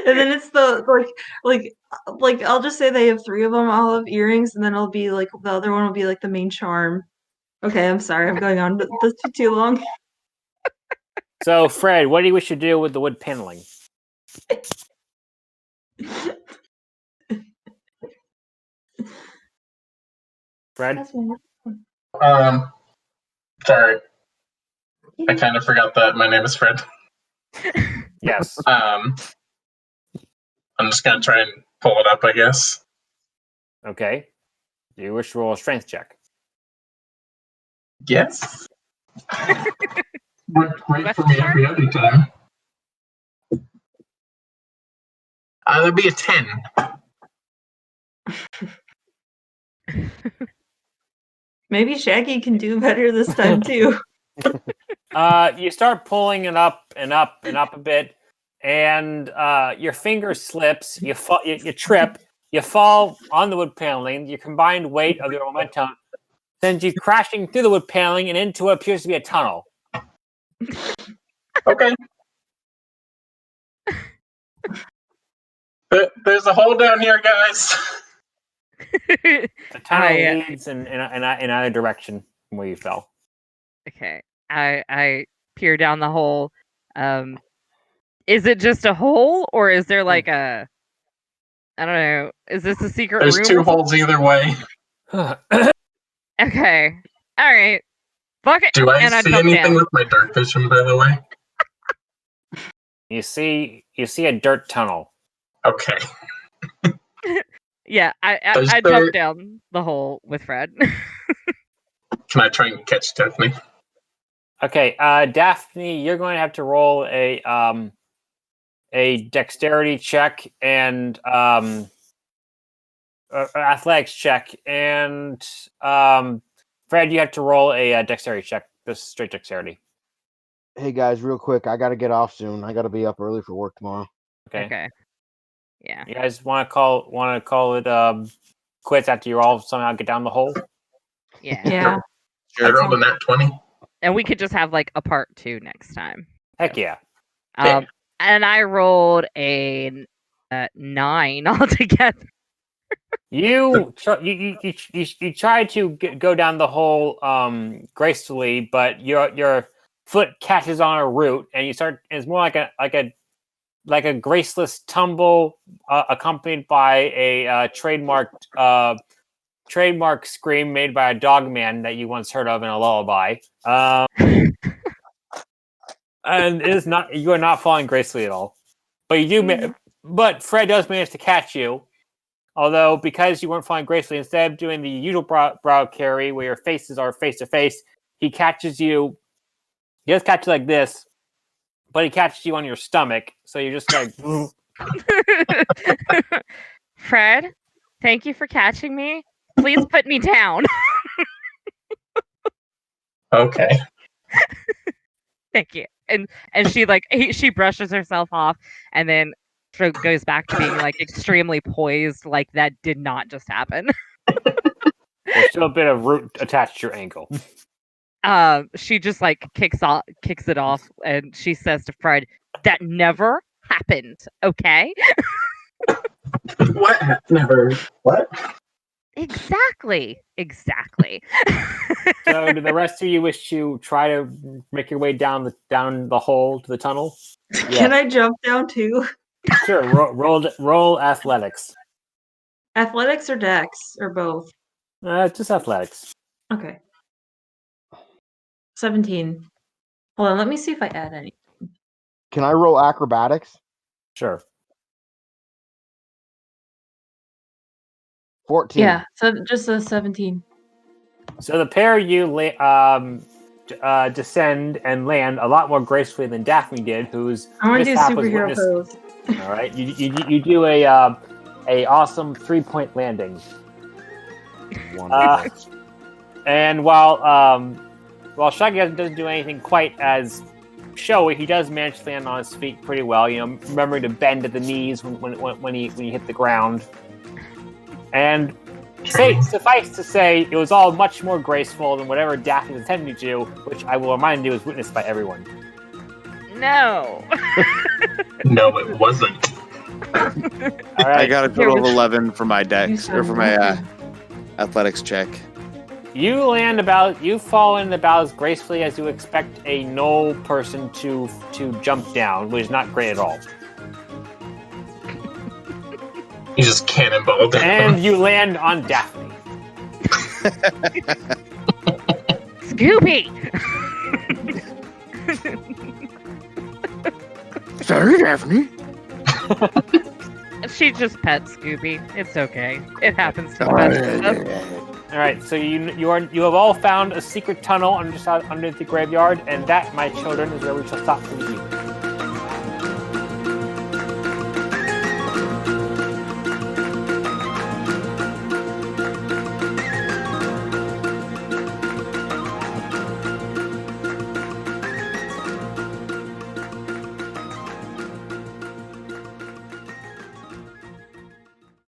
then it's the like I'll just say they have 3 of them. I'll have earrings, and then it'll be like the other one will be like the main charm. Okay, I'm sorry, I'm going on, but this is too long. So, Fred, what do you wish to do with the wood paneling? Fred? That's my Sorry, I kind of forgot that my name is Fred. Yes. I'm just gonna try and pull it up, I guess. Okay. Do you wish to roll a strength check? Yes. Worked great for me every other time. That'd be a 10. Maybe Shaggy can do better this time too. You start pulling it up and up and up a bit, and your finger slips. You fall. You trip. You fall on the wood paneling. Your combined weight of your momentum sends you crashing through the wood paneling and into what appears to be a tunnel. Okay. There's a hole down here, guys. The tunnel leads in either direction from where you fell. Okay. I peer down the hole. Is it just a hole, or is there like a... I don't know. Is this a secret room? There's 2 holes either way. Okay. All right. Fuck it. Do I and see jump anything down. with my dark vision, by the way? You see a dirt tunnel. Okay. Yeah, I jump down the hole with Fred. Can I try and catch Daphne? Okay, Daphne, you're going to have to roll a dexterity check and athletics check, and Fred, you have to roll a dexterity check. Just straight dexterity. Hey guys, real quick, I gotta get off soon. I gotta be up early for work tomorrow. Okay. Yeah. You guys want to call it quits after you all somehow get down the hole? Yeah. Yeah. I rolled a nat 20. And we could just have like a part 2 next time. Heck yeah. And I rolled a 9 altogether. You try to go down the hole gracefully, but your foot catches on a root, and you start. It's more like a graceless tumble, accompanied by a trademark scream made by a dog man that you once heard of in a lullaby. And it is not. You are not falling gracefully at all, but you do. But Fred does manage to catch you. Although, because you weren't falling gracefully, instead of doing the usual brow carry where your faces are face to face, he catches you. He does catch you like this, but he catches you on your stomach. So you're just like. Fred, thank you for catching me. Please put me down. Okay. Thank you. And she brushes herself off, and then goes back to being like extremely poised, like that did not just happen. There's still a bit of root attached to your ankle. She just like kicks it off, and she says to Fred, "That never happened, okay?" What? Never. What? Exactly. So, do the rest of you wish to try to make your way down the hole to the tunnel? Can I jump down too? Sure. Roll athletics. Athletics or dex or both? Just athletics. Okay. 17. Hold on, let me see if I add any. Can I roll acrobatics? Sure. 14. Yeah, so just a 17. So the pair of you descend and land a lot more gracefully than Daphne did, whose I want to do mishap was superhero witnessed. pose. All right, you do a awesome 3-point landing. And while Shaggy doesn't do anything quite as show it, he does manage to land on his feet pretty well. Remembering to bend at the knees when he hit the ground. And suffice to say, it was all much more graceful than whatever Daphne was attempting to do, which I will remind you was witnessed by everyone. No. No, it wasn't. All right. I got a total of 11 for my dex, or for my athletics check. You fall in about as gracefully as you expect a null person to jump down, which is not great at all. You just cannonball down. And you land on Daphne. Scooby! Sorry, Daphne. She just pet Scooby. It's okay. It happens to the best of us. All right, so you have all found a secret tunnel under the graveyard, and that, my children, is where we shall stop for the evening.